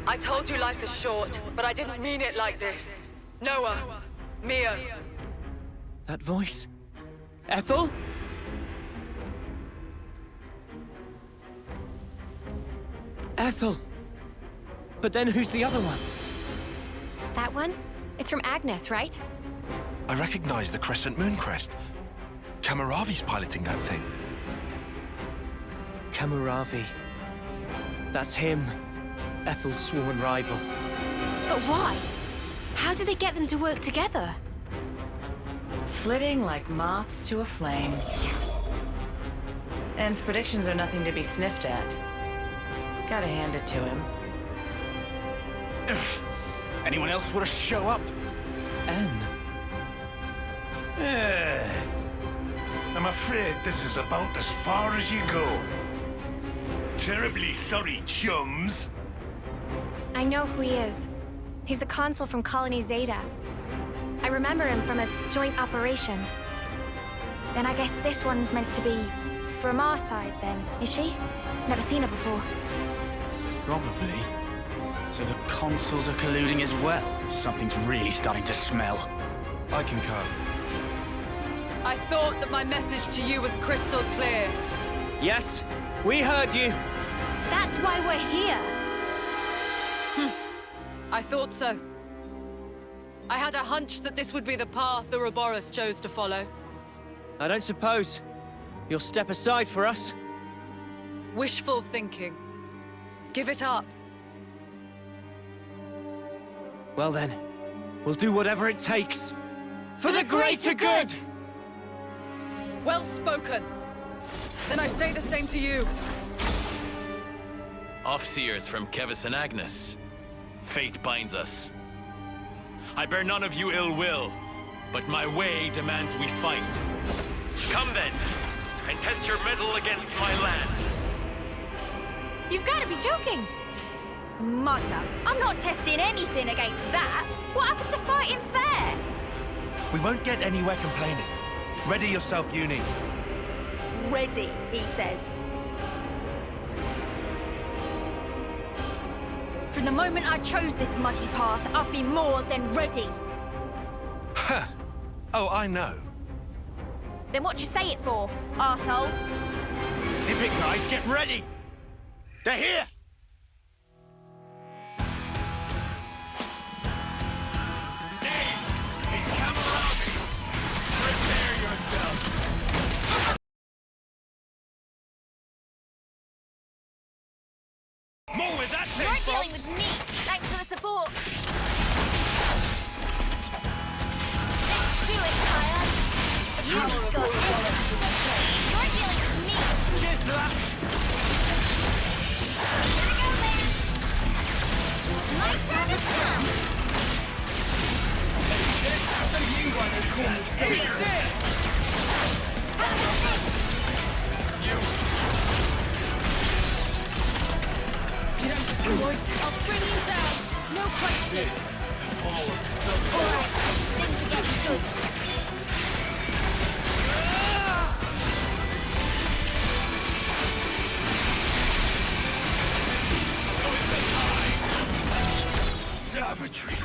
I told you life is short, but I didn't mean it like this. Noah, Mio. That voice? Ethel? Ethel! But then who's the other one? That one? It's from Agnus, right? I recognize the crescent moon crest. Kamaravi's piloting that thing. Kamaravi. That's him. Ethel's sworn rival. But why? How did they get them to work together? Flitting like moths to a flame. Anne's predictions are nothing to be sniffed at. Gotta hand it to him. Anyone else want to show up? Anne. I'm afraid this is about as far as you go. Terribly sorry, chums. I know who he is. He's the consul from Colony Zeta. I remember him from a joint operation. Then I guess this one's meant to be from our side then, is she? Never seen her before. Probably. So the consuls are colluding as well. Something's really starting to smell. I concur. I thought that my message to you was crystal clear. Yes, we heard you. That's why we're here. I thought so. I had a hunch that this would be the path the Ouroboros chose to follow. I don't suppose you'll step aside for us? Wishful thinking. Give it up. Well then, we'll do whatever it takes. For the greater good! Well spoken. Then I say the same to you. Offseers from Keves and Agnus. Fate binds us. I bear none of you ill will, but my way demands we fight. Come then, and test your mettle against my land. You've got to be joking. Mother, I'm not testing anything against that. What happened to fighting fair? We won't get anywhere complaining. Ready yourself, Uni. Ready, he says. From the moment I chose this muddy path, I've been more than ready. Ha! Oh, I know. Then what you say it for, arsehole? Zip it, guys, get ready! They're here! More with that thing, You're dealing with me. Thanks for the support. Let's do it, Kaya. You've got everything. You're dealing with me. Cheers for that. Here we go, ladies. My turn to come. I'll bring you down. No questions. Alright, things are getting good. Savagery.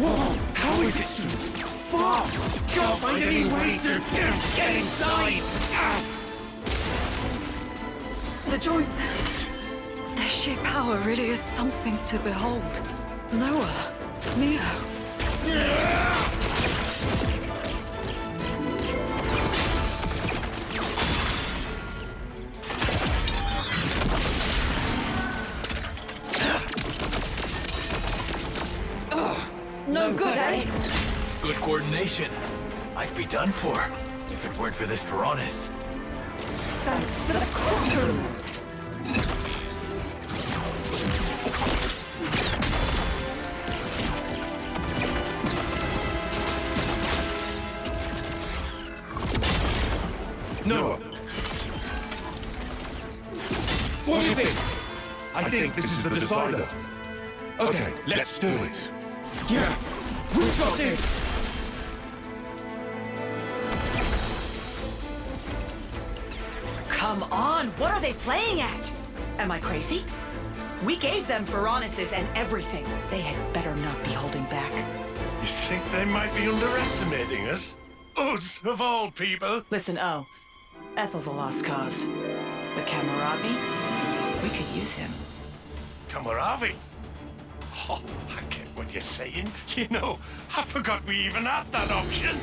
Whoa! How is it so fast? Can't find any way to get inside! The joints. Their sheer power really is something to behold. Noah, Mio. coordination. I'd be done for if it weren't for this Varonis. Thanks for the compliment. Noah. What do you think? I think this is the decider. Okay, let's do it. Yeah, we've got this! Come on, what are they playing at? Am I crazy? We gave them Varonis's and everything. They had better not be holding back. You think they might be underestimating us? Us, of all people. Listen, Ethel's a lost cause. But Kamaravi, we could use him. Kamaravi? Oh, I get what you're saying. You know, I forgot we even had that option.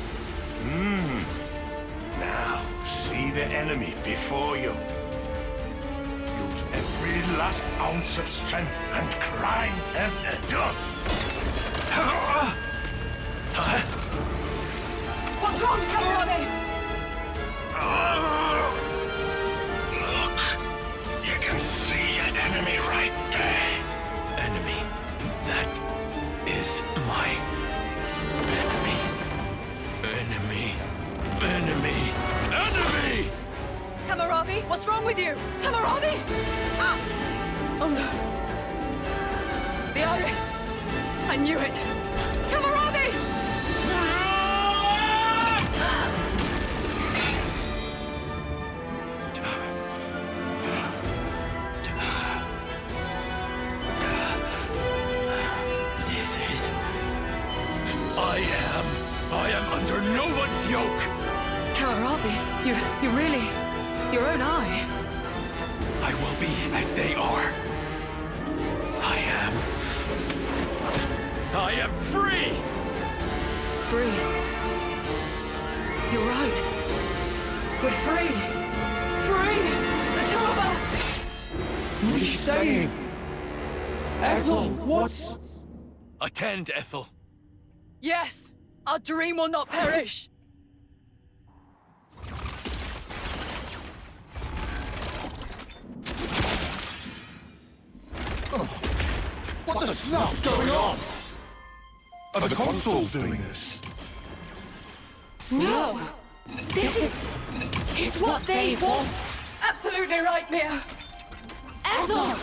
Now, see the enemy before you. Use every last ounce of strength and grind them to dust. What's wrong, Kamaravi? Look, you can see an enemy right there. Enemy. That is my enemy. Enemy. Enemy. Enemy! Kamaravi, what's wrong with you? Kamaravi! Ah! Oh no. The iris. I knew it. Kamaravi! I am under no one's yoke! Kamaravi, you really... your own eye. I will be as they are. I am free! Free. You're right. We're free. Free! The two of us! What are you saying? Ethel, what's... Attend, Ethel. Yes! Our dream will not perish! What the snuff's going on? Are the consoles doing this? No! It's what they want! Absolutely right, Mio! Ethel!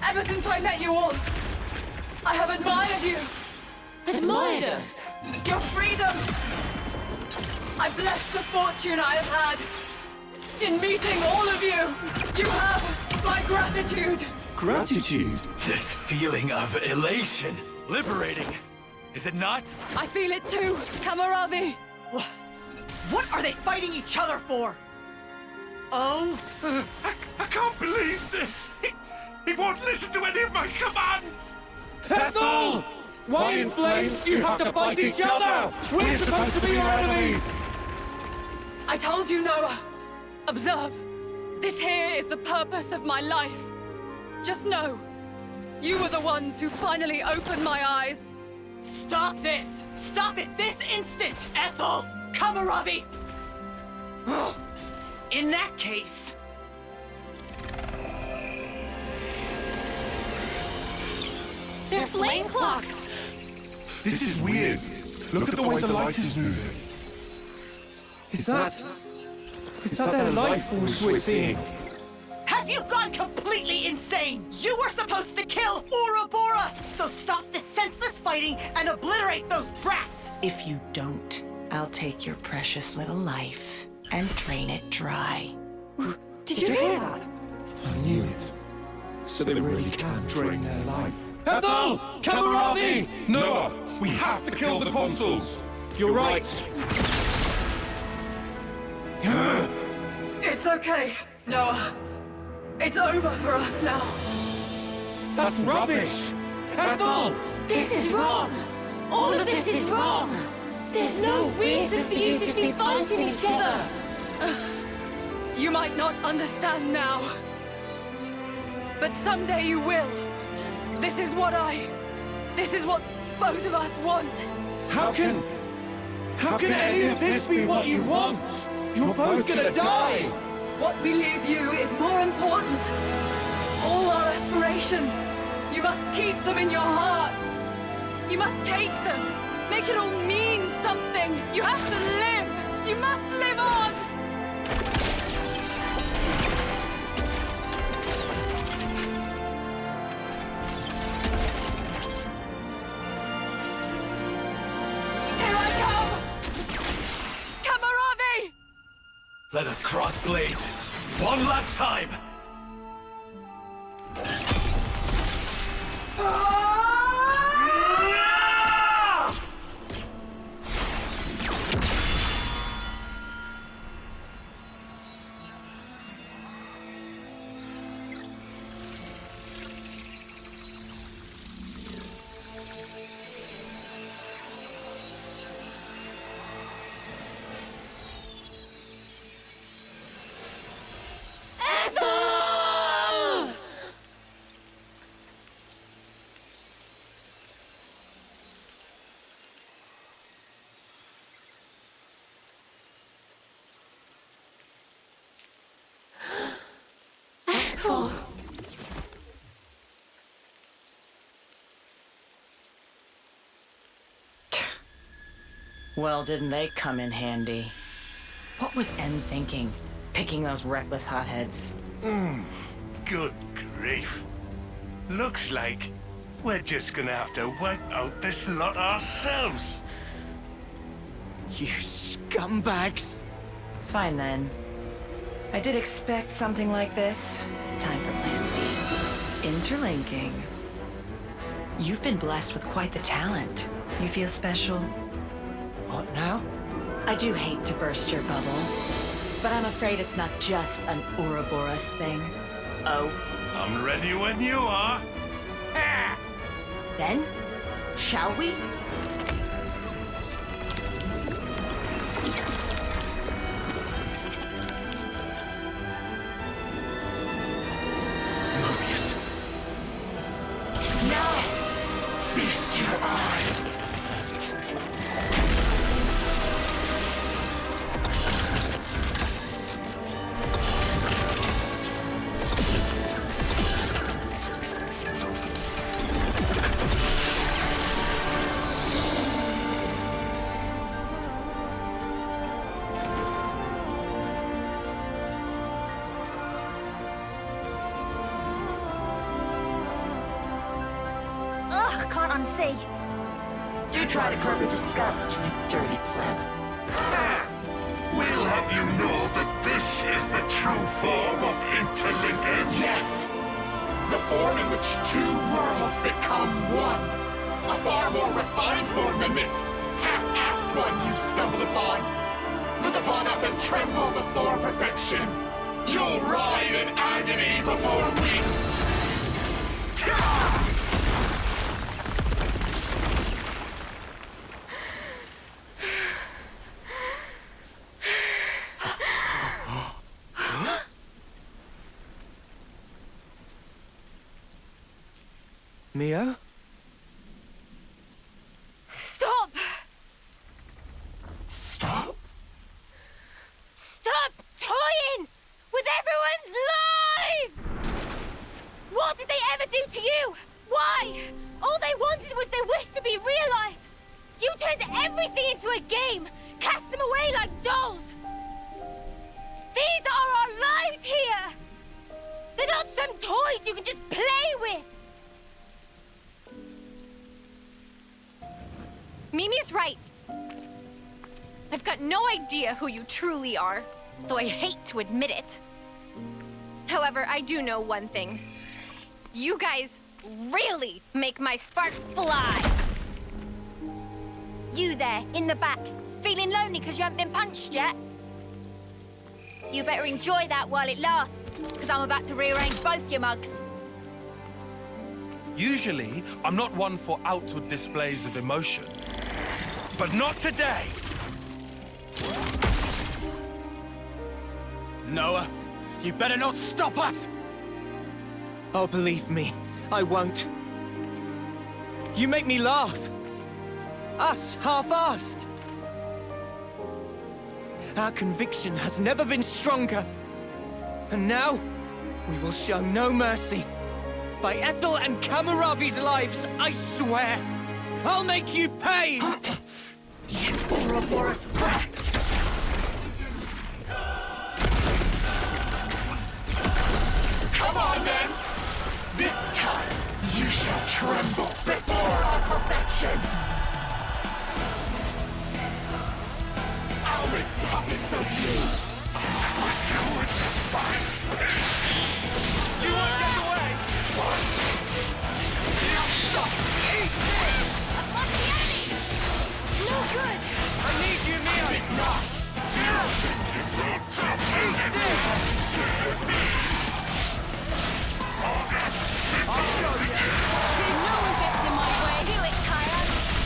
Ever since I met you all, I have admired you! Admired us? Your freedom! I bless the fortune I have had in meeting all of you! You have my gratitude! Gratitude? This feeling of elation. Liberating. Is it not? I feel it too, Kamaravi! What are they fighting each other for? Oh? I can't believe this. He won't listen to any of my commands. Ethel! Why in flames do you have to fight each other? We're supposed to be your enemies! I told you, Noah. Observe. This here is the purpose of my life. Just know, you were the ones who finally opened my eyes. Stop this! Stop it this instant, Ethel! Kamaravi! In that case... They're flame clocks! This is weird. Look at the way the light is moving. Is that their life force we're seeing? Have you gone completely insane? You were supposed to kill Ouroboros! So stop this senseless fighting and obliterate those brats! If you don't, I'll take your precious little life and drain it dry. Did you hear that? I knew it. So they really can drain their life. Ethel! Kamaravi! Noah, we have to kill the consuls! You're right. It's okay, Noah. It's over for us now. That's rubbish! Ethel! This is wrong! All of this is wrong! There's no reason for you to be fighting each other! You might not understand now. But someday you will. This is what both of us want. How can How can any of this be what you want? You're both gonna die! What we leave you is more important. All our aspirations, you must keep them in your hearts. You must take them. Make it all mean something. You have to live. You must live on. Here I come! Kamaravi! Let us cross blades. One last time. Well, didn't they come in handy? What was N thinking, picking those reckless hotheads? Good grief. Looks like we're just gonna have to wipe out this lot ourselves. You scumbags! Fine then. I did expect something like this. Time for plan B. Interlinking. You've been blessed with quite the talent. You feel special? What now? I do hate to burst your bubble, but I'm afraid it's not just an Ouroboros thing. Oh? I'm ready when you are. Ha! Then, shall we? Now! Feast your eyes! Ugh, can't unsee. Do try to curb your disgust, you dirty pleb. We'll have you know that this is the true form of interlinkage. Yes! The form in which two worlds become one. A far more refined form than this half-assed one you stumbled upon. Look upon us and tremble before perfection. You'll writhe in agony before we... Mio? Stop! Stop? Stop toying with everyone's lives! What did they ever do to you? Why? All they wanted was their wish to be realized. You turned everything into a game, cast them away like dolls. These are our lives here. They're not some toys you can just play with. Mimi's right. I've got no idea who you truly are, though I hate to admit it. However, I do know one thing. You guys really make my sparks fly. You there, in the back, feeling lonely because you haven't been punched yet? You better enjoy that while it lasts, because I'm about to rearrange both your mugs. Usually, I'm not one for outward displays of emotion. But not today! Noah, you better not stop us! Oh, believe me, I won't. You make me laugh. Us, half-assed. Our conviction has never been stronger. And now, we will show no mercy. By Ethel and Kamaravi's lives, I swear, I'll make you pay! You Ouroboros brats! Come on, then! This time, you shall tremble before our perfection! I'll make puppets of you! You would fight! You won't get away! What? Now stop! Eat this! No good! I need you, Mio! Think not! It's all time! Eat this! I'll show you! No one gets in my way! Do it, Kaya!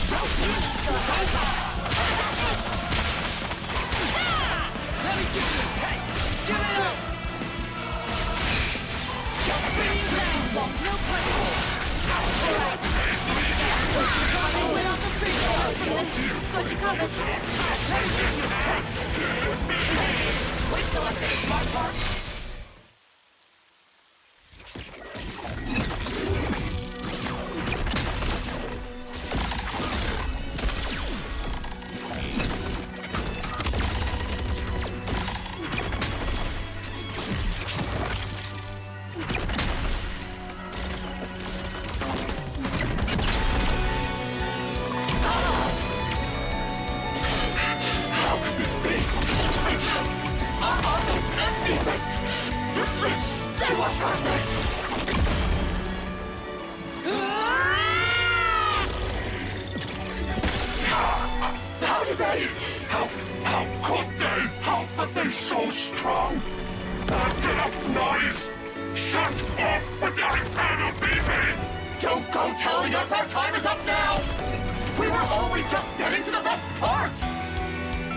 Don't you go over! Let me give you a taste! Give it up! Bring you down! No punishment! Alright! Coming without the free throw from this! Got you covered! Let me give you a taste! Wait till I finish my part! How did they? How could they? How were they so strong? Not enough noise! Shut up with your infernal beeping! Don't go telling us our time is up now! We were only just getting to the best part!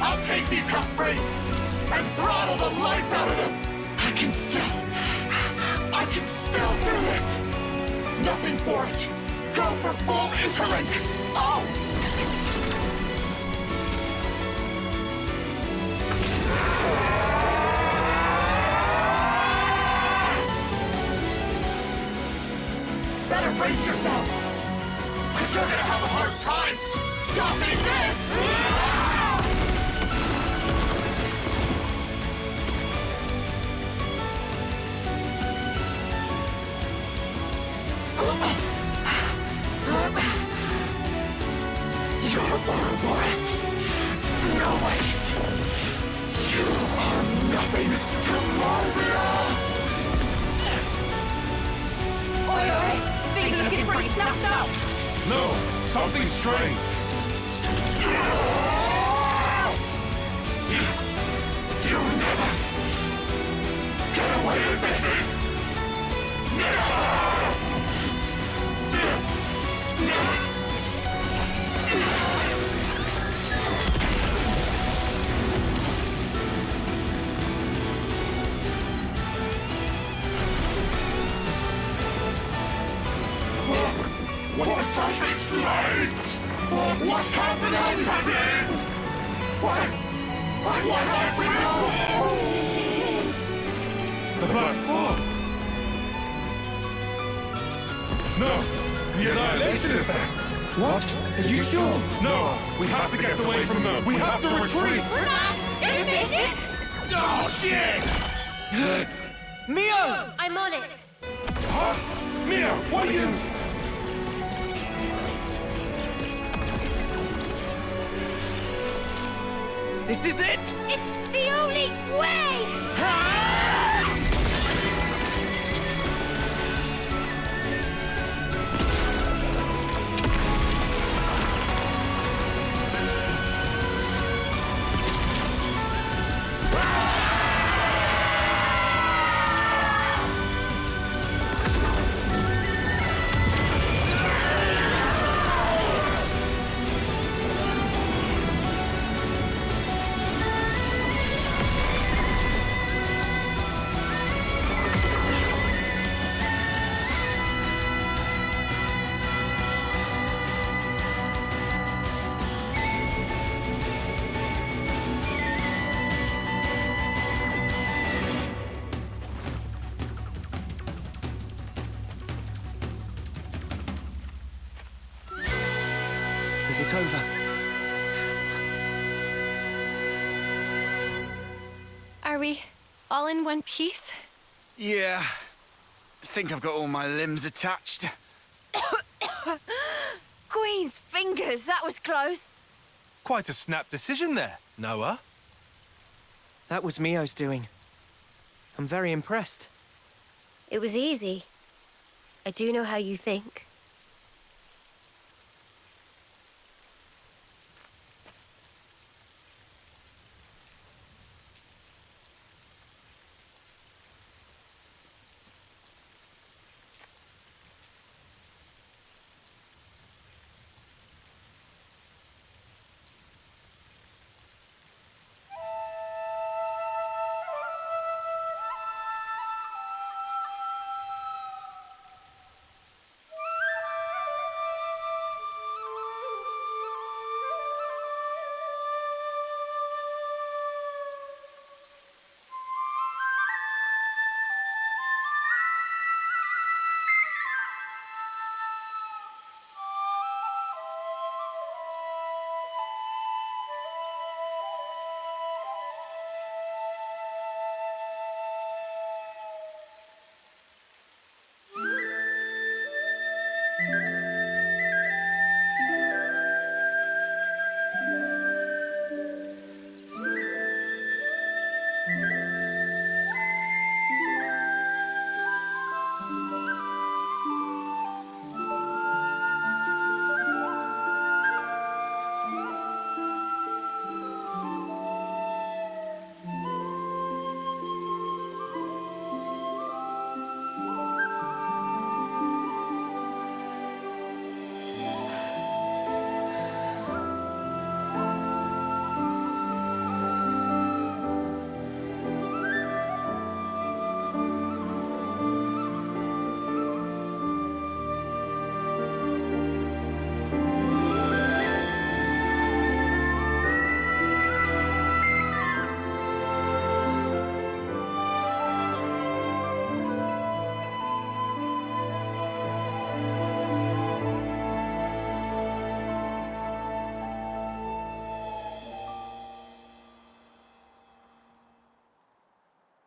I'll take these half-breeds and throttle the life out of them! I can still do this! Nothing for it! Go for full interlink! Oh! Better brace yourselves! Cause you're gonna have a hard time stopping this! You're Ouroboros. No ways. You are nothing to Mobius! Oi, oi! Things are looking pretty snuffed up! No! Something's strange! You never get away with this! What's something's right? What's happening? What have we done? The Black Fog! No! The Annihilation effect! What? Are you sure? No! We have to get away from them! We have to retreat! We're not gonna make it! Oh, shit! Mio! I'm on it. Huh? Mio, what are you... This is it! It's the only way! take over. Are we all in one piece? Yeah. I think I've got all my limbs attached. Queen's fingers, that was close. Quite a snap decision there, Noah. That was Mio's doing. I'm very impressed. It was easy. I do know how you think.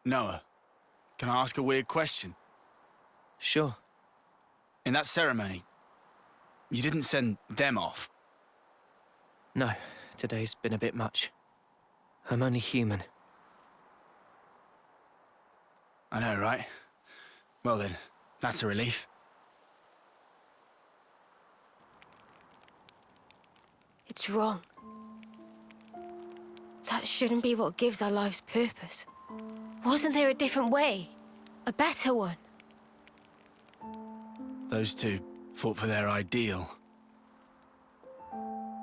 Noah, can I ask a weird question? Sure. In that ceremony, you didn't send them off. No, today's been a bit much. I'm only human. I know, right? Well then, that's a relief. It's wrong. That shouldn't be what gives our lives purpose. Wasn't there a different way? A better one? Those two fought for their ideal.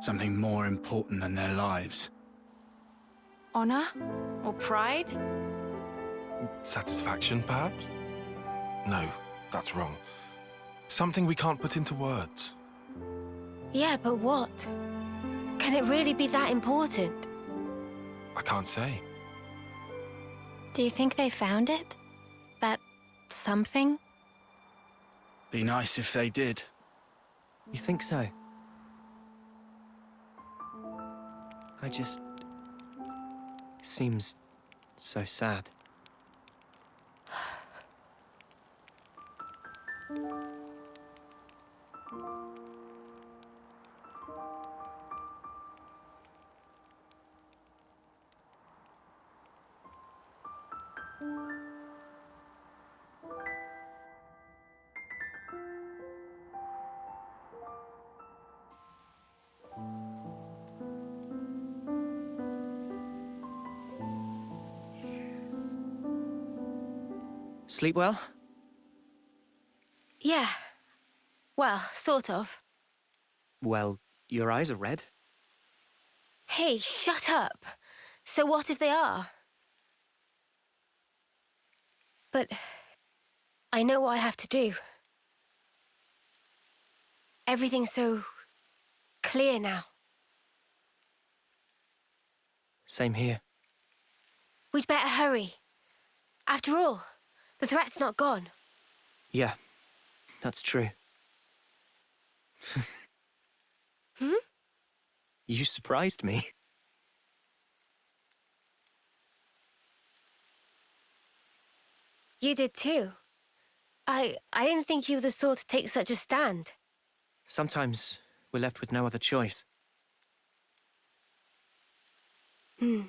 Something more important than their lives. Honor? Or pride? Satisfaction, perhaps? No, that's wrong. Something we can't put into words. Yeah, but what? Can it really be that important? I can't say. Do you think they found it? That something? Be nice if they did. You think so? I just... seems so sad. Sleep well? Yeah. Well, sort of. Well, your eyes are red. Hey, shut up. So what if they are? But I know what I have to do. Everything's so clear now. Same here. We'd better hurry. After all, the threat's not gone. Yeah, that's true. Hmm? You surprised me. You did too. I didn't think you were the sort to take such a stand. Sometimes we're left with no other choice. Hmm.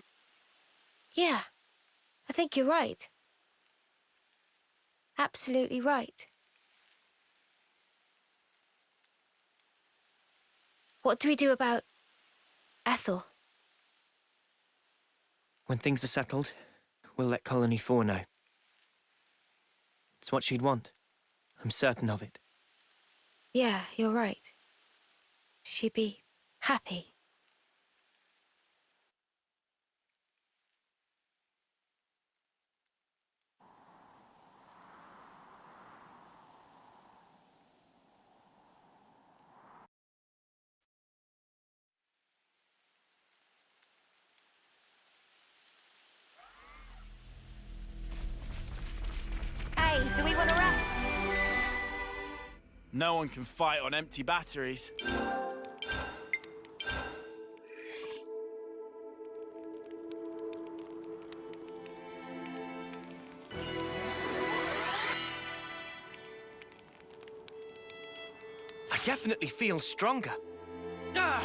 Yeah, I think you're right. Absolutely right. What do we do about Ethel? When things are settled, we'll let Colony 4 know. It's what she'd want. I'm certain of it. Yeah, you're right. She'd be happy. Hey, do we want to rest? No one can fight on empty batteries. I definitely feel stronger. Ah!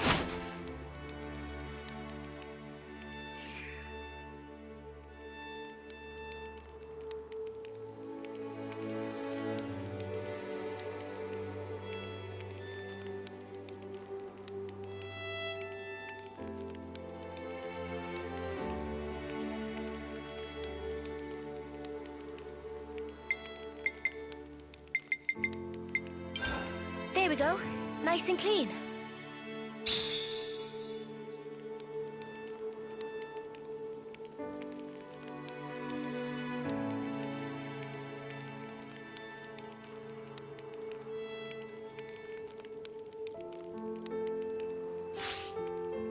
There we go. Nice and clean.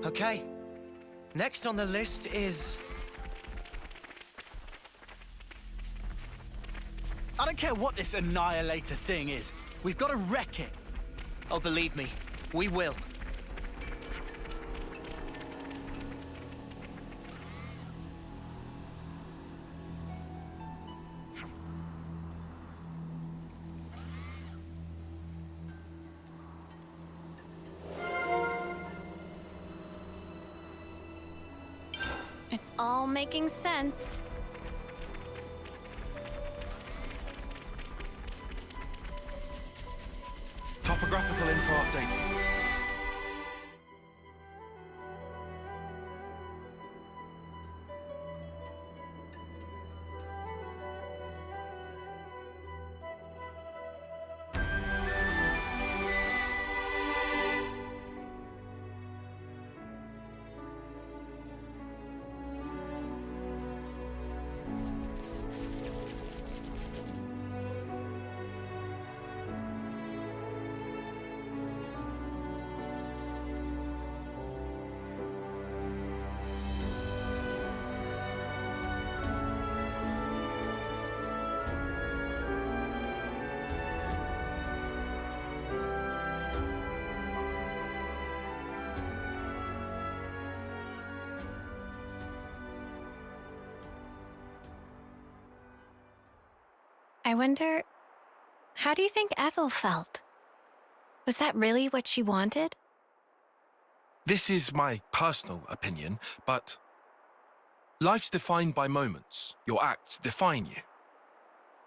Okay. Next on the list is... I don't care what this Annihilator thing is. We've got to wreck it. Oh, believe me, we will. It's all making sense. Topographical info updated. I wonder, how do you think Ethel felt? Was that really what she wanted? This is my personal opinion, but life's defined by moments. Your acts define you.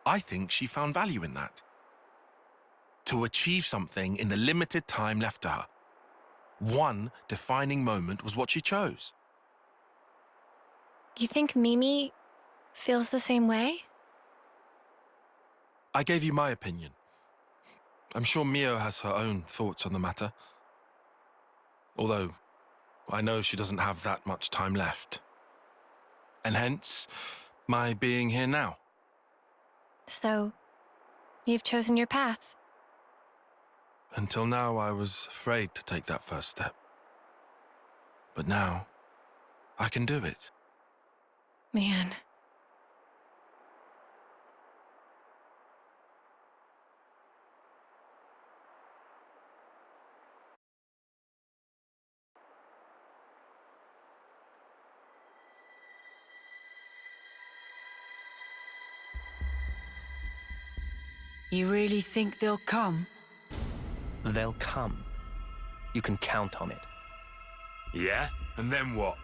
I think she found value in that. To achieve something in the limited time left to her. One defining moment was what she chose. You think Mimi feels the same way? I gave you my opinion. I'm sure Mio has her own thoughts on the matter. Although, I know she doesn't have that much time left. And hence, my being here now. So, you've chosen your path. Until now, I was afraid to take that first step. But now, I can do it. Man. You really think they'll come? They'll come. You can count on it. Yeah? And then what?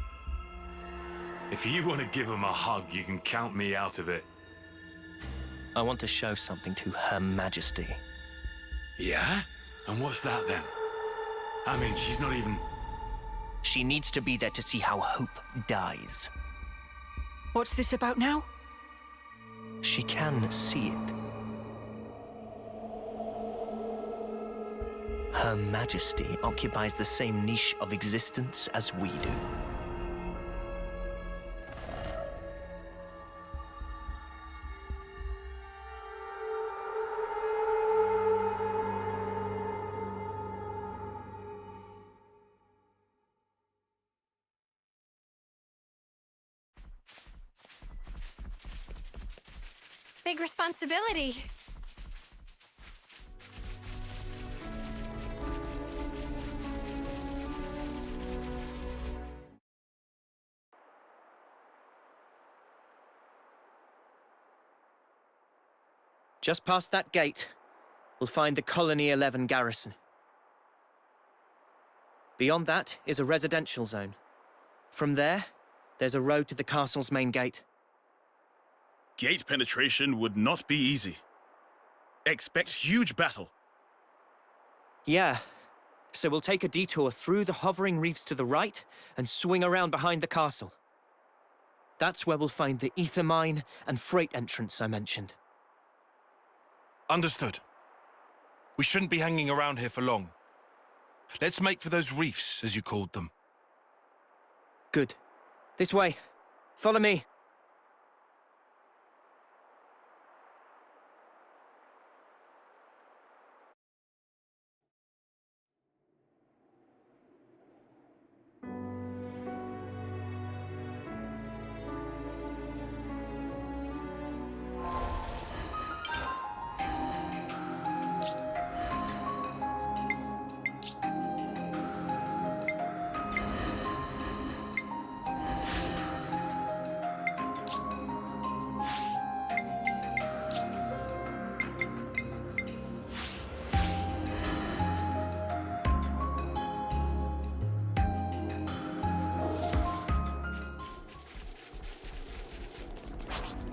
If you want to give them a hug, you can count me out of it. I want to show something to Her Majesty. Yeah? And what's that then? I mean, she's not even... She needs to be there to see how hope dies. What's this about now? She can see it. Her Majesty occupies the same niche of existence as we do. Big responsibility. Just past that gate, we'll find the Colony 11 garrison. Beyond that is a residential zone. From there, there's a road to the castle's main gate. Gate penetration would not be easy. Expect huge battle. Yeah, so we'll take a detour through the hovering reefs to the right and swing around behind the castle. That's where we'll find the ether mine and freight entrance I mentioned. Understood. We shouldn't be hanging around here for long. Let's make for those reefs, as you called them. Good. This way. Follow me.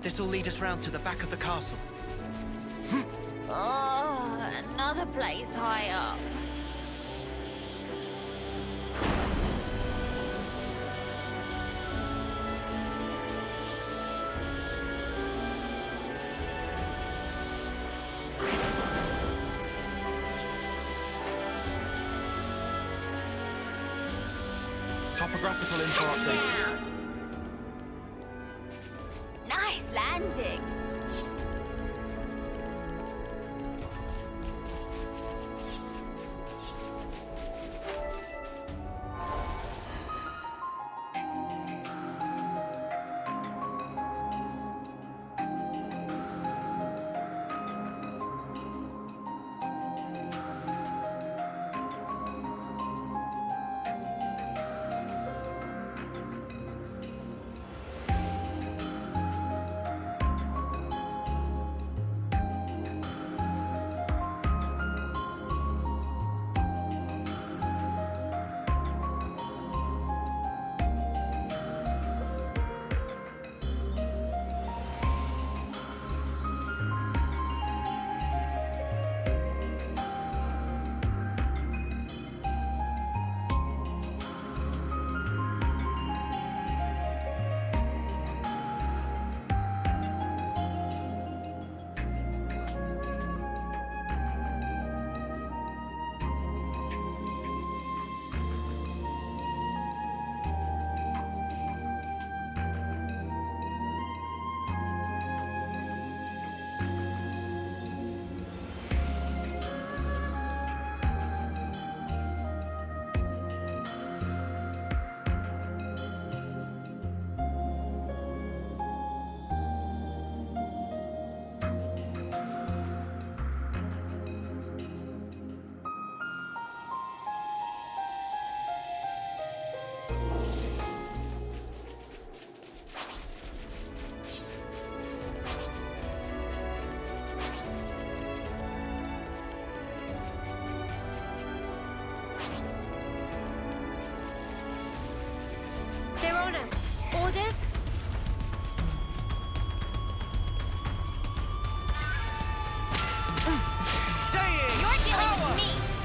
This'll lead us round to the back of the castle. Oh, another place high up. Topographical info updated. Nice landing.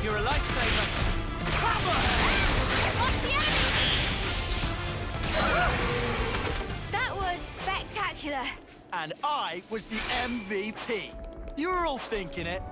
you're a lifesaver. Lost the enemy! That was spectacular. And I was the MVP. You were all thinking it.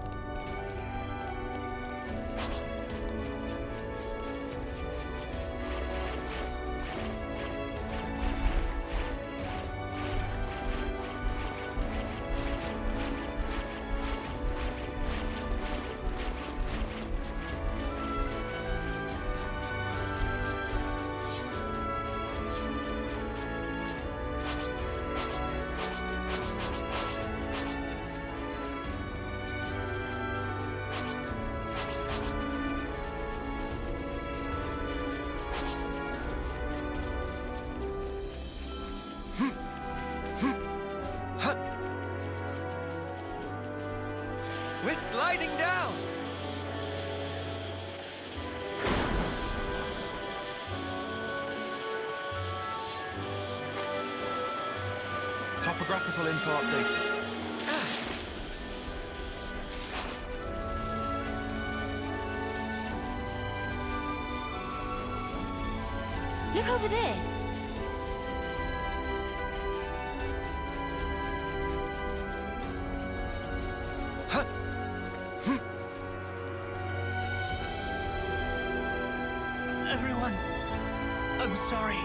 We're sliding down! Topographical info updated. Look over there. Everyone, I'm sorry.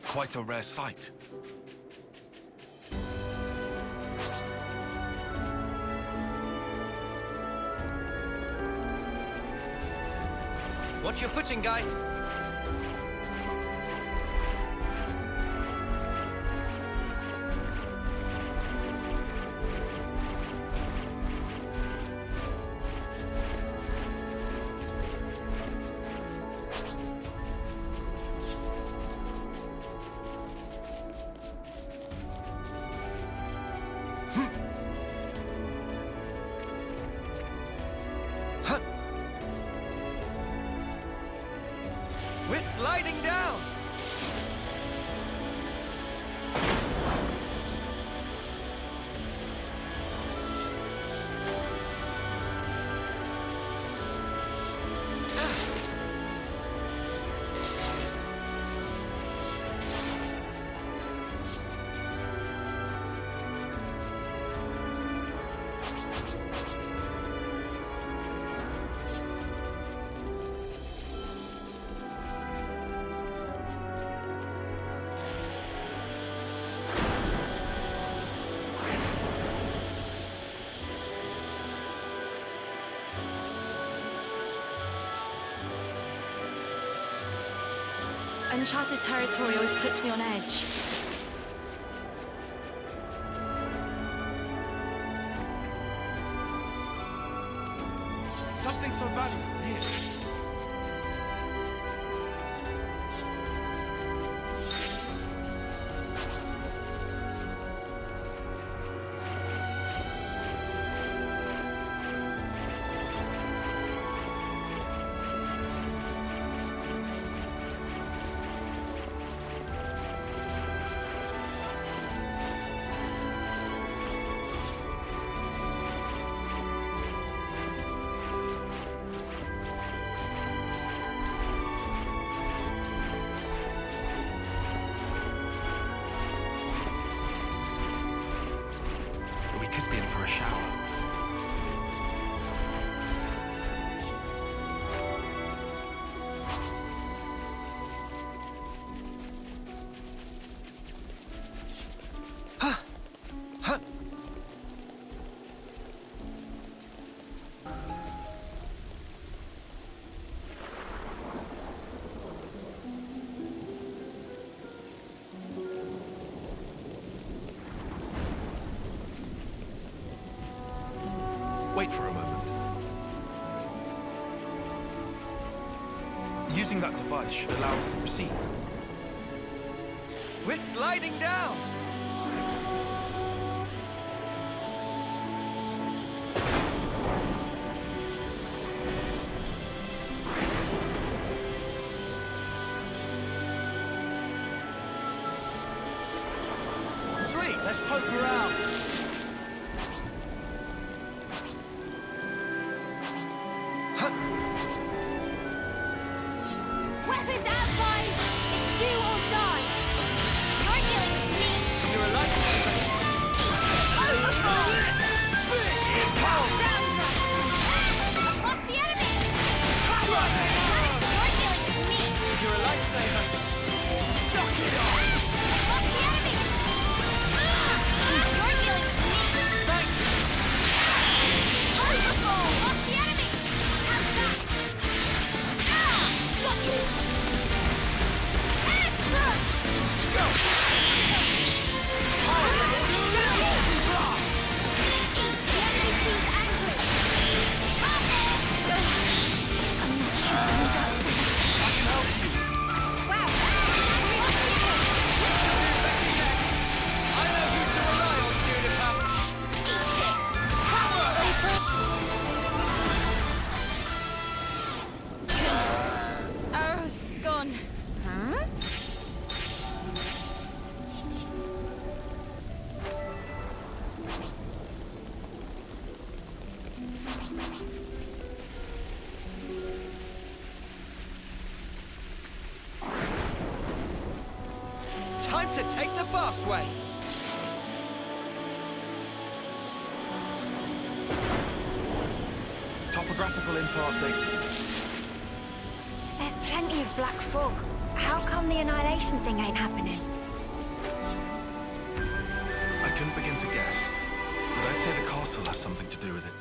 Quite a rare sight. Watch your footing, guys. We're sliding down! Uncharted territory always puts me on edge. Something so valuable here. Using that device should allow us to proceed. We're sliding down! Sweet, let's poke around. Weapons outside! It's do or die! You're dealing with me! You're a lifesaver! Overfall! Down rush! I've lost the enemy! You're dealing with me! You're a lifesaver! Knock it off! I've lost the enemy! You're dealing with me! Thanks! Overfall! Lost the enemy! How's that? Got you! Head thrust! Go! Keves and Agnus! I'm not sure you got this. I can help you. Wow! I know who to rely on, Juniper! Arrow's gone. Huh? Time to take the fast way! Topographical info update. There's plenty of black fog. How come the annihilation thing ain't happening? I couldn't begin to guess, but I'd say the castle has something to do with it.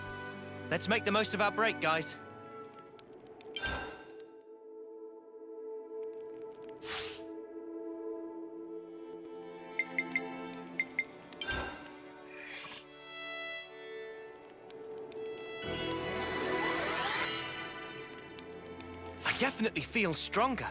Let's make the most of our break, guys. I definitely feel stronger.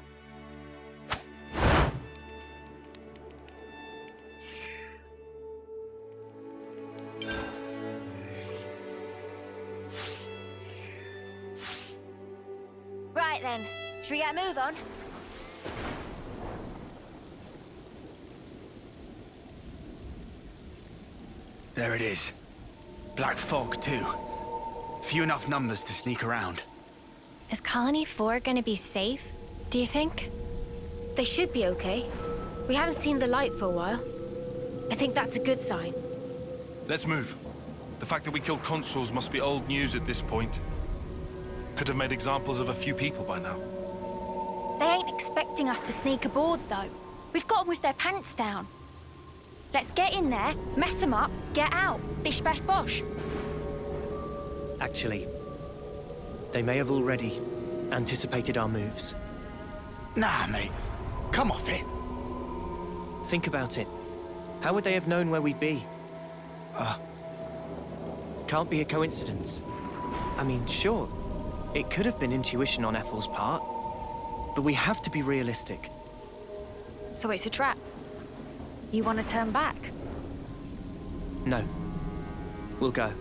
Right then, should we get a move on? There it is. Black fog, too. Few enough numbers to sneak around. Is Colony 4 gonna be safe, do you think? They should be okay. We haven't seen the light for a while. I think that's a good sign. Let's move. The fact that we killed consuls must be old news at this point. Could have made examples of a few people by now. They ain't expecting us to sneak aboard, though. We've got them with their pants down. Let's get in there, mess them up, get out. Bish bash bosh. Actually, they may have already anticipated our moves. Nah, mate. Come off it. Think about it. How would they have known where we'd be? Can't be a coincidence. I mean, sure, it could have been intuition on Ethel's part, but we have to be realistic. So it's a trap. You want to turn back? No. We'll go.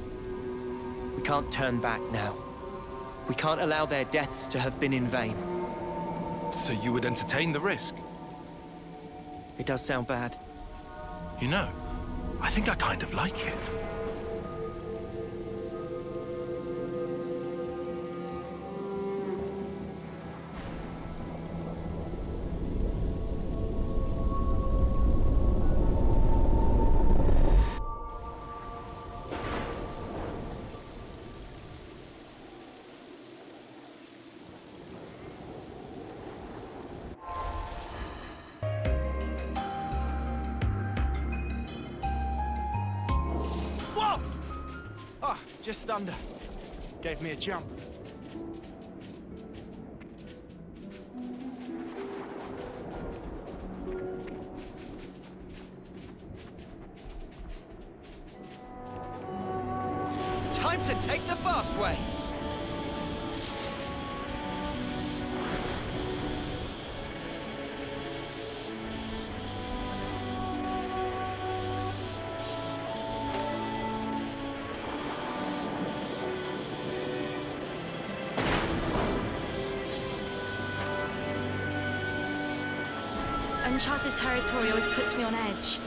We can't turn back now. We can't allow their deaths to have been in vain. So you would entertain the risk? It does sound bad. You know, I think I kind of like it. Just under. Gave me a jump. Time to take the fast way! Uncharted territory always puts me on edge.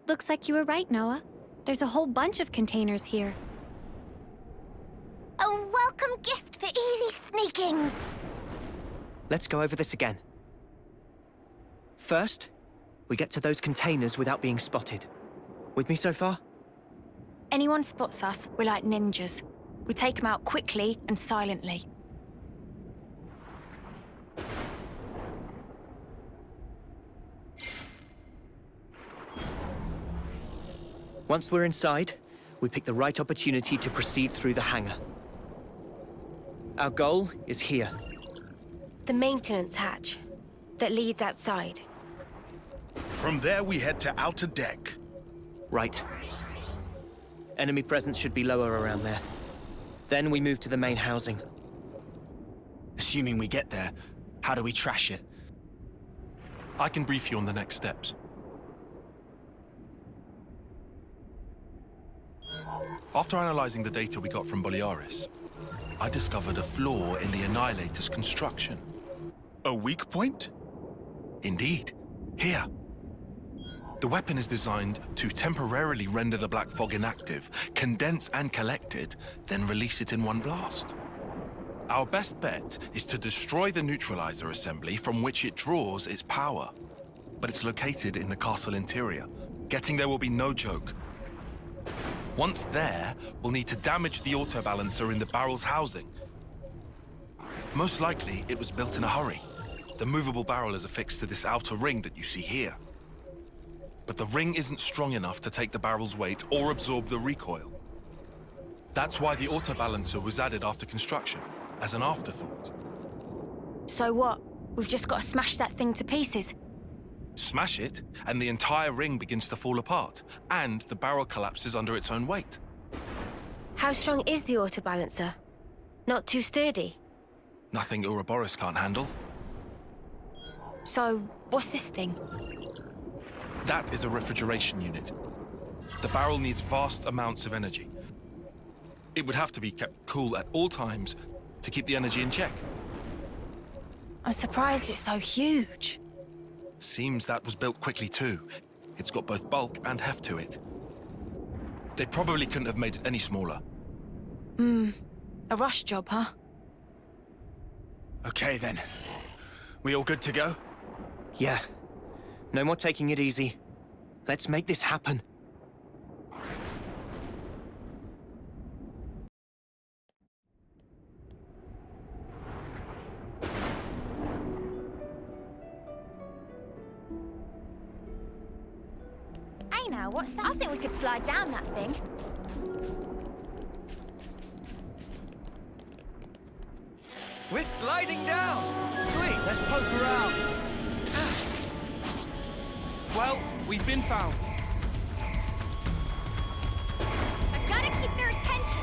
Looks like you were right, Noah. There's a whole bunch of containers here. A welcome gift for easy sneakings! Let's go over this again. First, we get to those containers without being spotted. With me so far? Anyone spots us, we're like ninjas. We take them out quickly and silently. Once we're inside, we pick the right opportunity to proceed through the hangar. Our goal is here. The maintenance hatch that leads outside. From there, we head to outer deck. Right. Enemy presence should be lower around there. Then we move to the main housing. Assuming we get there, how do we trash it? I can brief you on the next steps. After analyzing the data we got from Boliaris, I discovered a flaw in the Annihilator's construction. A weak point? Indeed. Here. The weapon is designed to temporarily render the black fog inactive, condense and collect it, then release it in one blast. Our best bet is to destroy the neutralizer assembly from which it draws its power. But it's located in the castle interior. Getting there will be no joke. Once there, we'll need to damage the autobalancer in the barrel's housing. Most likely, it was built in a hurry. The movable barrel is affixed to this outer ring that you see here. But the ring isn't strong enough to take the barrel's weight or absorb the recoil. That's why the autobalancer was added after construction, as an afterthought. So what? We've just got to smash that thing to pieces. Smash it, and the entire ring begins to fall apart, and the barrel collapses under its own weight. How strong is the autobalancer? Not too sturdy? Nothing Ouroboros can't handle. So, what's this thing? That is a refrigeration unit. The barrel needs vast amounts of energy. It would have to be kept cool at all times to keep the energy in check. I'm surprised it's so huge. Seems that was built quickly too. It's got both bulk and heft to it. They probably couldn't have made it any smaller. A rush job, huh? Okay then. We all good to go? Yeah. No more taking it easy. Let's make this happen. Hey now, what's that? I think we could slide down that thing. We're sliding down! Sweet, let's poke around. Well, we've been found. I've got to keep their attention.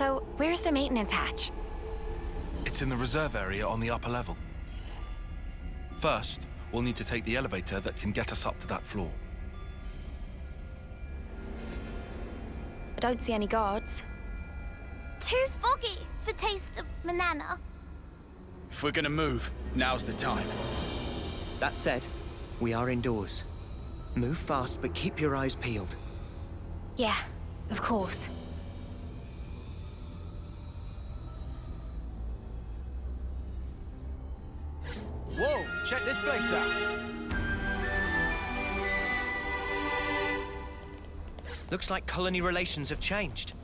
So, where's the maintenance hatch? It's in the reserve area on the upper level. First, we'll need to take the elevator that can get us up to that floor. I don't see any guards. Too foggy for taste of banana. If we're gonna move, now's the time. That said, we are indoors. Move fast, but keep your eyes peeled. Yeah, of course. Whoa, check this place out. Looks like colony relations have changed.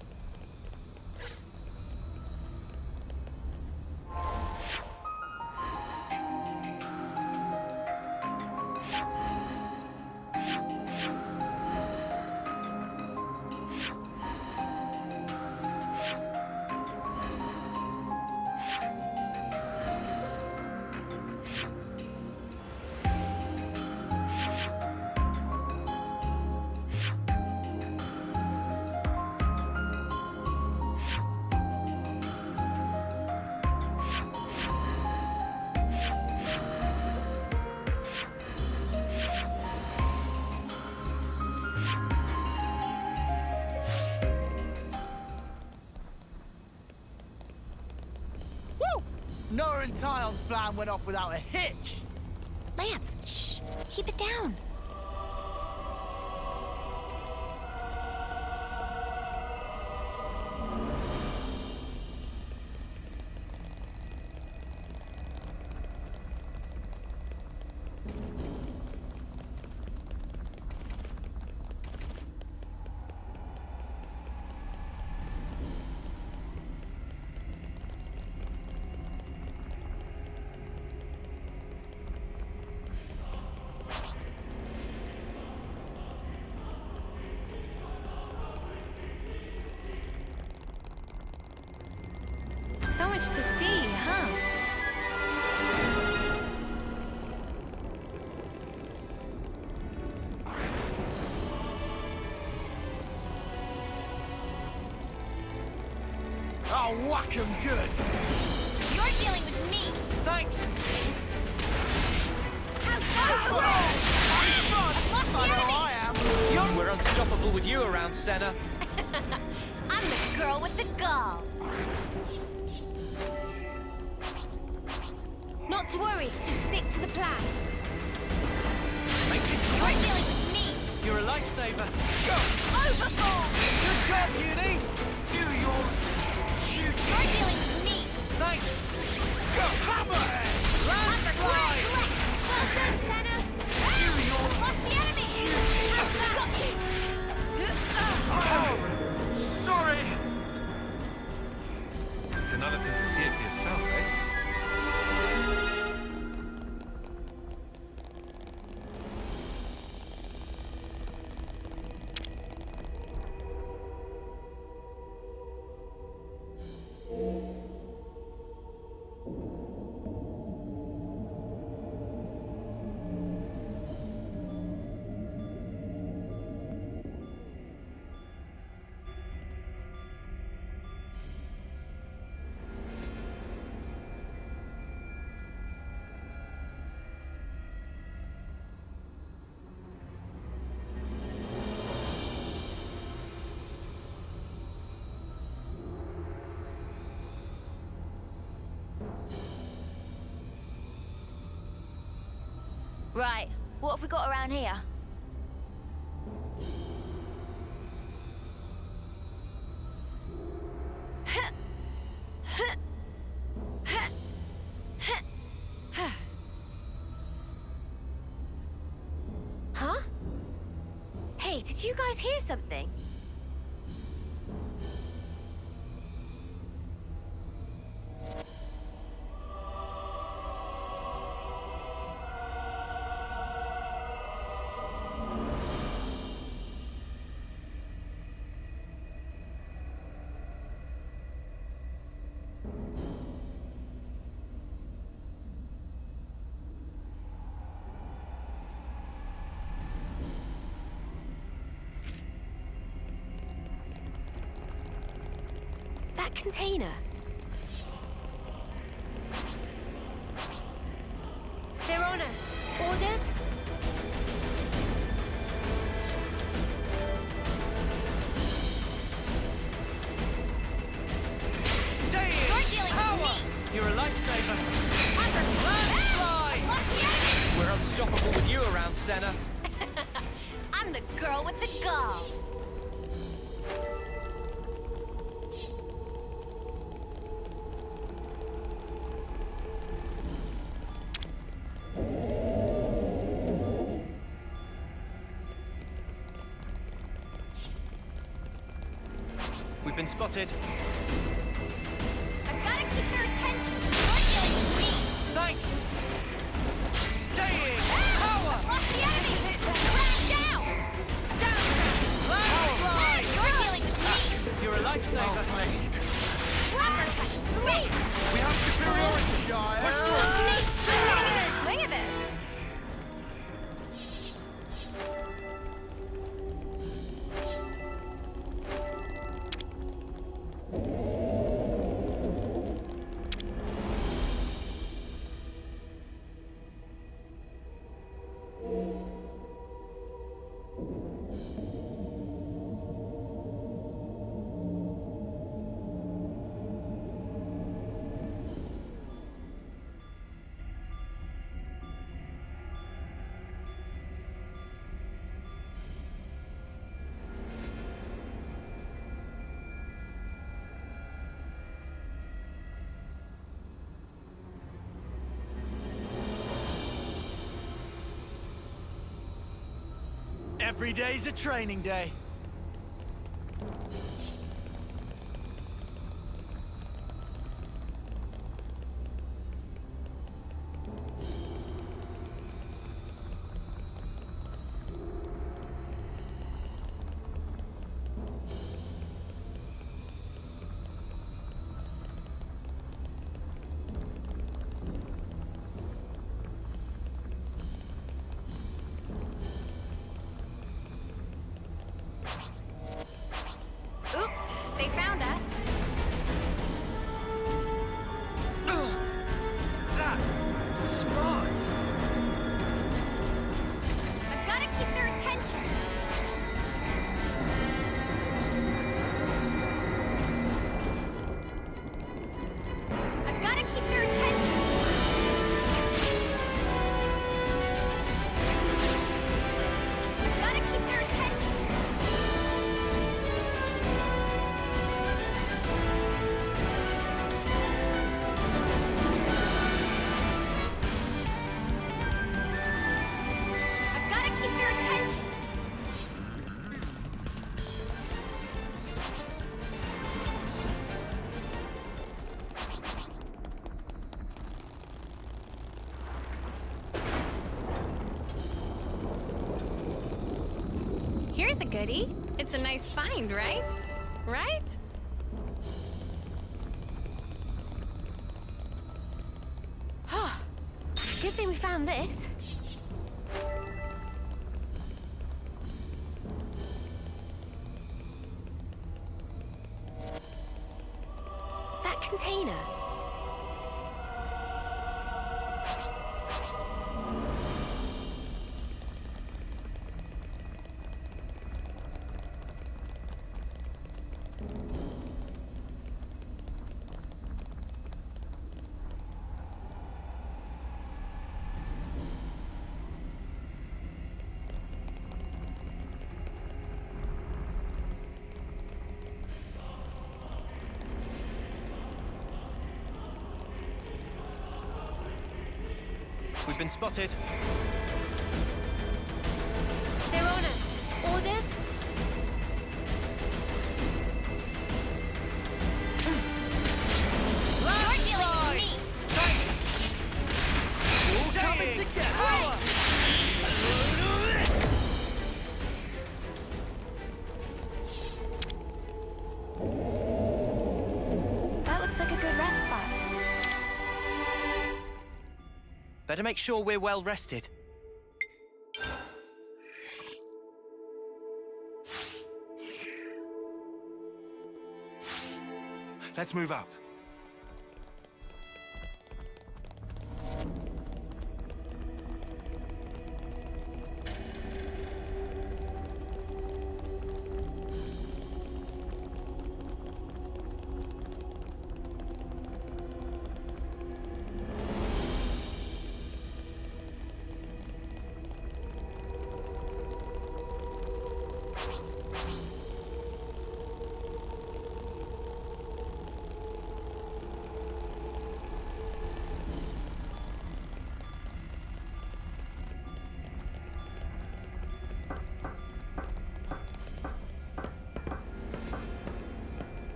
Noah and Tion's plan went off without a hitch. Lance, shh. Keep it down. So much to see, huh? I'll whack him good. You're dealing with me. Thanks. We're unstoppable with you around, Senna. I'm the girl with the gall. Not to worry, just stick to the plan. Make it You're dealing with me. You're a lifesaver. Go! Overboard! Good job, Uni! Do your duty. You're dealing with me. Thanks. Go, hammerhead! Landslide! Well done, Senna. Do your What's the enemy? Have that. Oh, sorry! It's another thing to see it for yourself, eh? Right, what have we got around here? Huh? Hey, did you guys hear something? container? They're on us. Orders? Stay in! You're dealing with me! You're a lifesaver. Landslide! We're unstoppable with you around, Senna. I'm the girl with the gall. We've been spotted. I've got to keep their attention. You're dealing with me. Thanks! Staying! Power! Lost the enemy! Crash down! Down! Landslide! You're dealing with me. You're a lifesaver. Uppercut! Sweep! We have superiority, Shire! Swing of this! Every day's a training day. Oops, they found us. That smarts! I've got to keep their attention. I've got to keep their attention. I've got to keep their attention. I've got to keep their attention. Here's a goodie. It's a nice find, right? Right? Good thing we found this. That container. We've been spotted. They're on us. Orders? You're dealing with me. All coming together! That looks like a good rest spot. Better make sure we're well rested. Let's move out.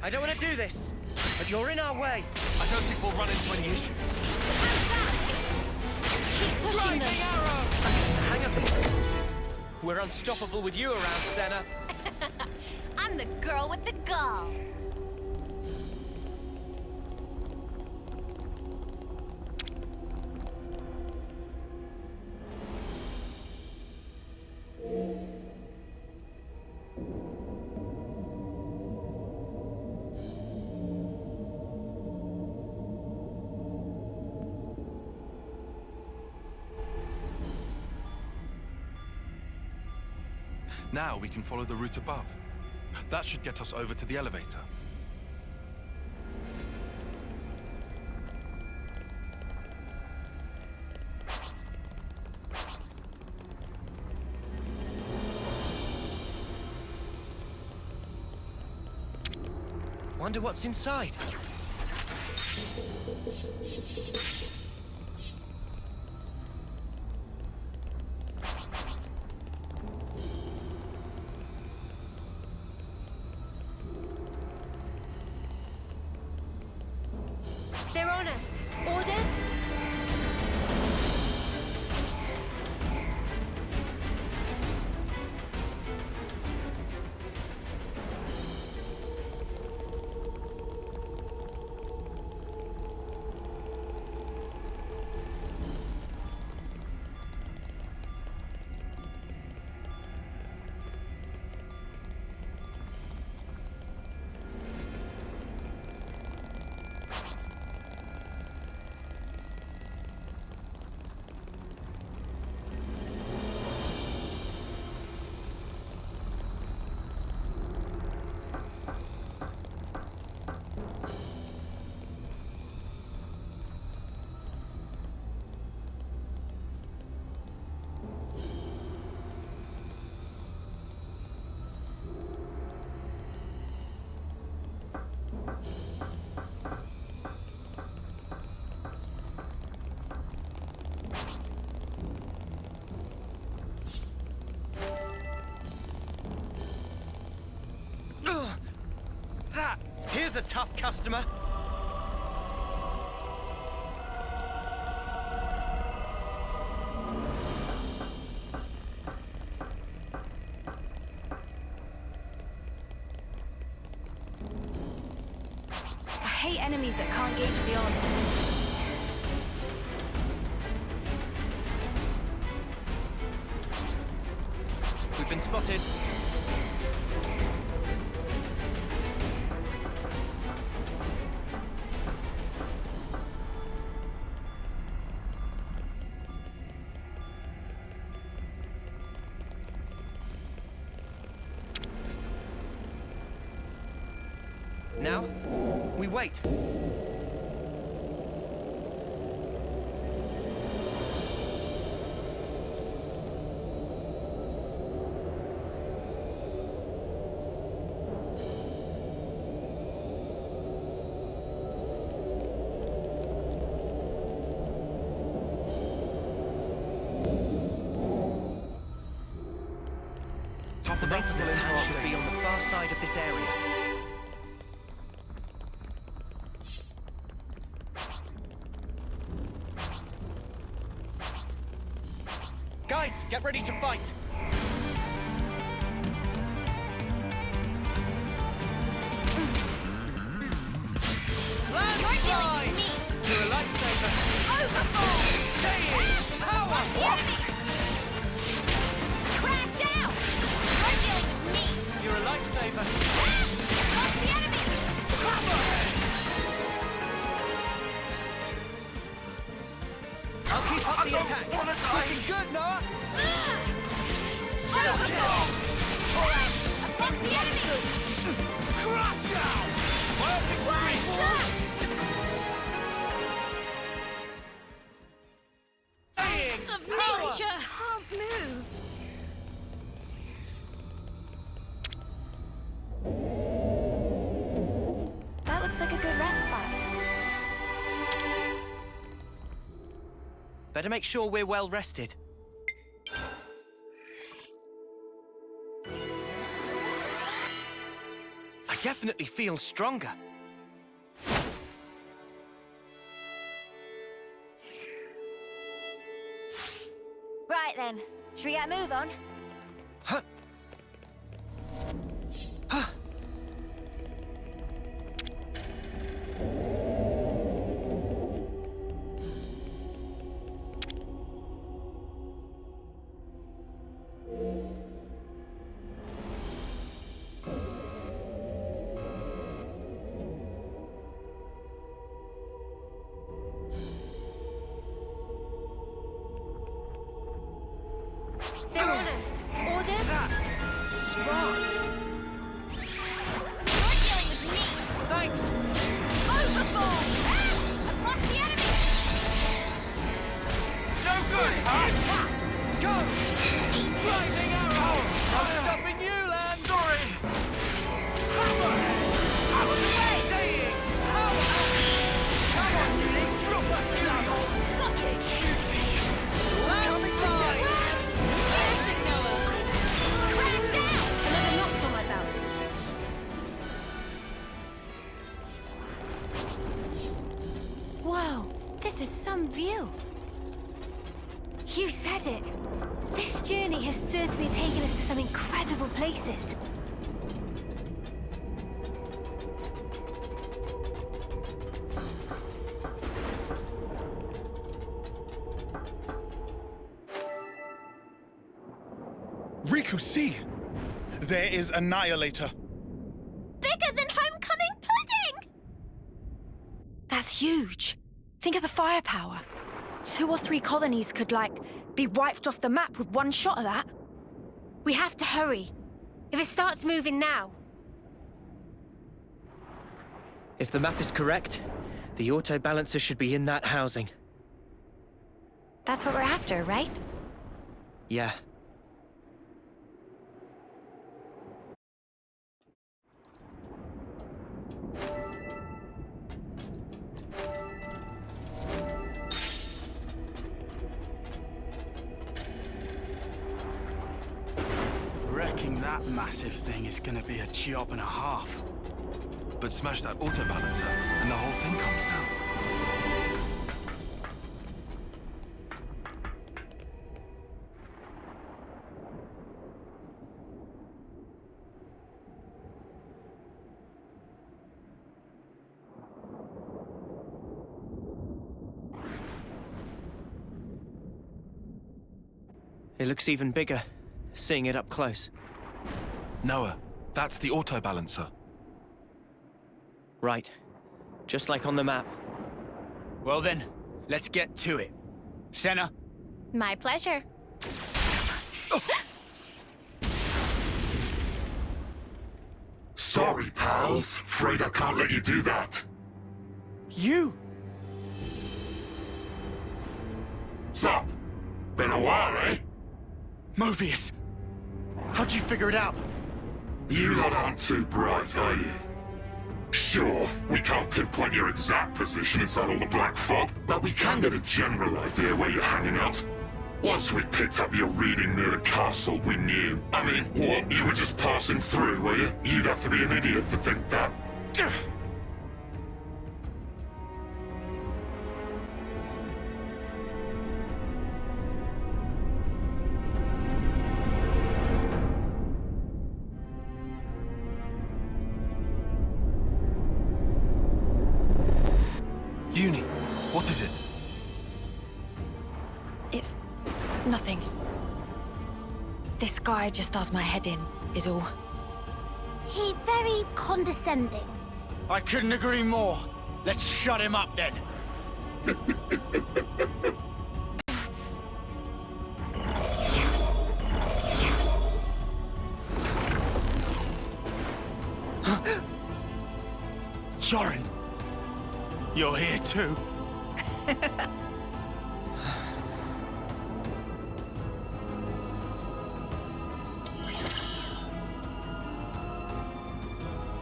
I don't want to do this, but you're in our way. I don't think we'll run into any issues. Lightning arrow! I get the hang of this. We're unstoppable with you around, Senna. I'm the girl with the gall. Now we can follow the route above. That should get us over to the elevator. Wonder what's inside. They're on us. Orders? Here's a tough customer. I hate enemies that can't gauge the odds. We've been spotted. Now, we wait. Top The of maintenance battle info hatch should be update. on the far side of this area. Guys, get ready to fight! Landslide! You're a lightsaber! Overfall! Stay power! Crash out! You're dealing with me! You're a lightsaber! Lost the enemy! I'll keep up the attack! Looking good, Noah! Overfall! Alright, I've lost the enemy! Crash out! Of nature! Can't move! That looks like a good rest spot. Better make sure we're well rested. I definitely feel stronger. Right then, should we get a move on? They're on us! Orders? Sparks! You're dealing with me! Thanks! Overfall! I've lost the enemy! No good, huh? Go! Blinding arrow! I'm stopping you, Land! Sorry! Out of the way! Staying! Power! Come on, you little drop us level! Got you! Landslide! Dancing, Noah! Crash out! Another knock's on my belt. Whoa, this is some view. You said it. This journey has certainly taken us to some incredible places. Riku, see! There is Annihilator. Bigger than homecoming pudding! That's huge. Think of the firepower. 2 or 3 colonies could, be wiped off the map with one shot of that. We have to hurry. If it starts moving now... If the map is correct, the auto balancer should be in that housing. That's what we're after, right? Yeah. Wrecking that massive thing is gonna be a job and a half. But smash that auto balancer, and the whole thing comes down. It looks even bigger, seeing it up close. Noah, that's the auto balancer. Right. Just like on the map. Well then, let's get to it. Senna? My pleasure. Sorry, pals. Afraid I can't let you do that. You! Sup? Been a while, eh? Mobius! How'd you figure it out? You lot aren't too bright, are you? Sure, we can't pinpoint your exact position inside all the black fog, but we can get a general idea where you're hanging out. Once we picked up your reading near the castle, we knew. I mean, what? You were just passing through, were you? You'd have to be an idiot to think that. Uni, what is it? It's nothing. This guy just does my head in, is all. He very condescending. I couldn't agree more. Let's shut him up then. Yorin, you're here too.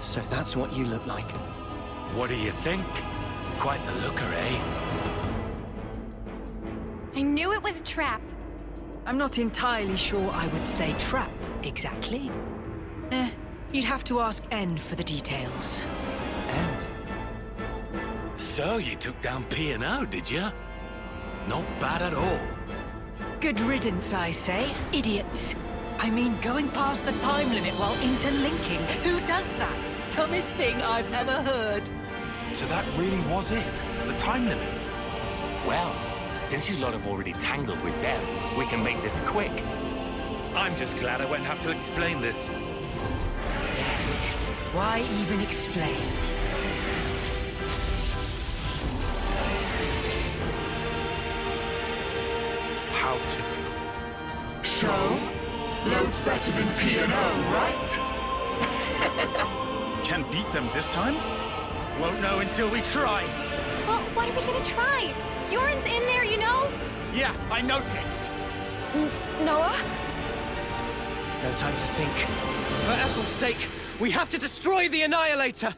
So that's what you look like. What do you think? Quite the looker, eh? I knew it was a trap. I'm not entirely sure I would say trap, exactly. You'd have to ask N for the details. So you took down P&O, did you? Not bad at all. Good riddance, I say. Idiots. I mean, going past the time limit while interlinking. Who does that? Dumbest thing I've ever heard. So that really was it? The time limit? Well, since you lot have already tangled with them, we can make this quick. I'm just glad I won't have to explain this. Yes. Why even explain? How to? So? Loads better than P&O, right? Can beat them this time? Won't know until we try. Well, what are we gonna try? Yorin's in there, you know? Yeah, I noticed. Noah? No time to think. For Ethel's sake, we have to destroy the Annihilator!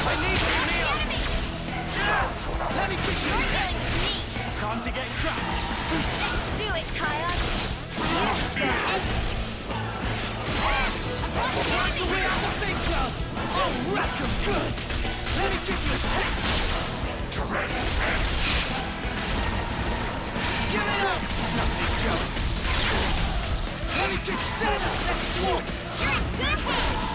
I need you, Mio! Let me kick you! Time to get cracked! Do it, Tyre. Time to win out the big club! I'll wreck 'em good! Let me give you a test! Give it up! Nothing going! Let me kick Senna! Let's swap! You're in good hands.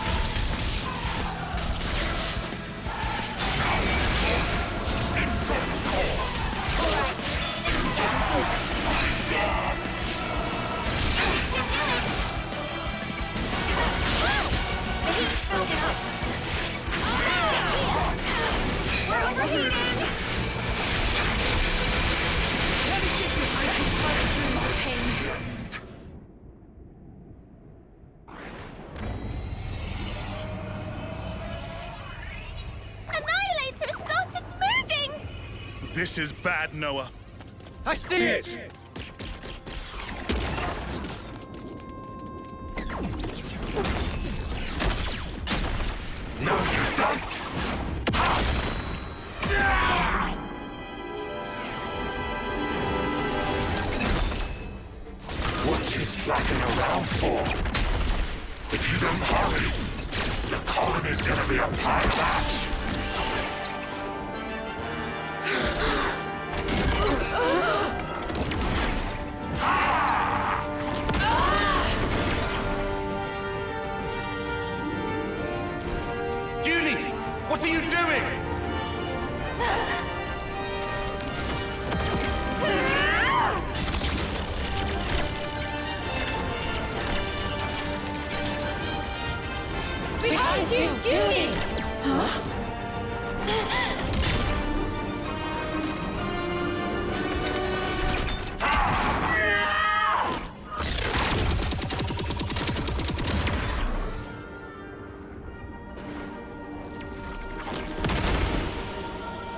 We're overheated! Let me kick you! I can fight through the pain! Annihilator started moving! This is bad, Noah. I see it! No, you don't! What you slacking around for? If you don't hurry, the colony's gonna be a pile of ash! Uni! What are you doing? Behind you, Uni! Huh?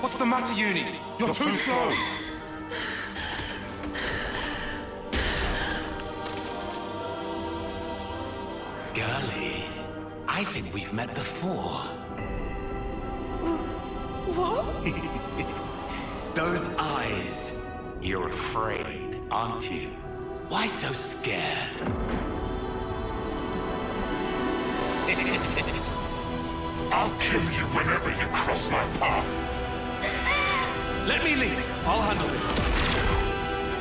What's the matter, Uni? You're too slow! I think we've met before. What? Those eyes. You're afraid, aren't you? Why so scared? I'll kill you whenever you cross my path. Let me lead. I'll handle this.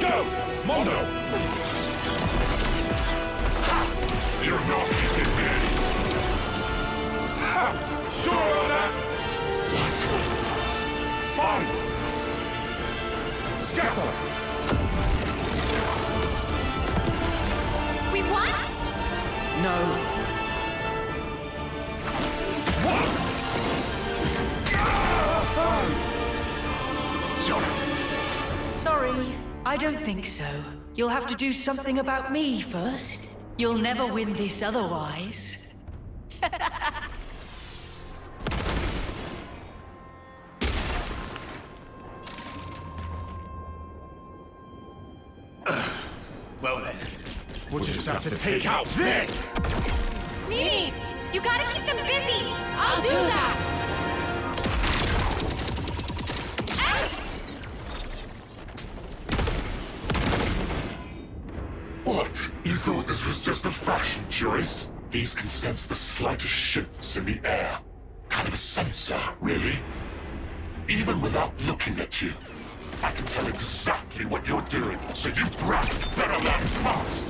Go! Mondo! Ha! You're not hitting me! Ha! Sure on that? What? Fine! Scatter! We won? No. Sorry, I don't think so. You'll have to do something about me first. You'll never win this otherwise. Well then, We'll just have to take out this! Mimi, you gotta keep them busy. I'll do that. What? You thought this was just a fashion choice? These can sense the slightest shifts in the air. Kind of a sensor, really. Even without looking at you, I can tell exactly what you're doing, so you brats better learn fast!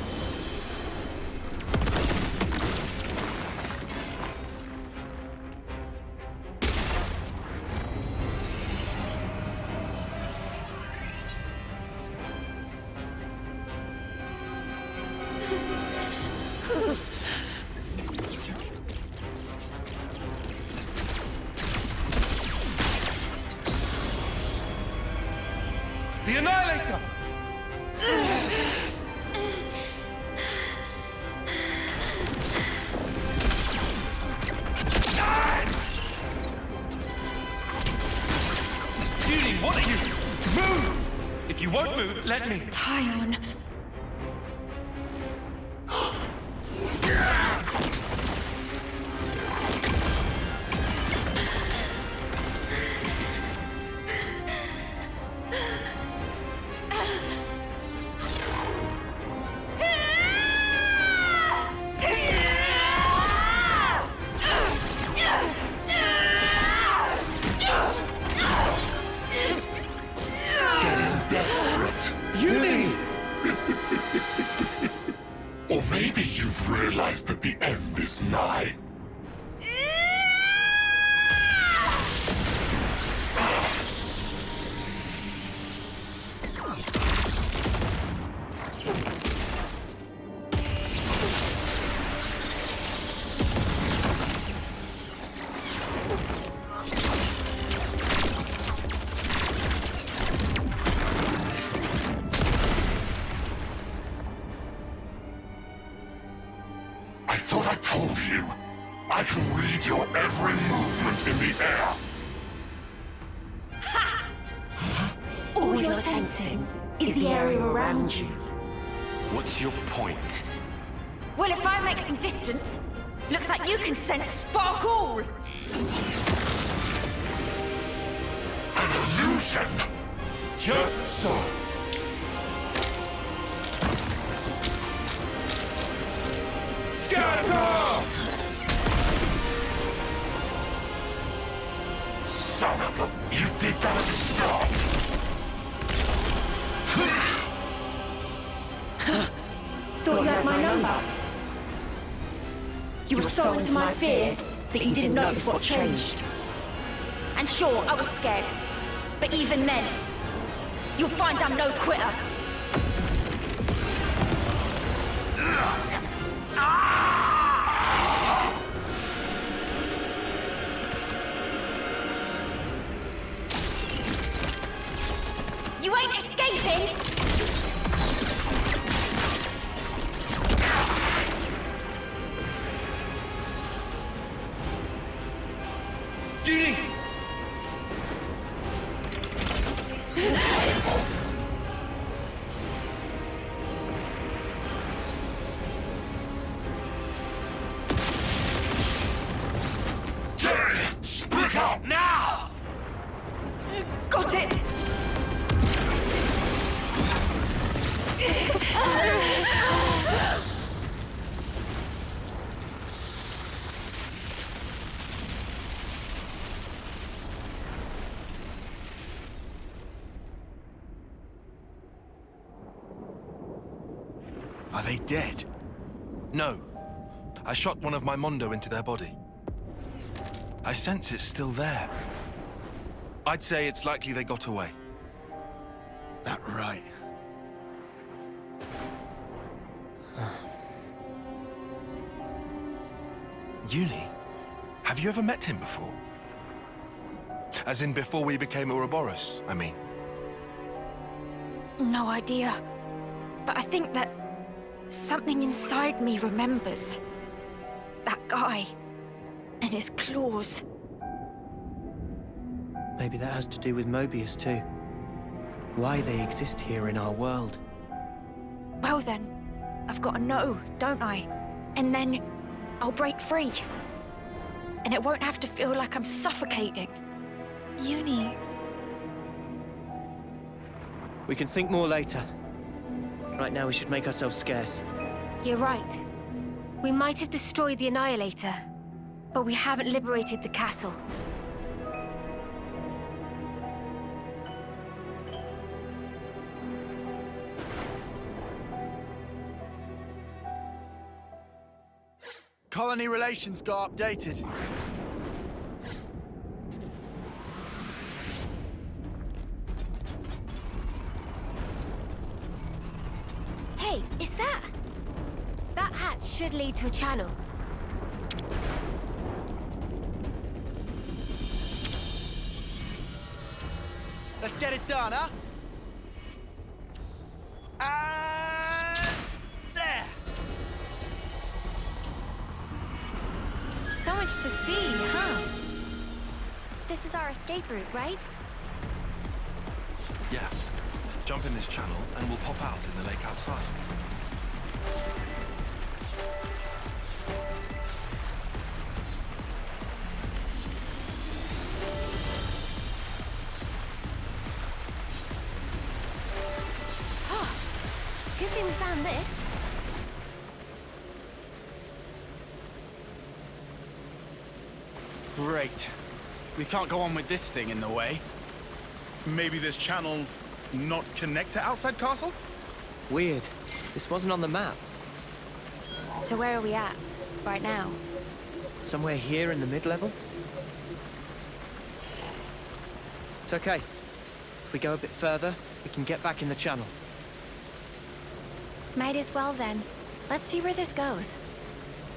the Annihilator! Judy, what are you? Move! If you won't move, let me. Tyon. Or maybe you've realized that the end is nigh. I thought I told you. I can read your every movement in the air. All you're sensing is the area around you. What's your point? Well, if I make some distance, looks like you can sense sparkle! An illusion! Just so. Scatter! Son of a... You did that at the start! Thought you had my number. You were so into my fear that you didn't notice what changed. And sure, I was scared. But even then, you'll find I'm no quitter. You ain't escaping! Judy! Are they dead? No. I shot one of my Mondo into their body. I sense it's still there. I'd say it's likely they got away. That right. Uni? Have you ever met him before? As in before we became Ouroboros, I mean. No idea. But I think that something inside me remembers. That guy. And his claws. Maybe that has to do with Mobius too. Why they exist here in our world. Well then, I've got to know, don't I? And then I'll break free. And it won't have to feel like I'm suffocating. Uni. We can think more later. Right now we should make ourselves scarce. You're right. We might have destroyed the Annihilator, but we haven't liberated the castle. Colony relations got updated. Hey, is that? That hatch should lead to a channel. Let's get it done, huh? And there! So much to see, huh? This is our escape route, right? Yeah. Jump in this channel and we'll pop out in the lake outside. Good thing we found this. Great. We can't go on with this thing in the way. Maybe this channel not connect to outside castle? Weird. This wasn't on the map. So where are we at, right now? Somewhere here in the mid-level? It's okay. If we go a bit further, we can get back in the channel. Might as well then. Let's see where this goes.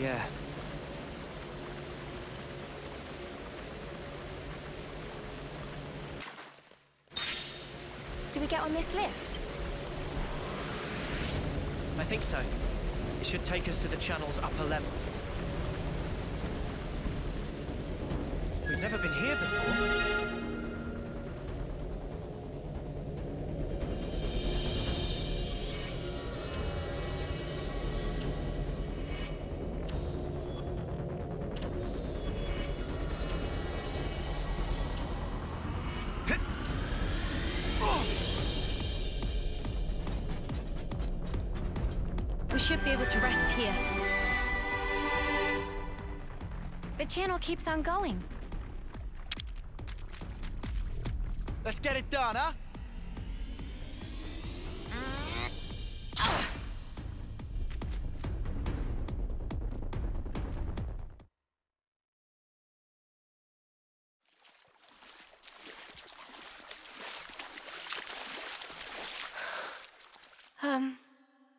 Yeah. Do we get on this lift? I think so. It should take us to the channel's upper level. We've never been here before. We should be able to rest here. The channel keeps on going. Let's get it done, huh?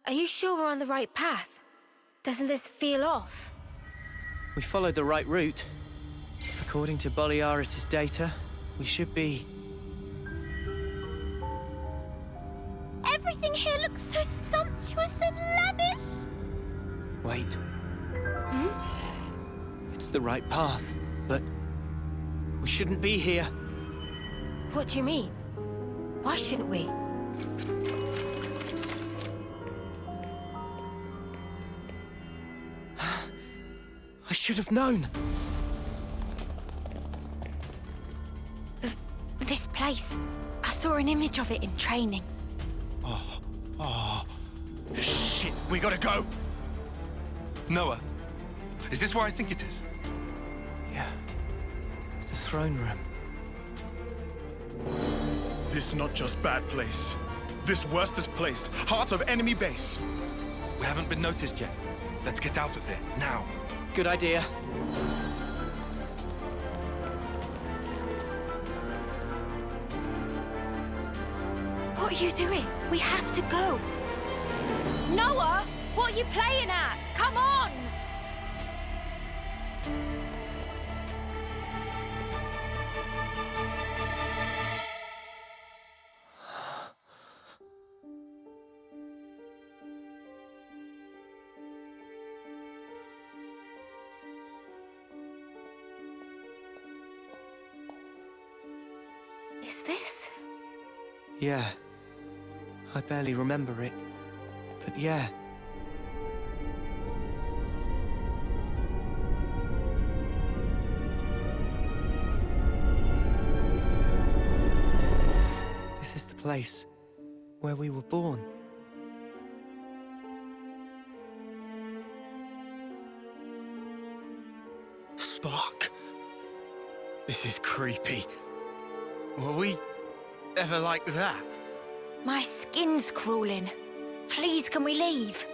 Are you sure we're on the right path? Doesn't this feel off? We followed the right route. According to Boliaris' data, we should be... Everything here looks so sumptuous and lavish! Wait. It's the right path, but we shouldn't be here. What do you mean? Why shouldn't we? I should have known. This place. I saw an image of it in training. Oh, shit, we gotta go. Noah, is this where I think it is? Yeah. The throne room. This not just bad place. This worstest place. Heart of enemy base. We haven't been noticed yet. Let's get out of here, now. Good idea. What are you doing? We have to go. Noah, what are you playing at? Come on! Is this? Yeah. I barely remember it. But yeah. This is the place where we were born. Spark. This is creepy. Were we ever like that? My skin's crawling. Please, can we leave?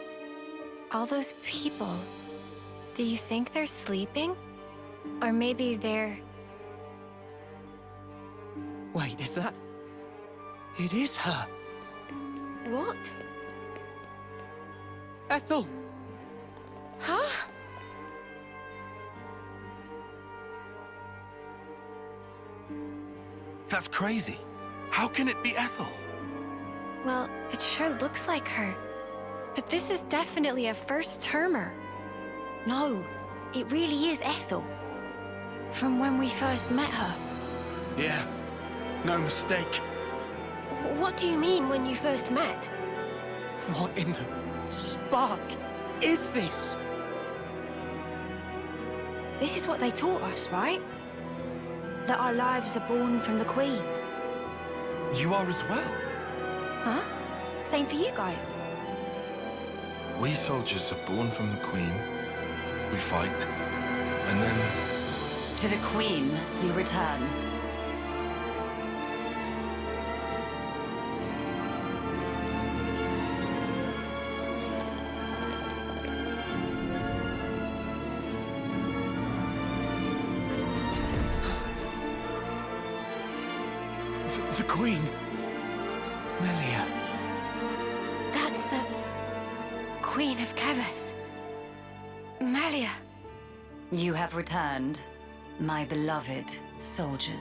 All those people, do you think they're sleeping? Or maybe they're... Wait, is that... It is her. What? Ethel! Huh? That's crazy. How can it be Ethel? Well, it sure looks like her. But this is definitely a first-termer. No, it really is Ethel. From when we first met her. Yeah, no mistake. What do you mean when you first met? What in the spark is this? This is what they taught us, right? That our lives are born from the Queen. You are as well. Huh? Same for you guys. We soldiers are born from the Queen. We fight. And then... To the Queen, you return. The Queen. Melia. That's the Queen of Keves. Melia. You have returned, my beloved soldiers.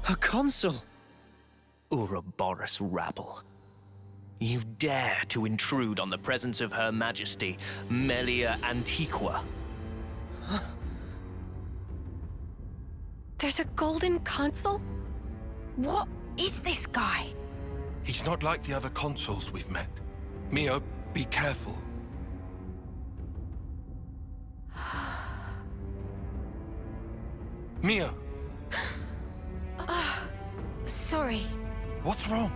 A consul! Ouroboros rabble. You dare to intrude on the presence of Her Majesty, Melia Antiqua. There's a golden consul? What is this guy? He's not like the other consuls we've met. Mio, be careful. Mio! Sorry. What's wrong?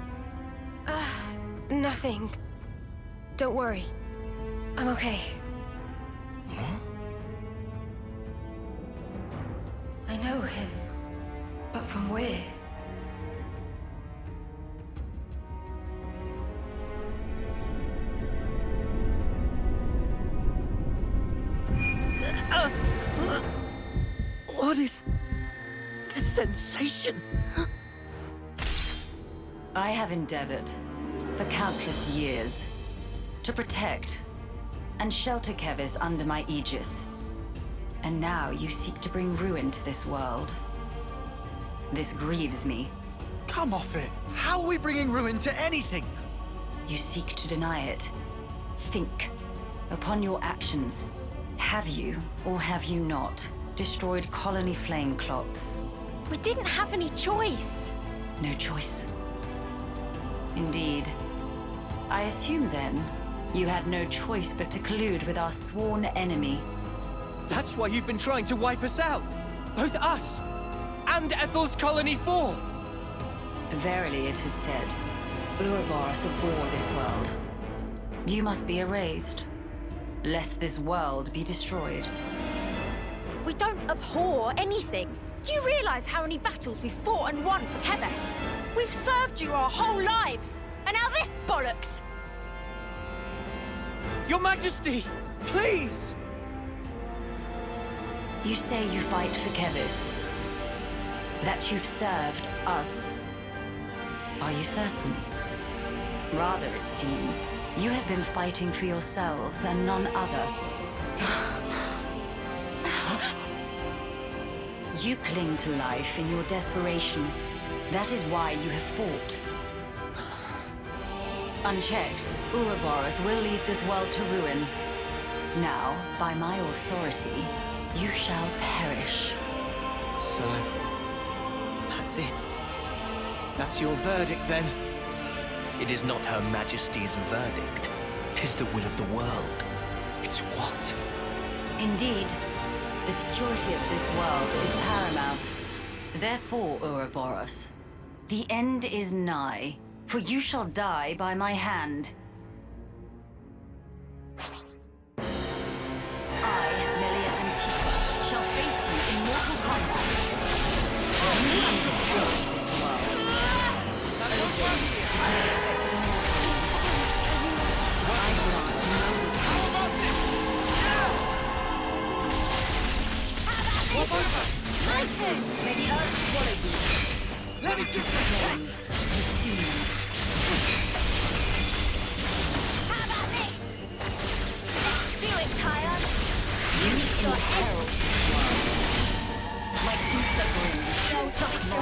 Nothing. Don't worry. I'm okay. Huh? I know him. But from where? What is this sensation? I have endeavored, for countless years, to protect and shelter Keves under my aegis. And now you seek to bring ruin to this world. This grieves me. Come off it! How are we bringing ruin to anything? You seek to deny it. Think. Upon your actions, have you, or have you not, destroyed colony flame clocks? We didn't have any choice. No choice. Indeed. I assume, then, you had no choice but to collude with our sworn enemy. That's why you've been trying to wipe us out! Both us and Ethel's Colony 4! Verily it is said, Ouroboros abhor this world. You must be erased, lest this world be destroyed. We don't abhor anything. Do you realise how many battles we've fought and won for Keves? We've served you our whole lives, and now this bollocks! Your Majesty, please! You say you fight for Keves. That you've served us. Are you certain? Rather, it seems, you have been fighting for yourselves and none other. You cling to life in your desperation. That is why you have fought. Unchecked, Ouroboros will lead this world to ruin. Now, by my authority, you shall perish. So, that's it. That's your verdict, then? It is not Her Majesty's verdict. 'Tis the will of the world. It's what? Indeed. The security of this world is paramount. Therefore, Ouroboros, the end is nigh, for you shall die by my hand. I, Melia and Tifa, shall face you in mortal combat. You will destroy this world. May the earth swallow you. Let me get How about this? Let's do it, Tyler. You need your help. Like Easter brings, no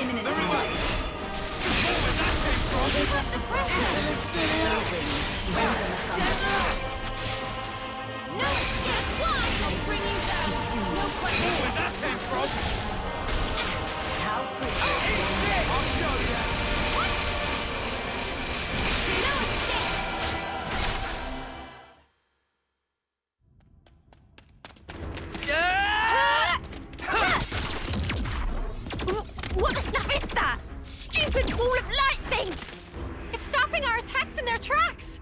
imminent rise. Give up the pressure. No, guess what? I'll bring you down. No question. Where that came from? How quick? I'll show you. No escape. What the snuff is that? Stupid ball of light thing! It's stopping our attacks in their tracks!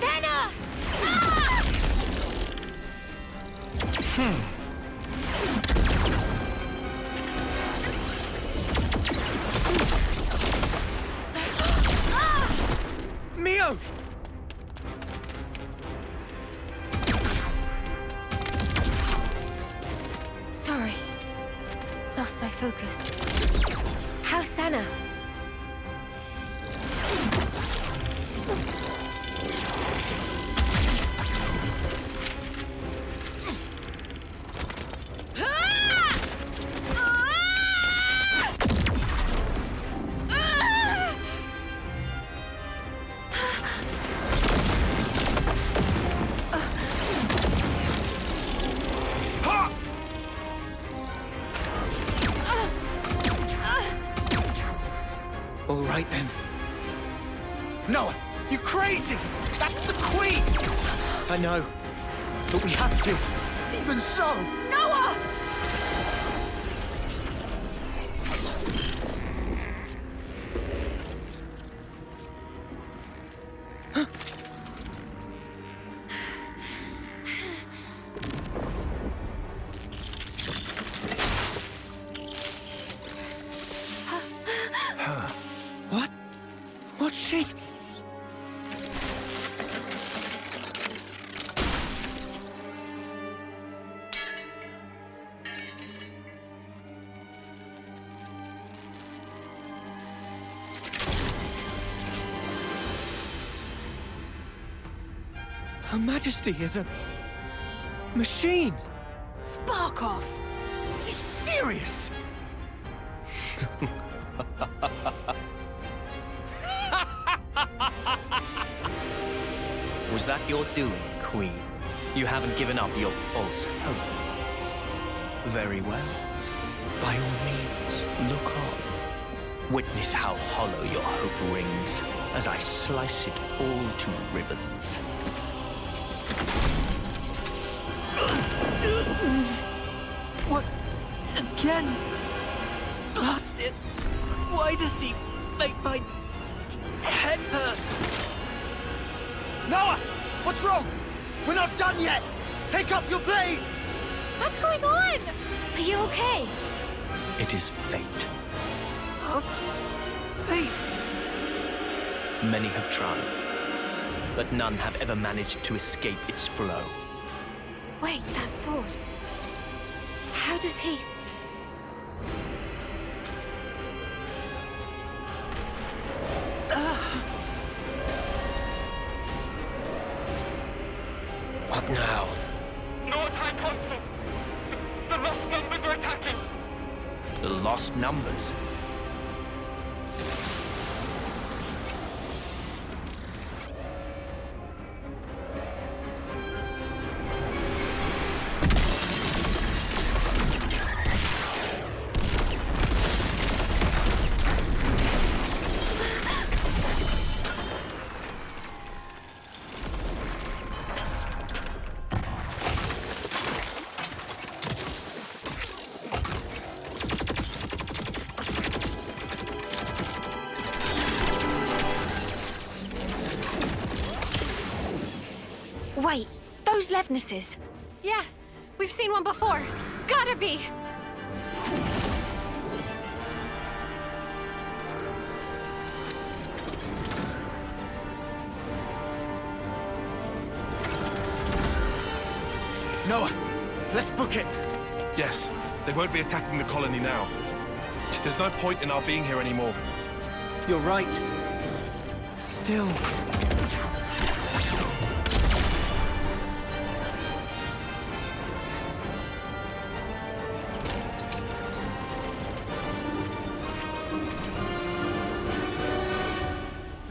Senna! Mio! Sorry. Lost my focus. How's Senna? All right, then. Noah, you crazy! That's the Queen! I know, but we have to. Even so! Noah! What? What's she? Her Majesty is a machine. Spark off! Are you serious? Was that your doing, Queen? You haven't given up your false hope. Very well. By all means, look on. Witness how hollow your hope rings as I slice it all to ribbons. What? Again? Blast it! Why does he make my head hurt? Noah! What's wrong? We're not done yet! Take up your blade! What's going on? Are you okay? It is fate. Huh? Fate? Many have tried, but none have ever managed to escape its flow. Wait, that sword. How does he... What now? No attack, Consul! The lost numbers are attacking! The lost numbers? Wait, those Levnesses. Yeah, we've seen one before. Gotta be! Noah, let's book it! Yes, they won't be attacking the colony now. There's no point in our being here anymore. You're right. Still...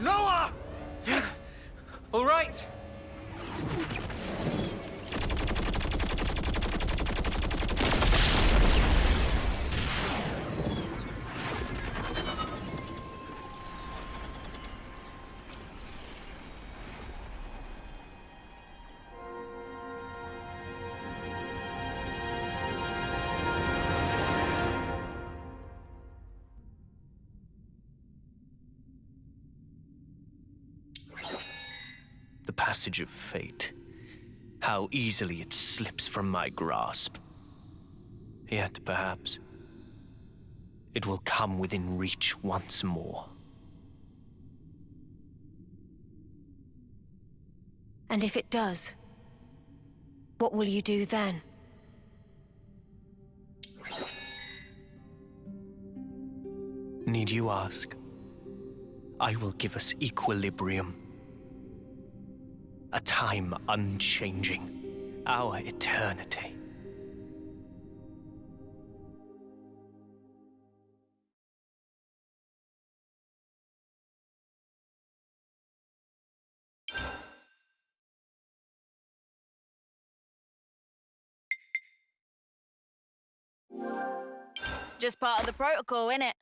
Noah! All right. The passage of fate. How easily it slips from my grasp. Yet, perhaps, it will come within reach once more. And if it does, what will you do then? Need you ask? I will give us equilibrium. A time unchanging. Our eternity. Just part of the protocol, innit?